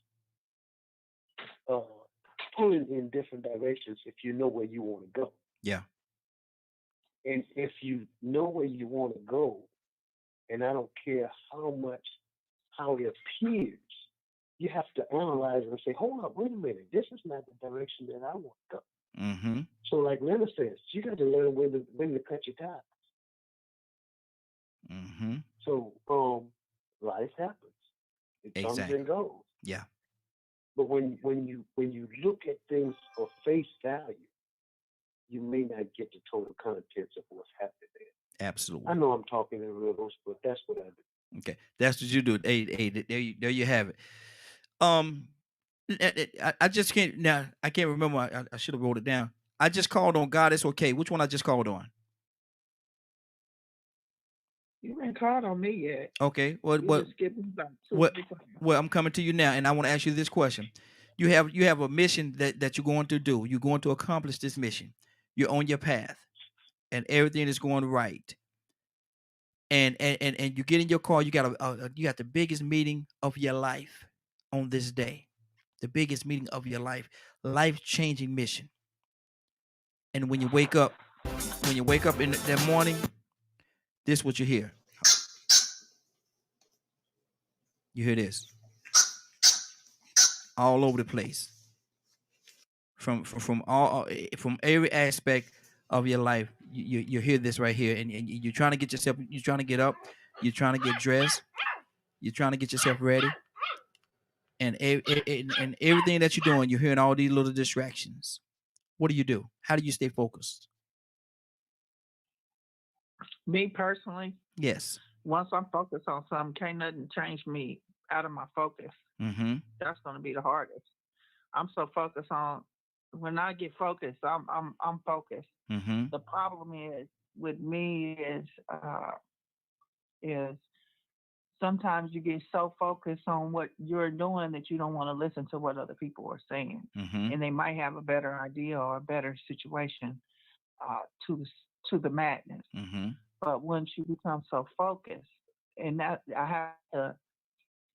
Speaker 6: pulling in different directions if you know where you want to go.
Speaker 1: Yeah.
Speaker 6: And if you know where you want to go, and I don't care how it appears, you have to analyze and say, hold up, wait a minute, this is not the direction that I want to go. So like Leonard says, you got to learn when to cut your ties. So life happens. It comes and goes.
Speaker 1: Yeah.
Speaker 6: But when you look at things for face value, you may not get the total contents of what's happening there.
Speaker 1: Absolutely.
Speaker 6: I know I'm talking in riddles, but that's what I do.
Speaker 1: Okay, that's what you do. Hey, there you have it. I just can't now. I can't remember. I should have wrote it down. I just called on God. It's okay. Which one I just called on?
Speaker 5: You ain't called on me yet.
Speaker 1: Okay.
Speaker 5: You just skipping back to
Speaker 1: Well, I'm coming to you now, and I want to ask you this question. You have a mission that you're going to do. You're going to accomplish this mission. You're on your path, and everything is going right. And you get in your car. You got the biggest meeting of your life on this day. The biggest meeting of your life-changing mission. And when you wake up in that morning, this is what you hear. You hear this all over the place, from every aspect of your life. You hear this right here, and you're trying to get yourself. You're trying to get up. You're trying to get dressed. You're trying to get yourself ready. And everything that you're doing, you're hearing all these little distractions. What do? How do you stay focused?
Speaker 5: Me personally,
Speaker 1: yes.
Speaker 5: Once I'm focused on something, can't nothing change me out of my focus.
Speaker 1: Mm-hmm.
Speaker 5: That's going to be the hardest. I'm so focused on. When I get focused, I'm focused.
Speaker 1: Mm-hmm.
Speaker 5: The problem is with me is sometimes you get so focused on what you're doing that you don't want to listen to what other people are saying,
Speaker 1: mm-hmm.
Speaker 5: and they might have a better idea or a better situation to the madness.
Speaker 1: Mm-hmm.
Speaker 5: But once you become so focused, and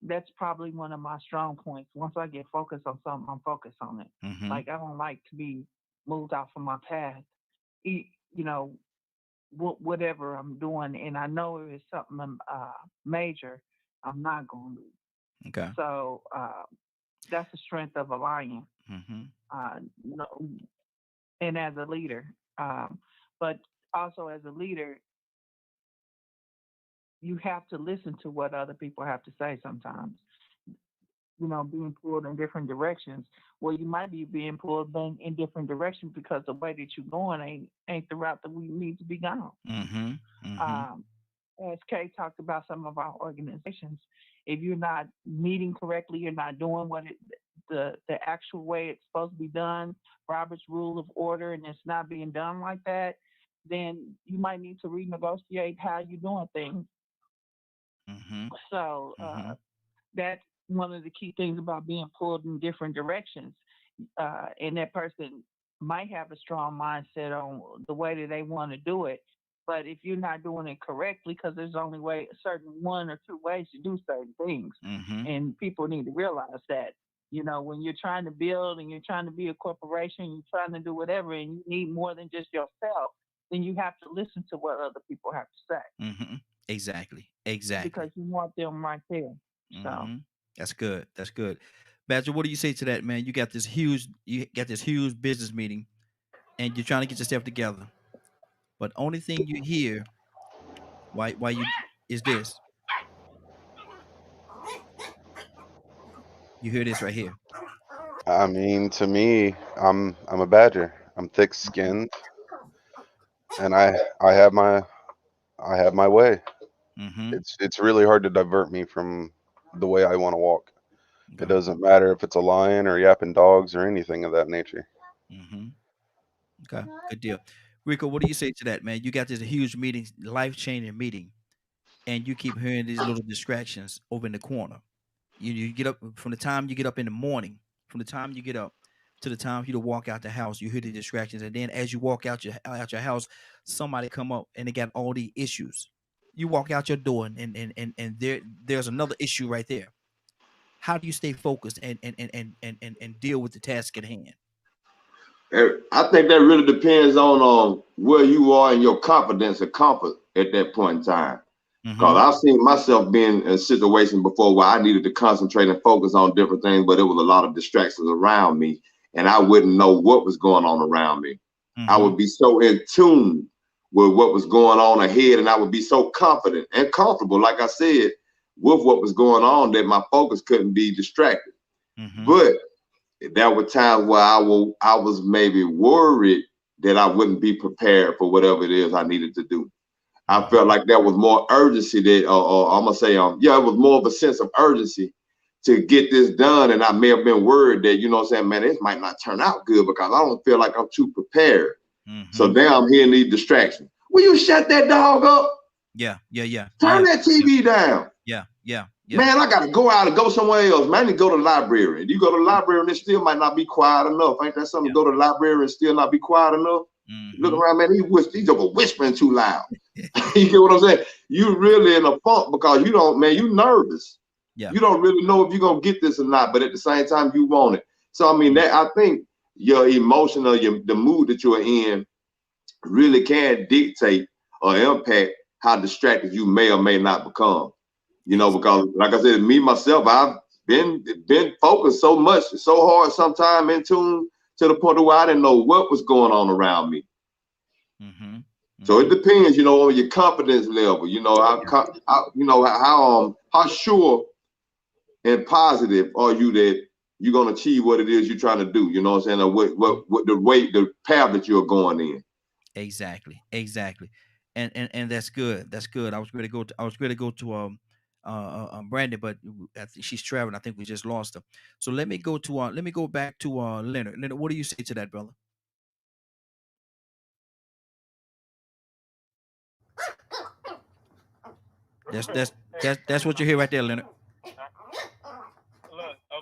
Speaker 5: that's probably one of my strong points. Once I get focused on something, I'm focused on it.
Speaker 1: Mm-hmm.
Speaker 5: Like I don't like to be moved off of my path. Whatever I'm doing, and I know if it's something major, I'm not going to.
Speaker 1: Okay.
Speaker 5: So that's the strength of a lion.
Speaker 1: Mm-hmm.
Speaker 5: And as a leader, but also as a leader, you have to listen to what other people have to say sometimes. Being pulled in different directions. Well, you might be being pulled in different directions because the way that you're going ain't the route that we need to be going.
Speaker 1: Mm-hmm. Mm-hmm.
Speaker 5: As Kay talked about some of our organizations, if you're not meeting correctly, you're not doing what the actual way it's supposed to be done, Robert's Rule of Order, and it's not being done like that, then you might need to renegotiate how you're doing things.
Speaker 1: Mm-hmm.
Speaker 5: So that's one of the key things about being pulled in different directions. And that person might have a strong mindset on the way that they want to do it. But if you're not doing it correctly, because there's only a certain one or two ways to do certain things,
Speaker 1: mm-hmm.
Speaker 5: and people need to realize that, when you're trying to build and you're trying to be a corporation, you're trying to do whatever, and you need more than just yourself, then you have to listen to what other people have to say.
Speaker 1: Mm-hmm. Exactly.
Speaker 5: Because you want them right there.
Speaker 1: Mm-hmm.
Speaker 5: So
Speaker 1: that's good. Badger, what do you say to that, man? You got this huge business meeting, and you're trying to get yourself together, but only thing you hear, why you is this. You hear this right here.
Speaker 2: I mean, to me, I'm a badger. I'm thick-skinned, and I have my way.
Speaker 1: Mm-hmm.
Speaker 2: It's really hard to divert me from the way I want to walk.
Speaker 1: Okay.
Speaker 2: It doesn't matter if it's a lion or yapping dogs or anything of that nature.
Speaker 1: Mm-hmm. Okay, good deal. Rico, what do you say to that, man? You got this huge meeting, life-changing meeting, and you keep hearing these little distractions over in the corner. You get up from the time you get up in the morning, from the time you get up to the time for you to walk out the house, you hear the distractions, and then as you walk out your house, somebody come up and they got all the issues. You walk out your door and there's another issue right there. How do you stay focused and deal with the task at hand?
Speaker 7: I think that really depends on where you are in your confidence and comfort at that point in time. Because I've seen myself being in a situation before where I needed to concentrate and focus on different things, but it was a lot of distractions around me, and I wouldn't know what was going on around me. I would be so in tune with what was going on ahead, and I would be so confident and comfortable, like I said, with what was going on that my focus couldn't be distracted. But there were times where I was maybe worried that I wouldn't be prepared for whatever it is I needed to do. I felt like there was more urgency that, or I'm gonna say, it was more of a sense of urgency to get this done. And I may have been worried that, you know what I'm saying, man, this might not turn out good because I don't feel like I'm too prepared. So now I'm hearing these distractions. Will you shut that dog up?
Speaker 1: Yeah.
Speaker 7: Turn that TV down.
Speaker 1: Yeah.
Speaker 7: Man, I got to go out and go somewhere else. Man, I need to go to the library. You go to the library and it still might not be quiet enough. Ain't that something to go to the library and still not be quiet enough? Look around, man, he's over whispering too loud. You get what I'm saying? You really in a funk because you don't, man, you nervous.
Speaker 1: Yeah.
Speaker 7: You don't really know if you're going to get this or not, but at the same time, you want it. So, I mean, that I think your emotion or the mood that you're in really can dictate or impact how distracted you may or may not become. You know, because like I said, me, myself, I've been focused so much, so hard sometime in tune to the point where I didn't know what was going on around me. So it depends, you know, on your confidence level, you know, how sure and positive are you that you're going to achieve what it is you're trying to do, you know what I'm saying? Or what the path that you're going in.
Speaker 1: Exactly. And that's good. I was going to go to Brandy, but I think she's traveling. I think we just lost her. So let me go back to Leonard. Leonard, what do you say to that, brother? That's what you hear right there, Leonard.
Speaker 3: Look,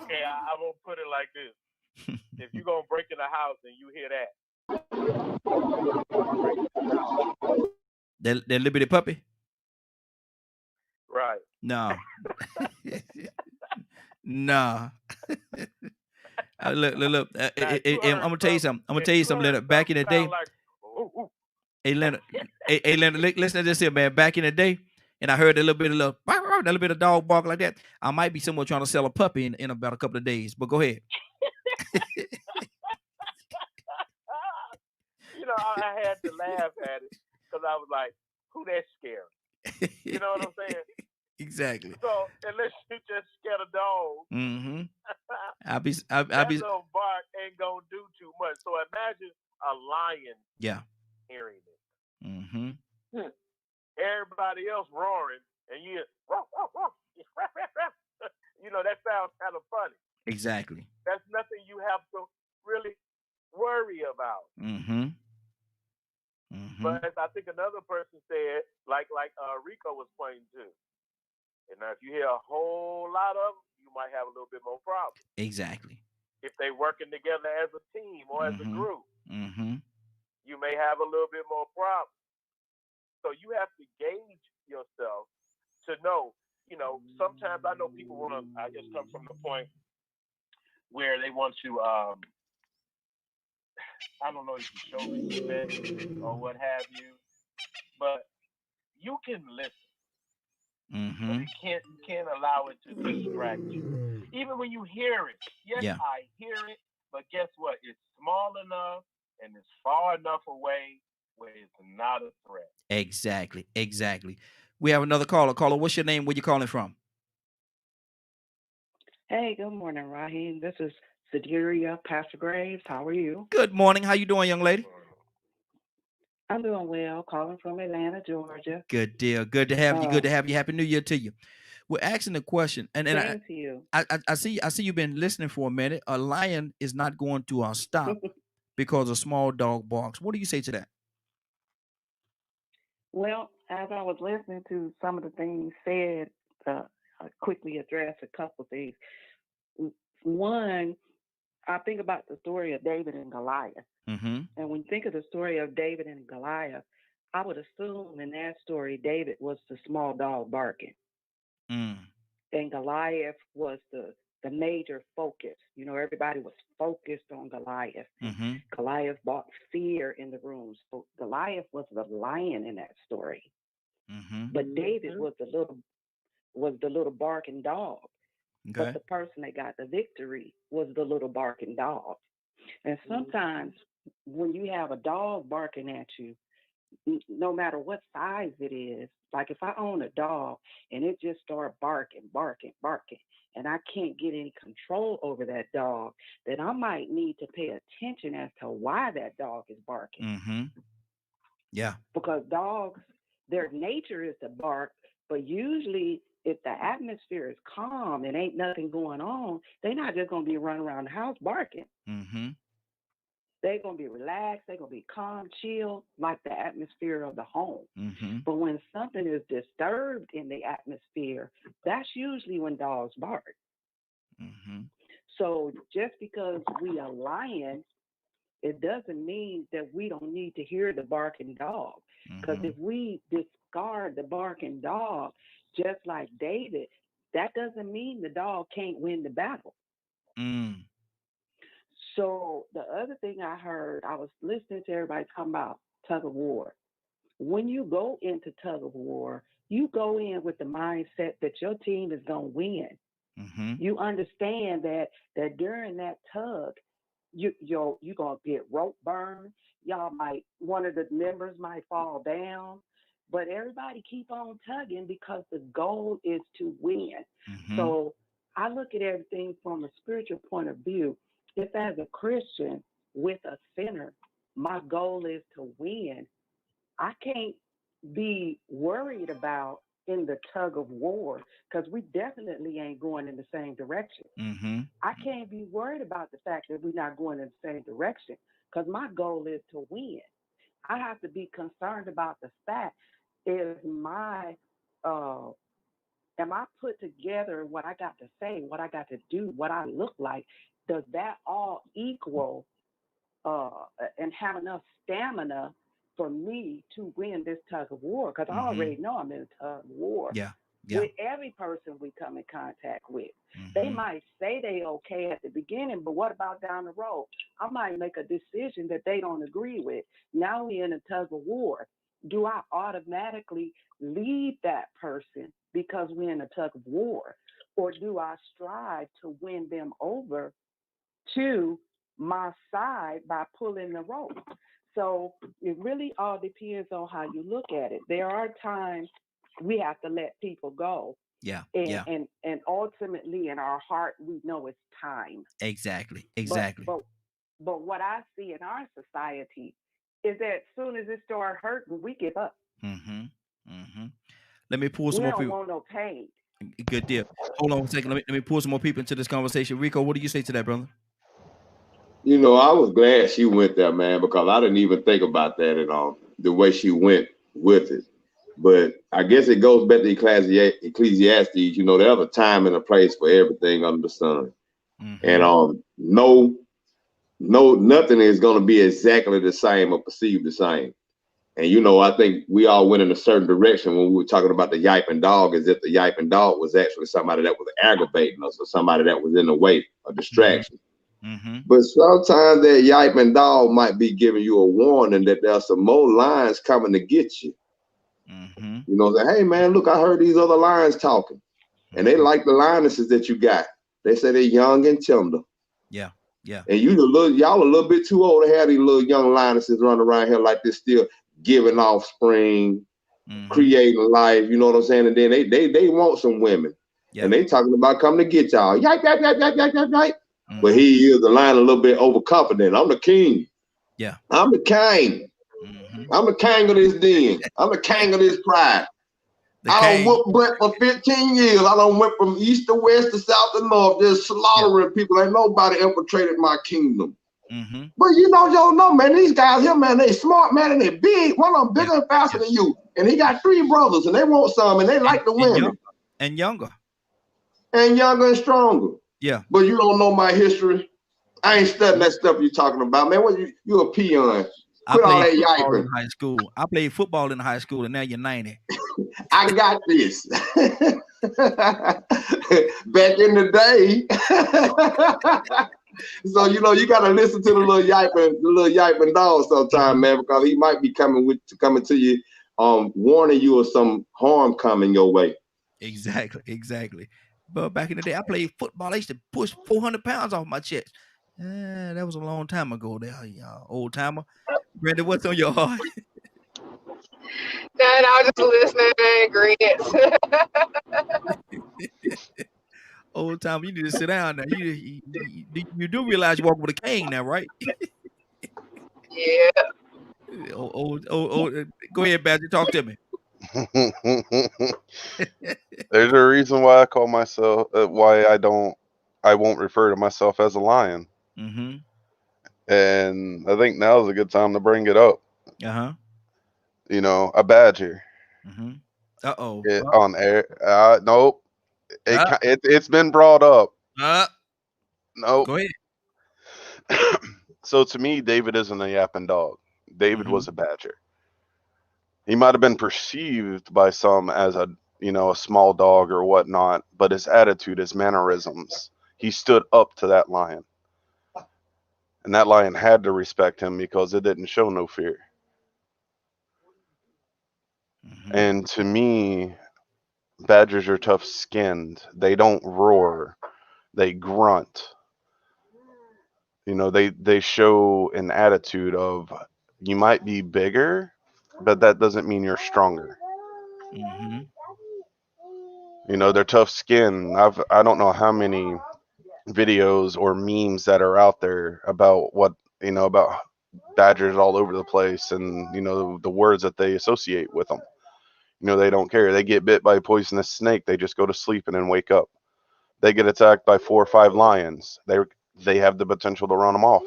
Speaker 3: okay, I'm gonna put it like this: if you're gonna break in the house and you hear
Speaker 1: that little bitty puppy,
Speaker 3: right?
Speaker 1: No. Nah. Look. I'm gonna tell you something. Leonard. Back in the day, hey Leonard, listen to this here, man. Back in the day, and I heard a little bit of dog bark like that. I might be somewhere trying to sell a puppy in about a couple of days. But go ahead.
Speaker 3: You know, I had to laugh at it because I was like, "Who that scary?" You know what I'm saying?
Speaker 1: Exactly.
Speaker 3: So unless you just scared a dog, that little bark ain't gonna do too much. So imagine a lion, hearing it. Everybody else roaring, and you, you know, that sounds kind of funny.
Speaker 1: Exactly.
Speaker 3: That's nothing you have to really worry about. But I think another person said, like Rico was pointing to. And now if you hear a whole lot of them, you might have a little bit more problem.
Speaker 1: Exactly.
Speaker 3: If they working together as a team or as a group, you may have a little bit more problem. So you have to gauge yourself to know, you know, sometimes I know people want to, I just come from the point where they want to, I don't know if you show respect or what have you, but you can listen. But you can't allow it to distract you. Even when you hear it, yes, I hear it, but guess what? It's small enough and it's far enough away where it's not a threat.
Speaker 1: Exactly. We have another caller. Caller, what's your name? Where you calling from?
Speaker 10: Hey, good morning, Raheem. This is Sideria Pastor Graves. How are you?
Speaker 1: Good morning. How you doing, young lady?
Speaker 10: I'm doing well. Calling from Atlanta, Georgia.
Speaker 1: Good deal. Good to have you. Good to have you. Happy New Year to you. We're asking the question, and
Speaker 10: same to you.
Speaker 1: I see you've been listening for a minute. A lion is not going to stop because a small dog barks. What do you say to that?
Speaker 10: Well, as I was listening to some of the things said, I quickly address a couple of things. One, I think about the story of David and Goliath. And when you think of the story of David and Goliath, I would assume in that story, David was the small dog barking. And Goliath was the major focus. You know, everybody was focused on Goliath. Goliath brought fear in the rooms. So Goliath was the lion in that story. But David was the little barking dog. Okay. But the person that got the victory was the little barking dog. And sometimes when you have a dog barking at you, no matter what size it is, like if I own a dog and it just start barking, and I can't get any control over that dog, then I might need to pay attention as to why that dog is barking.
Speaker 1: Mm-hmm. Yeah.
Speaker 10: Because dogs, their nature is to bark, but usually if the atmosphere is calm and ain't nothing going on, they're not just going to be running around the house barking.
Speaker 1: Mm-hmm.
Speaker 10: They're going to be relaxed. They're going to be calm, chill, like the atmosphere of the home.
Speaker 1: Mm-hmm.
Speaker 10: But when something is disturbed in the atmosphere, that's usually when dogs bark.
Speaker 1: Mm-hmm.
Speaker 10: So just because we are lion, it doesn't mean that we don't need to hear the barking dog. Because if we discard the barking dog, just like David, that doesn't mean the dog can't win the battle.
Speaker 1: Mm.
Speaker 10: So the other thing I heard, I was listening to everybody talking about tug of war. When you go into tug of war, you go in with the mindset that your team is going to win.
Speaker 1: Mm-hmm.
Speaker 10: You understand that during that tug, you're going to get rope burn. One of the members might fall down, but everybody keep on tugging because the goal is to win.
Speaker 1: Mm-hmm.
Speaker 10: So I look at everything from a spiritual point of view. If as a Christian with a sinner, my goal is to win, I can't be worried about in the tug of war because we definitely ain't going in the same direction.
Speaker 1: Mm-hmm.
Speaker 10: I can't be worried about the fact that we're not going in the same direction because my goal is to win. I have to be concerned about the fact am I put together what I got to say, what I got to do, what I look like? Does that all equal and have enough stamina for me to win this tug of war? Because I already know I'm in a tug of war.
Speaker 1: Yeah.
Speaker 10: With every person we come in contact with.
Speaker 1: Mm-hmm.
Speaker 10: They might say they okay at the beginning, but what about down the road? I might make a decision that they don't agree with. Now we're in a tug of war. Do I automatically leave that person because we're in a tug of war? Or do I strive to win them over to my side by pulling the rope? So it really all depends on how you look at it. There are times we have to let people go.
Speaker 1: Yeah.
Speaker 10: And ultimately in our heart, we know it's time.
Speaker 1: Exactly.
Speaker 10: But what I see in our society is that as soon as it starts hurting, we give up.
Speaker 1: Mm-hmm. Mm-hmm. Let me pull some
Speaker 10: we
Speaker 1: more
Speaker 10: don't
Speaker 1: people.
Speaker 10: Want no pain.
Speaker 1: Good deal. Hold on a second. Let me pull some more people into this conversation. Rico, what do you say to that, brother?
Speaker 7: You know, I was glad she went there, man, because I didn't even think about that at all, the way she went with it. But I guess it goes back to Ecclesiastes. You know, there's a time and a place for everything under the sun. Mm-hmm. And nothing is going to be exactly the same or perceived the same. And, you know, I think we all went in a certain direction when we were talking about the yiping dog, as if the yiping dog was actually somebody that was aggravating us or somebody that was in the way, a distraction.
Speaker 1: Mm-hmm.
Speaker 7: But sometimes that yiping dog might be giving you a warning that there's some more lions coming to get you.
Speaker 1: Mm-hmm.
Speaker 7: You know, say, hey, man, look, I heard these other lions talking. And they like the lionesses that you got. They say they're young and tender.
Speaker 1: Yeah.
Speaker 7: And y'all a little bit too old to have these little young lionesses running around here like this, still giving offspring, creating life, you know what I'm saying? And then they want some women. Yeah. And they talking about coming to get y'all. Yipe, yipe, yipe, yipe, yipe, yipe, yipe. Mm-hmm. But he is the lion a little bit overconfident. I'm the king.
Speaker 1: Yeah.
Speaker 7: I'm the king. Mm-hmm. I'm the king of this den. I'm the king of this pride. I done whooped Brett for 15 years. I done went from east to west to south to north, just slaughtering people. Ain't nobody infiltrated my kingdom.
Speaker 1: Mm-hmm.
Speaker 7: But you know, man, these guys here, man, they smart, man, and they big. One of them bigger and faster than you. And he got 3 brothers, and they want some, and they like the women.
Speaker 1: And younger.
Speaker 7: And younger and stronger.
Speaker 1: Yeah.
Speaker 7: But you don't know my history. I ain't studying that stuff you talking about, man. What you a peon? Quit all that yiping.
Speaker 1: In high school. I played football in high school, and now you're 90.
Speaker 7: I got this. Back in the day. So you know you gotta listen to the little yiping dog sometime, man, because he might be coming to you, warning you of some harm coming your way.
Speaker 1: Exactly. But back in the day, I played football. I used to push 400 pounds off my chest. That was a long time ago there, y'all. Old timer. Brandon, what's on your heart?
Speaker 4: No, I was just listening and agreeing.
Speaker 1: Old time, you need to sit down now. You do realize you walk with a cane now, right?
Speaker 4: Yeah.
Speaker 1: Go ahead, Badger. Talk to me.
Speaker 2: There's a reason why I call myself, why I won't refer to myself as a lion.
Speaker 1: Mm-hmm.
Speaker 2: And I think now is a good time to bring it up.
Speaker 1: Uh-huh.
Speaker 2: You know, a badger.
Speaker 1: Mm-hmm. Uh-oh.
Speaker 2: On air. Nope.
Speaker 1: Uh,
Speaker 2: It's been brought up. Nope.
Speaker 1: Go ahead.
Speaker 2: So to me, David isn't a yapping dog. David
Speaker 1: Mhm.
Speaker 2: was a badger. He might have been perceived by some as a small dog or whatnot, but his attitude, his mannerisms, he stood up to that lion. And that lion had to respect him because it didn't show no fear.
Speaker 1: Mhm.
Speaker 2: And to me, badgers are tough skinned. They don't roar. They grunt. You know, they show an attitude of, you might be bigger, but that doesn't mean you're stronger.
Speaker 1: Mm-hmm.
Speaker 2: You know, they're tough skin. I don't know how many videos or memes that are out there about about badgers all over the place, and the words that they associate with them. You know, they don't care. They get bit by a poisonous snake, they just go to sleep and then wake up. They get attacked by 4 or 5 lions, they have the potential to run them off.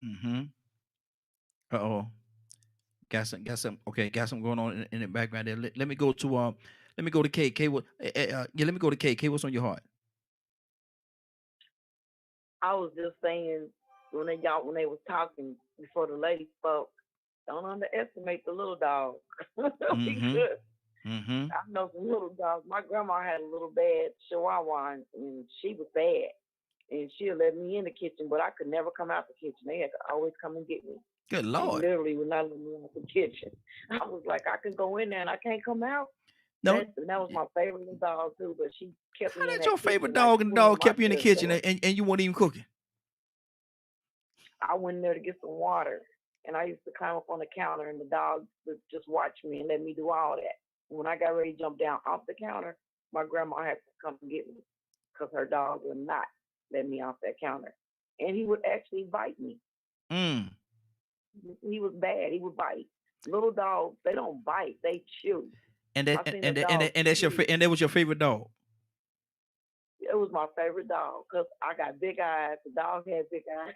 Speaker 1: Mm-hmm. Uh-oh. Got some going on in the background there. Let me go to K. K, what let me go to K. K, what's on your heart?
Speaker 9: I was just saying when they was talking before the lady spoke, don't underestimate the little dog.
Speaker 1: Mm-hmm. Mm-hmm.
Speaker 9: I know some little dogs. My grandma had a little bad Chihuahua, and she was bad. And she'll let me in the kitchen, but I could never come out the kitchen. They had to always come and get me.
Speaker 1: Good
Speaker 9: They
Speaker 1: Lord.
Speaker 9: literally would not let me out the kitchen. I was like, I can go in there and I can't come out.
Speaker 1: No,
Speaker 9: And that was my favorite little dog too, but she kept
Speaker 1: how
Speaker 9: me in
Speaker 1: that's
Speaker 9: that
Speaker 1: your
Speaker 9: kitchen
Speaker 1: favorite
Speaker 9: like
Speaker 1: dog,
Speaker 9: she
Speaker 1: and the
Speaker 9: was in
Speaker 1: dog
Speaker 9: my
Speaker 1: kept you in the kitchen
Speaker 9: territory.
Speaker 1: and you weren't even cooking?
Speaker 9: I went in there to get some water, and I used to climb up on the counter, and the dog would just watch me and let me do all that. When I got ready to jump down off the counter, my grandma had to come and get me because her dog would not let me off that counter. And he would actually bite me.
Speaker 1: Mm.
Speaker 9: He was bad. He would bite. Little dogs, they don't bite, they chew.
Speaker 1: And
Speaker 9: I
Speaker 1: that
Speaker 9: seen
Speaker 1: and
Speaker 9: a
Speaker 1: that, and,
Speaker 9: dog
Speaker 1: that, and that's your
Speaker 9: chew.
Speaker 1: and that was your favorite dog.
Speaker 9: It was my favorite dog because I got big eyes. The dog had big eyes,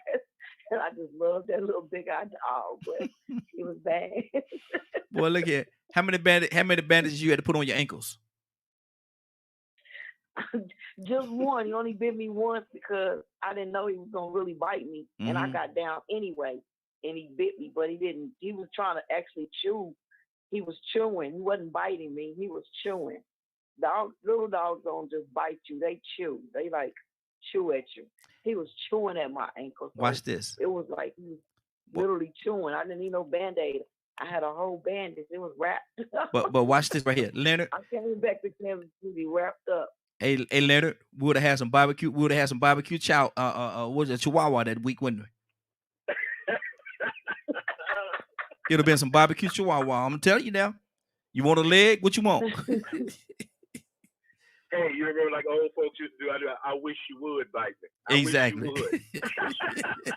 Speaker 9: and I just loved that little big eyed dog. But he was bad.
Speaker 1: Boy, look here. How many bandages you had to put on your ankles?
Speaker 9: Just one. He only bit me once because I didn't know he was gonna really bite me, and I
Speaker 1: Mhm.
Speaker 9: got down anyway, and he bit me. But he didn't. He was trying to actually chew. He was chewing. He wasn't biting me. He was chewing. Little dogs don't just bite you. They chew. They like chew at you. He was chewing at my ankle. So
Speaker 1: Watch this.
Speaker 9: it was like he was literally chewing. I didn't need no Band-Aid. I had a whole bandage. It was wrapped.
Speaker 1: But watch this right here, Leonard.
Speaker 9: I came back to Kansas City wrapped up.
Speaker 1: Hey, Leonard, we would have had some barbecue. We would have had some barbecue chow. Was it Chihuahua that week, wouldn't we? It'd have been some barbecue Chihuahua. I'm gonna tell you now. You want a leg? What you want?
Speaker 3: Hey, you remember like old folks used to do? I wish you would bite me. I
Speaker 1: Exactly.
Speaker 3: wish you would.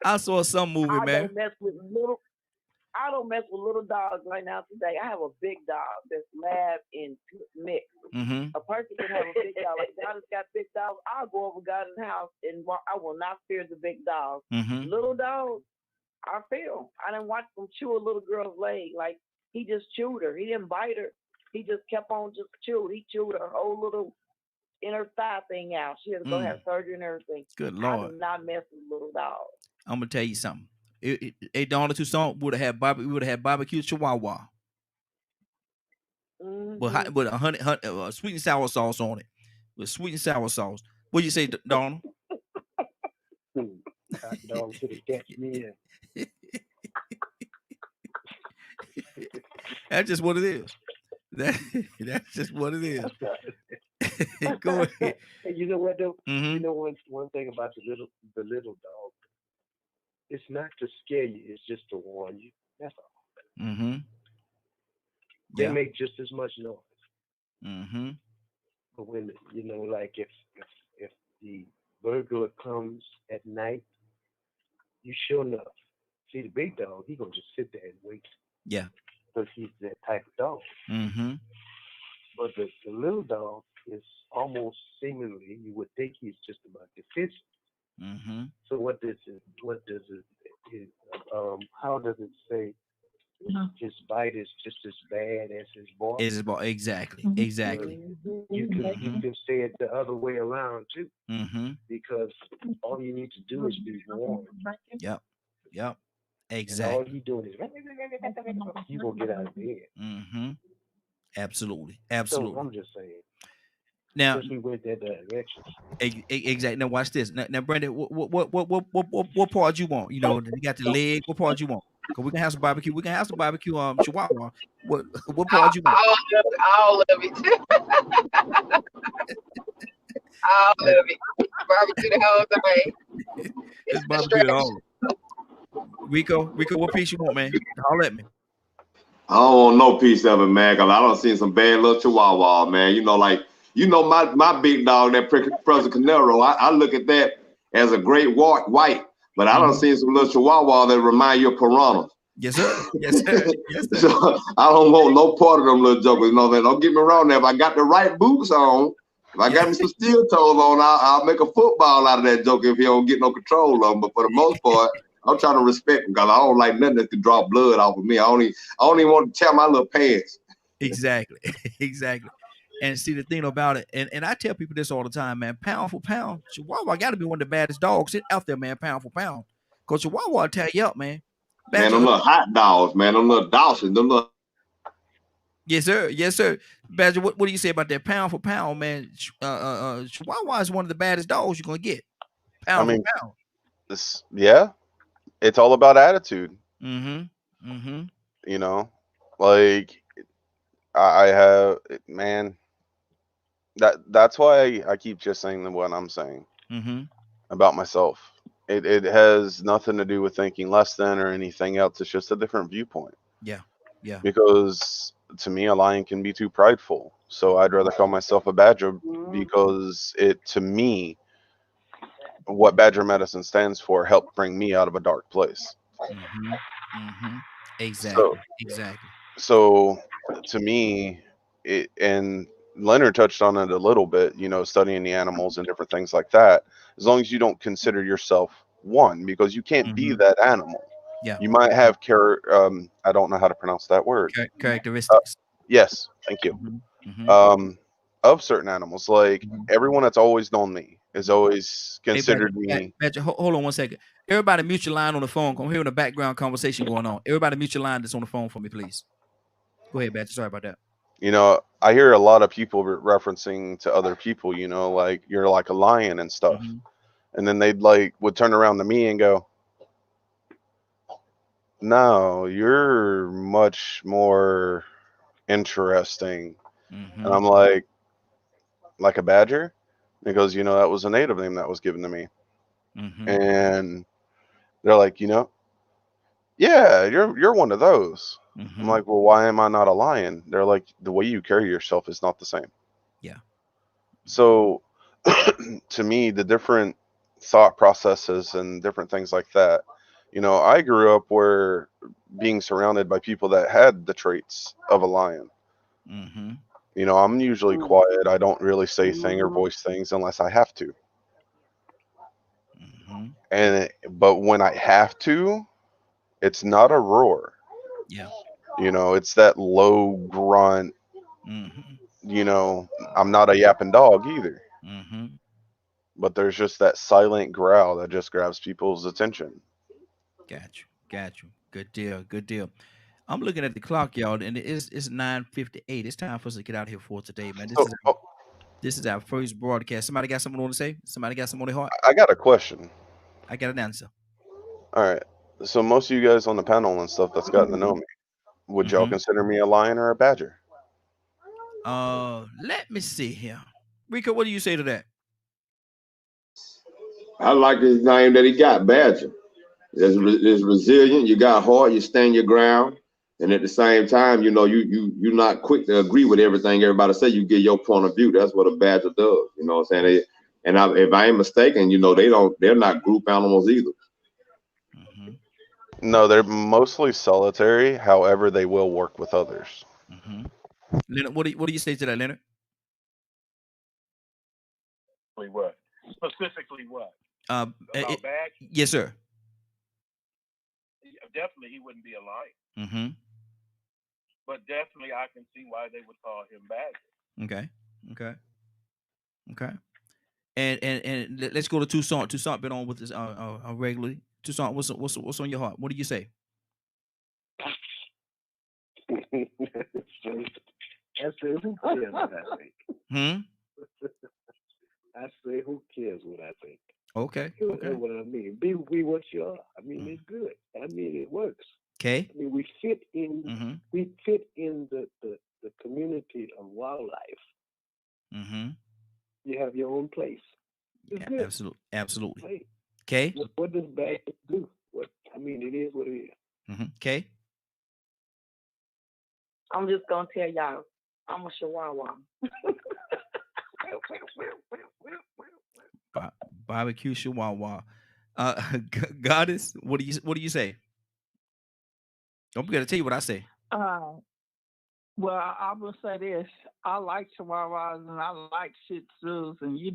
Speaker 1: I saw some movie,
Speaker 9: I
Speaker 1: man.
Speaker 9: don't mess with little dogs right now today. I have a big dog that's lab and mixed.
Speaker 1: Mm-hmm.
Speaker 9: A person can have a big dog. Like God has got big dogs. I'll go over God's house and I will not fear the big dog.
Speaker 1: Mm-hmm.
Speaker 9: Little dogs, I feel. I didn't watch him chew a little girl's leg. Like he just chewed her. He didn't bite her. He just kept on just chewed. He chewed her whole little inner thigh thing out. She had to go have surgery and everything.
Speaker 1: Good
Speaker 9: I
Speaker 1: Lord.
Speaker 9: do not mess with little dogs.
Speaker 1: I'm gonna tell you something. A Donna Tucson would have had barbecue Chihuahua.
Speaker 9: Mm-hmm.
Speaker 1: With a sweet and sour sauce on it. With sweet and sour sauce. What do you say, Donna?
Speaker 6: Hot dog to the catch me in.
Speaker 1: That's just what it is. That's just what it is. Go ahead.
Speaker 6: Hey, you know what though?
Speaker 1: Mm-hmm.
Speaker 6: You know one thing about the little dog. It's not to scare you. It's just to warn you. That's all.
Speaker 1: Mm-hmm.
Speaker 6: They
Speaker 1: Yeah.
Speaker 6: make just as much noise.
Speaker 1: Mm-hmm.
Speaker 6: But when like if the burglar comes at night, you sure enough see the big dog. He gonna just sit there and wait.
Speaker 1: Yeah.
Speaker 6: Because he's that type of dog.
Speaker 1: Mm-hmm.
Speaker 6: But the little dog is almost seemingly you would think he's just about defensive.
Speaker 1: Mm-hmm.
Speaker 6: So how does it say his bite is just as bad as his bark?
Speaker 1: Exactly. Exactly.
Speaker 6: You can say it the other way around too.
Speaker 1: Mm-hmm.
Speaker 6: Because all you need to do is be warned.
Speaker 1: Yep.
Speaker 6: And
Speaker 1: Exactly.
Speaker 6: all you doing is you gonna get out of bed.
Speaker 1: Mm-hmm. Absolutely.
Speaker 6: So I'm just saying.
Speaker 1: Now,
Speaker 6: Since we went that direction.
Speaker 1: Exactly. Now watch this. Now Brandon, what part you want? You got the leg. What part you want? Cause we can have some barbecue. We can have some barbecue. Chihuahua. What part you want?
Speaker 4: All of it. All of it. Barbecue the whole thing.
Speaker 1: It's barbecue at all. Rico, what piece you want, man? Holler at me.
Speaker 7: I don't want no piece of it, man, because I done seen some bad little Chihuahua, man. My big dog, that President Canero, I look at that as a great white, but I done seen some little Chihuahua that remind you of piranhas.
Speaker 1: Yes, sir. Yes, sir. Yes, sir.
Speaker 7: So I don't want no part of them little jokers. Don't get me wrong there. If I got the right boots on, if I got me some steel toes on, I'll make a football out of that joker if he don't get no control of them. But for the most part, I'm trying to respect him because I don't like nothing that can draw blood off of me. I don't even want to tear my little pants.
Speaker 1: Exactly. Exactly. And see the thing about it, and I tell people this all the time, man, pound for pound, Chihuahua got to be one of the baddest dogs out there, man, pound for pound. Because Chihuahua will tear you up, man.
Speaker 7: Man, them little hot dogs, man, them little Dawson, them little.
Speaker 1: Yes, sir. Yes, sir. Badger, what do you say about that pound for pound, man? Chihuahua is one of the baddest dogs you're going to get. Pound for pound.
Speaker 2: It's all about attitude.
Speaker 1: Mm-hmm. Mm-hmm.
Speaker 2: Like I have, man, that's why I keep just saying what I'm saying about myself. It has nothing to do with thinking less than or anything else. It's just a different viewpoint.
Speaker 1: Yeah. Yeah.
Speaker 2: Because to me, a lion can be too prideful. So I'd rather call myself a badger because to me, what Badger Medicine stands for helped bring me out of a dark place.
Speaker 1: Exactly.
Speaker 2: So to me, and Leonard touched on it a little bit, studying the animals and different things like that. As long as you don't consider yourself one, because you can't be that animal.
Speaker 1: Yeah.
Speaker 2: You might have I don't know how to pronounce that word.
Speaker 1: Characteristics.
Speaker 2: Yes, thank you. Of certain animals, like everyone that's always known me is always considered me.
Speaker 1: Badger, hold on one second. Everybody mute your line on the phone. I'm hearing a background conversation going on. Everybody mute your line that's on the phone for me, please. Go ahead, Badger. Sorry about that.
Speaker 2: I hear a lot of people referencing to other people, like you're like a lion and stuff. And then they'd would turn around to me and go, no, you're much more interesting. And I'm like a badger? Because, that was a native name that was given to me. And they're like, yeah, you're one of those. I'm like, well, why am I not a lion? They're like, the way you carry yourself is not the same.
Speaker 1: Yeah.
Speaker 2: So to me, the different thought processes and different things like that, I grew up where being surrounded by people that had the traits of a lion. I'm usually quiet. I don't really say things or voice things unless I have to. But when I have to, it's not a roar.
Speaker 1: Yeah.
Speaker 2: It's that low grunt. I'm not a yapping dog either. But there's just that silent growl that just grabs people's attention.
Speaker 1: Got you. Good deal. I'm looking at the clock, y'all, and it's 9:58. It's time for us to get out here for today, man. This is our first broadcast. Somebody got something to say? Somebody got something on their heart?
Speaker 2: I got a question.
Speaker 1: I got an answer.
Speaker 2: All right. So most of you guys on the panel and stuff that's gotten to know me, would y'all consider me a lion or a badger?
Speaker 1: Let me see here. Rico, what do you say to that?
Speaker 7: I like his name that he got, Badger. It's resilient. You got heart. You stand your ground. And at the same time, you're not quick to agree with everything everybody say. You get your point of view. That's what a badger does. You know what I'm saying? If I ain't mistaken, they're not group animals either.
Speaker 1: Mm-hmm.
Speaker 2: No, they're mostly solitary. However, they will work with others.
Speaker 1: Mm-hmm. Leonard, what do you say to that, Leonard?
Speaker 3: What? Specifically what?
Speaker 1: About
Speaker 3: badge?
Speaker 1: Yes, sir.
Speaker 3: Definitely, he wouldn't be a lion.
Speaker 1: Mm-hmm.
Speaker 3: But definitely, I can see why they would call him badger.
Speaker 1: Okay. And let's go to Toussaint. Toussaint been on with us regularly. Toussaint, what's on your heart? What do you say?
Speaker 6: I say, who cares what I think? I say, who cares what I think?
Speaker 1: Okay.
Speaker 6: You know what I mean? Be what you are. I mean, it's good. I mean, it works.
Speaker 1: Okay.
Speaker 6: I mean, we fit in.
Speaker 1: Mm-hmm.
Speaker 6: We fit in the community of wildlife.
Speaker 1: Mm-hmm.
Speaker 6: You have your own place. It's good.
Speaker 1: Absolutely.
Speaker 6: Hey,
Speaker 1: okay.
Speaker 6: What does badger do? It is what it is.
Speaker 1: Mm-hmm. Okay.
Speaker 9: I'm just gonna tell y'all, I'm a Chihuahua.
Speaker 1: Barbecue Chihuahua. Goddess, what do you say? I'm gonna tell you what I say.
Speaker 5: Well, I will say this: I like Chihuahuas and I like Shih Tzus, and you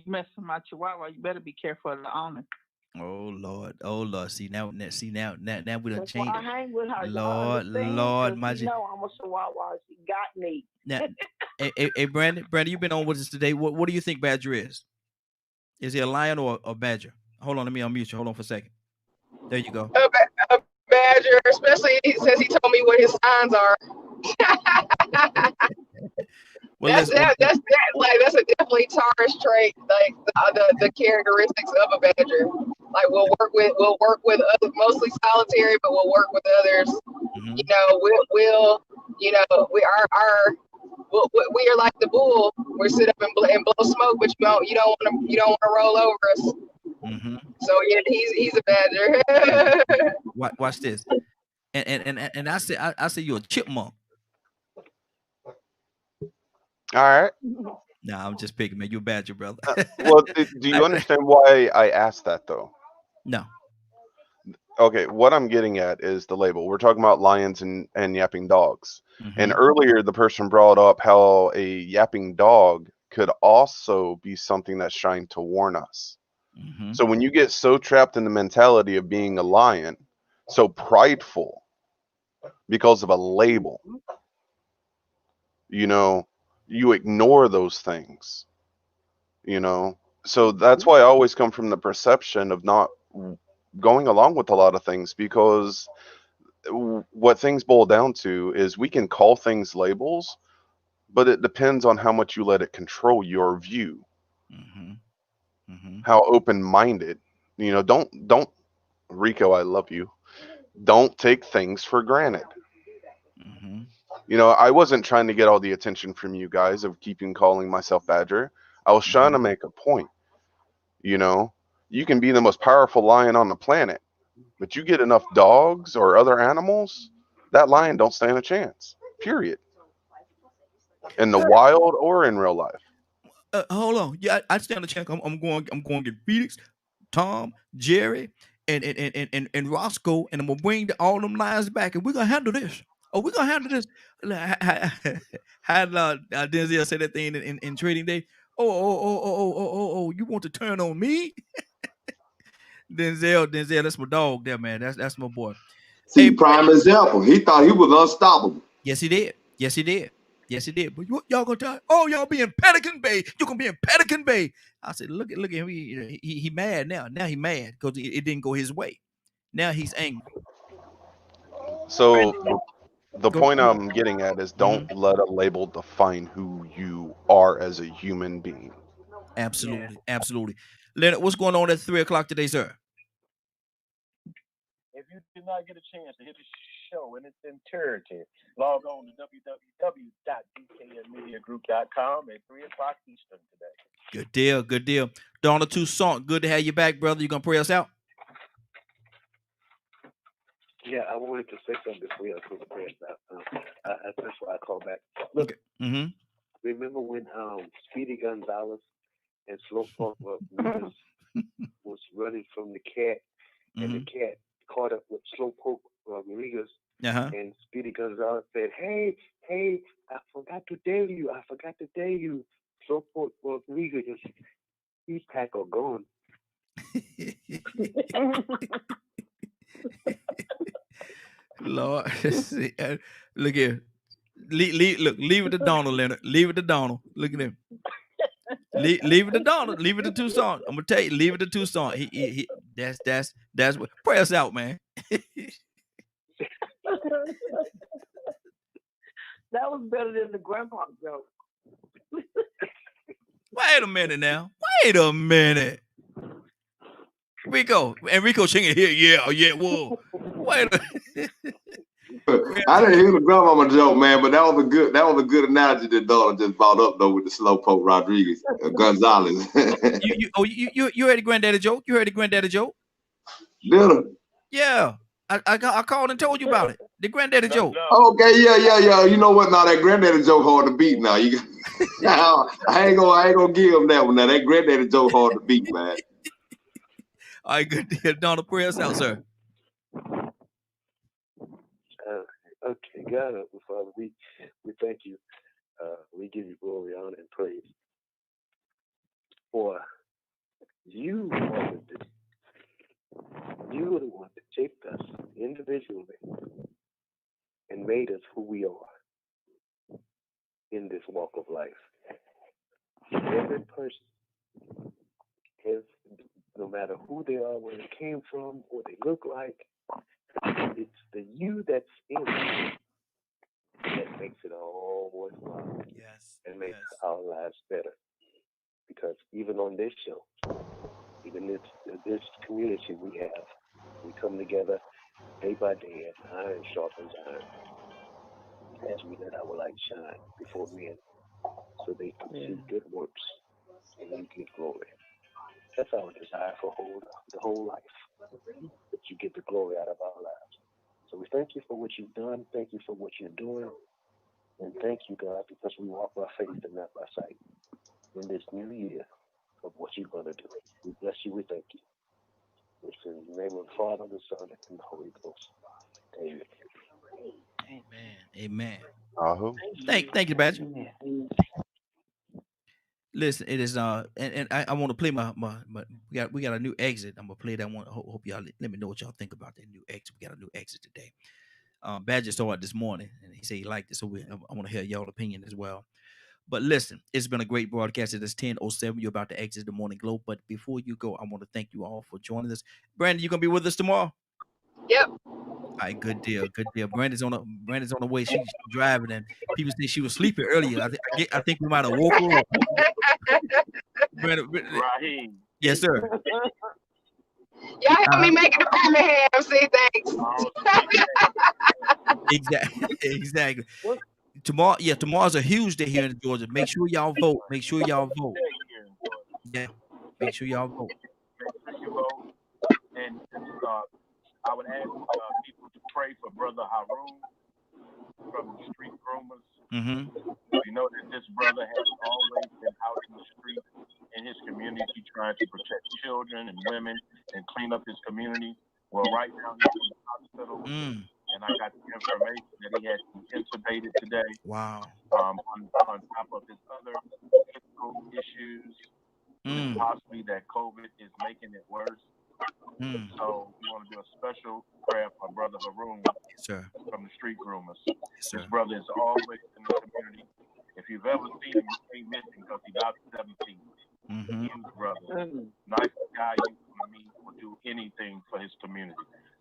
Speaker 5: mess with my Chihuahua, you better be careful of the owner.
Speaker 1: Oh Lord! See now we done changed
Speaker 9: I hang with her.
Speaker 1: Lord, my
Speaker 9: you know I'm a Chihuahua. She got me.
Speaker 1: Now, hey, Brandon, you've been on with us today. What do you think Badger is? Is he a lion or a badger? Hold on, let me unmute you. Hold on for a second. There you go.
Speaker 4: A badger, especially since he told me what his signs are.
Speaker 1: Well,
Speaker 4: that's a definitely Taurus trait, like the characteristics of a badger. Like we'll work with others, mostly solitary, but we'll work with others.
Speaker 1: Mm-hmm.
Speaker 4: You know, we'll we are like the bull. We sit up and blow smoke, but you don't want to roll over us.
Speaker 1: Mm-hmm.
Speaker 4: So yeah, he's a badger.
Speaker 1: Watch this, and I say you're a chipmunk.
Speaker 2: All right.
Speaker 1: Nah, I'm just picking, man. You're a badger, brother.
Speaker 2: Well, do you understand why I asked that though?
Speaker 1: No.
Speaker 2: Okay, what I'm getting at is the label. We're talking about lions and yapping dogs.
Speaker 1: Mm-hmm.
Speaker 2: And earlier, the person brought up how a yapping dog could also be something that's trying to warn us.
Speaker 1: Mm-hmm.
Speaker 2: So when you get so trapped in the mentality of being a lion, so prideful because of a label, you ignore those things, So that's why I always come from the perception of not going along with a lot of things, because what things boil down to is we can call things labels, but it depends on how much you let it control your view.
Speaker 1: Mm-hmm. Mm-hmm.
Speaker 2: How open-minded, don't Rico, I love you. Don't take things for granted.
Speaker 1: Mm-hmm.
Speaker 2: I wasn't trying to get all the attention from you guys of keeping calling myself Badger. I was trying to make a point. You can be the most powerful lion on the planet, but you get enough dogs or other animals, that lion don't stand a chance. Period. In the wild or in real life.
Speaker 1: Hold on. Yeah, I stand a chance. I'm going to get Felix, Tom, Jerry, and Roscoe, and I'm gonna bring all them lions back, and we're gonna handle this. Oh, we're gonna handle this. Had Denzel say that thing in Trading Day. Oh, you want to turn on me? Denzel, that's my dog there, man. That's my boy.
Speaker 7: See, prime example. He thought he was unstoppable.
Speaker 1: Yes, he did. But y'all gonna tell? Oh, y'all be in Pelican Bay. You gonna be in Pelican Bay? I said, look at him. He mad now. Now he mad because it didn't go his way. Now he's angry.
Speaker 2: So the point I'm getting at is don't let a label define who you are as a human being.
Speaker 1: Absolutely. Leonard, what's going on at 3:00 today, sir?
Speaker 3: If you did not get a chance to hear the show in its entirety, log on to www.dknmediagroup.com at 3:00 Eastern today.
Speaker 1: Good deal. Donald Toussaint, good to have you back, brother. You gonna pray us out?
Speaker 6: Yeah, I wanted to say something before y'all go to prayer. That's why I called back. Look,
Speaker 1: Mm-hmm.
Speaker 6: remember when Speedy Gonzalez and Slowpoke was running from the cat, and the cat caught up with Slowpoke Rodriguez, and Speedy Gonzalez said, "Hey, I forgot to tell you, Slowpoke Rodriguez, he's pack or gone."
Speaker 1: Lord, look here. Leave it to Donald, Leonard. Leave it to Donald. Look at him. Leave it to Donald. Leave it to Tucson. I'm gonna tell you, leave it to Tucson. He that's what. Pray us out, man.
Speaker 9: That was better than the grandpa joke.
Speaker 1: Wait a minute now. Wait a minute. Rico singing here. Yeah. Whoa. Wait a
Speaker 7: I didn't hear the grandmama joke, man, but that was a good analogy that Donald just brought up though with the Slowpoke Rodriguez Gonzalez.
Speaker 1: you heard the granddaddy joke? You heard the granddaddy joke?
Speaker 7: Did I?
Speaker 1: Yeah. I called and told you about it. The granddaddy joke.
Speaker 7: Okay, yeah. You know what? Now that granddaddy joke hard to beat. Now you, I ain't gonna give him that one. Now that granddaddy joke hard to beat, man.
Speaker 1: All right, good deal. Donald, pray us out, sir.
Speaker 6: Okay, God, Father, we thank you. We give you glory, honor, and praise. For you are the one that shaped us individually and made us who we are in this walk of life. Every person has, no matter who they are, where they came from, what they look like, it's the you that's in it that makes it all worthwhile.
Speaker 1: Yes.
Speaker 6: And makes our lives better. Because even on this show, even this community we have, we come together day by day as iron sharpens iron, as we let our light shine before men, so they can see good works and you get glory. That's our desire for the whole life, that you get the glory out of our lives. So we thank you for what you've done. Thank you for what you're doing. And thank you, God, because we walk by faith and not by sight in this new year of what you're going to do. We bless you. We thank you. It's in the name of the Father, the Son, and the Holy Ghost. Amen.
Speaker 1: Amen.
Speaker 2: Thank
Speaker 1: you, Badger. Listen, it is and I want to play my we got a new exit. I'm gonna play that one. Hope y'all let me know what y'all think about that new exit. We got a new exit today. Badger saw it this morning and he said he liked it, so I want to hear y'all opinion as well. But listen, it's been a great broadcast. It is 10:07. You're about to exit the Morning Glow. But before you go, I want to thank you all for joining us. Brandon, you gonna be with us tomorrow?
Speaker 4: Yep.
Speaker 1: All right, good deal. Brandon's on the way. She's driving, and people think she was sleeping earlier. I think we might have woke her up. Brandon,
Speaker 3: Raheem.
Speaker 1: yes, sir.
Speaker 4: Y'all help me make it to Birmingham. See, thanks.
Speaker 1: Exactly. Tomorrow's a huge day here in Georgia. Make sure y'all vote. Yeah, make sure y'all vote.
Speaker 3: Make sure you vote. And I would ask people to pray for Brother Haroon from the Street Groomers.
Speaker 1: Mm-hmm.
Speaker 3: We know that this brother has always been out in the street in his community trying to protect children and women and clean up his community. Well, right now he's in the hospital, and I got the information that he has been intubated today.
Speaker 1: Wow.
Speaker 3: On top of his other physical issues, and possibly that COVID is making it worse. So we want to do a special prayer for Brother Haroon from the Street Groomers. This brother is always in the community. If you've ever seen him, you can't miss him because he's about 17. Huge brother. Nice guy you can meet, will do anything for his community.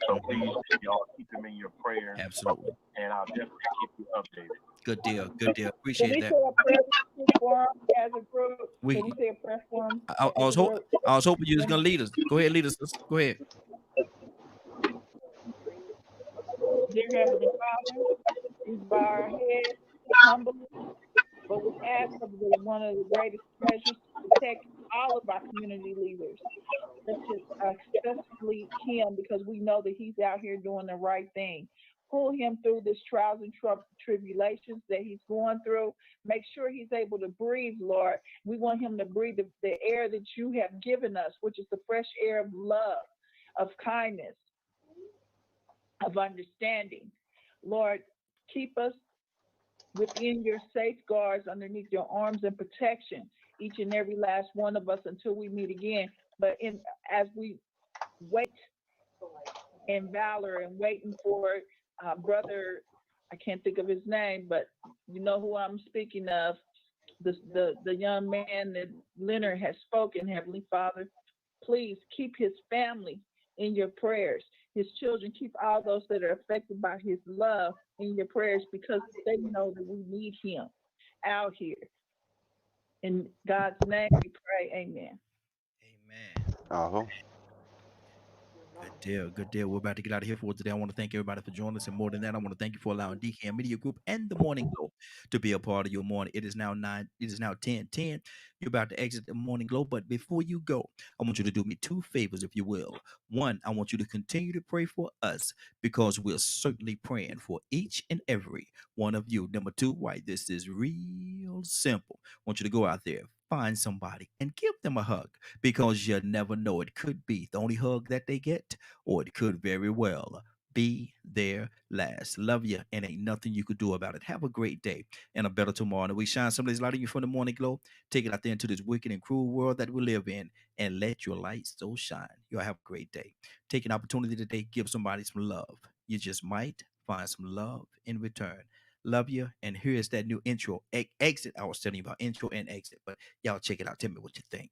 Speaker 3: So please, y'all keep him in your prayers.
Speaker 1: Absolutely.
Speaker 3: And I'll definitely keep you updated.
Speaker 1: Good deal. Appreciate that.
Speaker 9: As a group, can you say a prayer for him?
Speaker 1: I was hoping you was gonna lead us. Go ahead, lead us. Go ahead.
Speaker 9: Dear Heavenly Father, we bow our heads humbly, but we ask of one of the greatest treasures to protect all of our community leaders.
Speaker 5: especially him, because we know that he's out here doing the right thing. Pull him through this trials and tribulations that he's going through. Make sure he's able to breathe, Lord. We want him to breathe the air that you have given us, which is the fresh air of love, of kindness, of understanding. Lord, keep us within your safeguards, underneath your arms and protection, each and every last one of us, until we meet again. But as we wait in valor and waiting for brother, I can't think of his name, but you know who I'm speaking of, the young man that Leonard has spoken, Heavenly Father, please keep his family in your prayers, his children, keep all those that are affected by his love in your prayers, because they know that we need him out here. In God's name we pray, amen.
Speaker 1: Amen.
Speaker 2: Uh-huh.
Speaker 1: Good deal. Good deal. We're about to get out of here for today. I want to thank everybody for joining us. And more than that, I want to thank you for allowing DKM Media Group and the Morning Glow to be a part of your morning. It is now 10:10. You're about to exit the Morning Glow. But before you go, I want you to do me two favors, if you will. One, I want you to continue to pray for us, because we're certainly praying for each and every one of you. Number two, why this is real simple. I want you to go out there, find somebody, and give them a hug, because you never know. It could be the only hug that they get, or it could very well be their last. Love you, and ain't nothing you could do about it. Have a great day and a better tomorrow. And we shine some of this light on you from the Morning Glow. Take it out there into this wicked and cruel world that we live in, and let your light so shine. You'll have a great day. Take an opportunity today, give somebody some love. You just might find some love in return. Love you. And here's that new intro. Exit. I was telling you about intro and exit, but y'all check it out. Tell me what you think.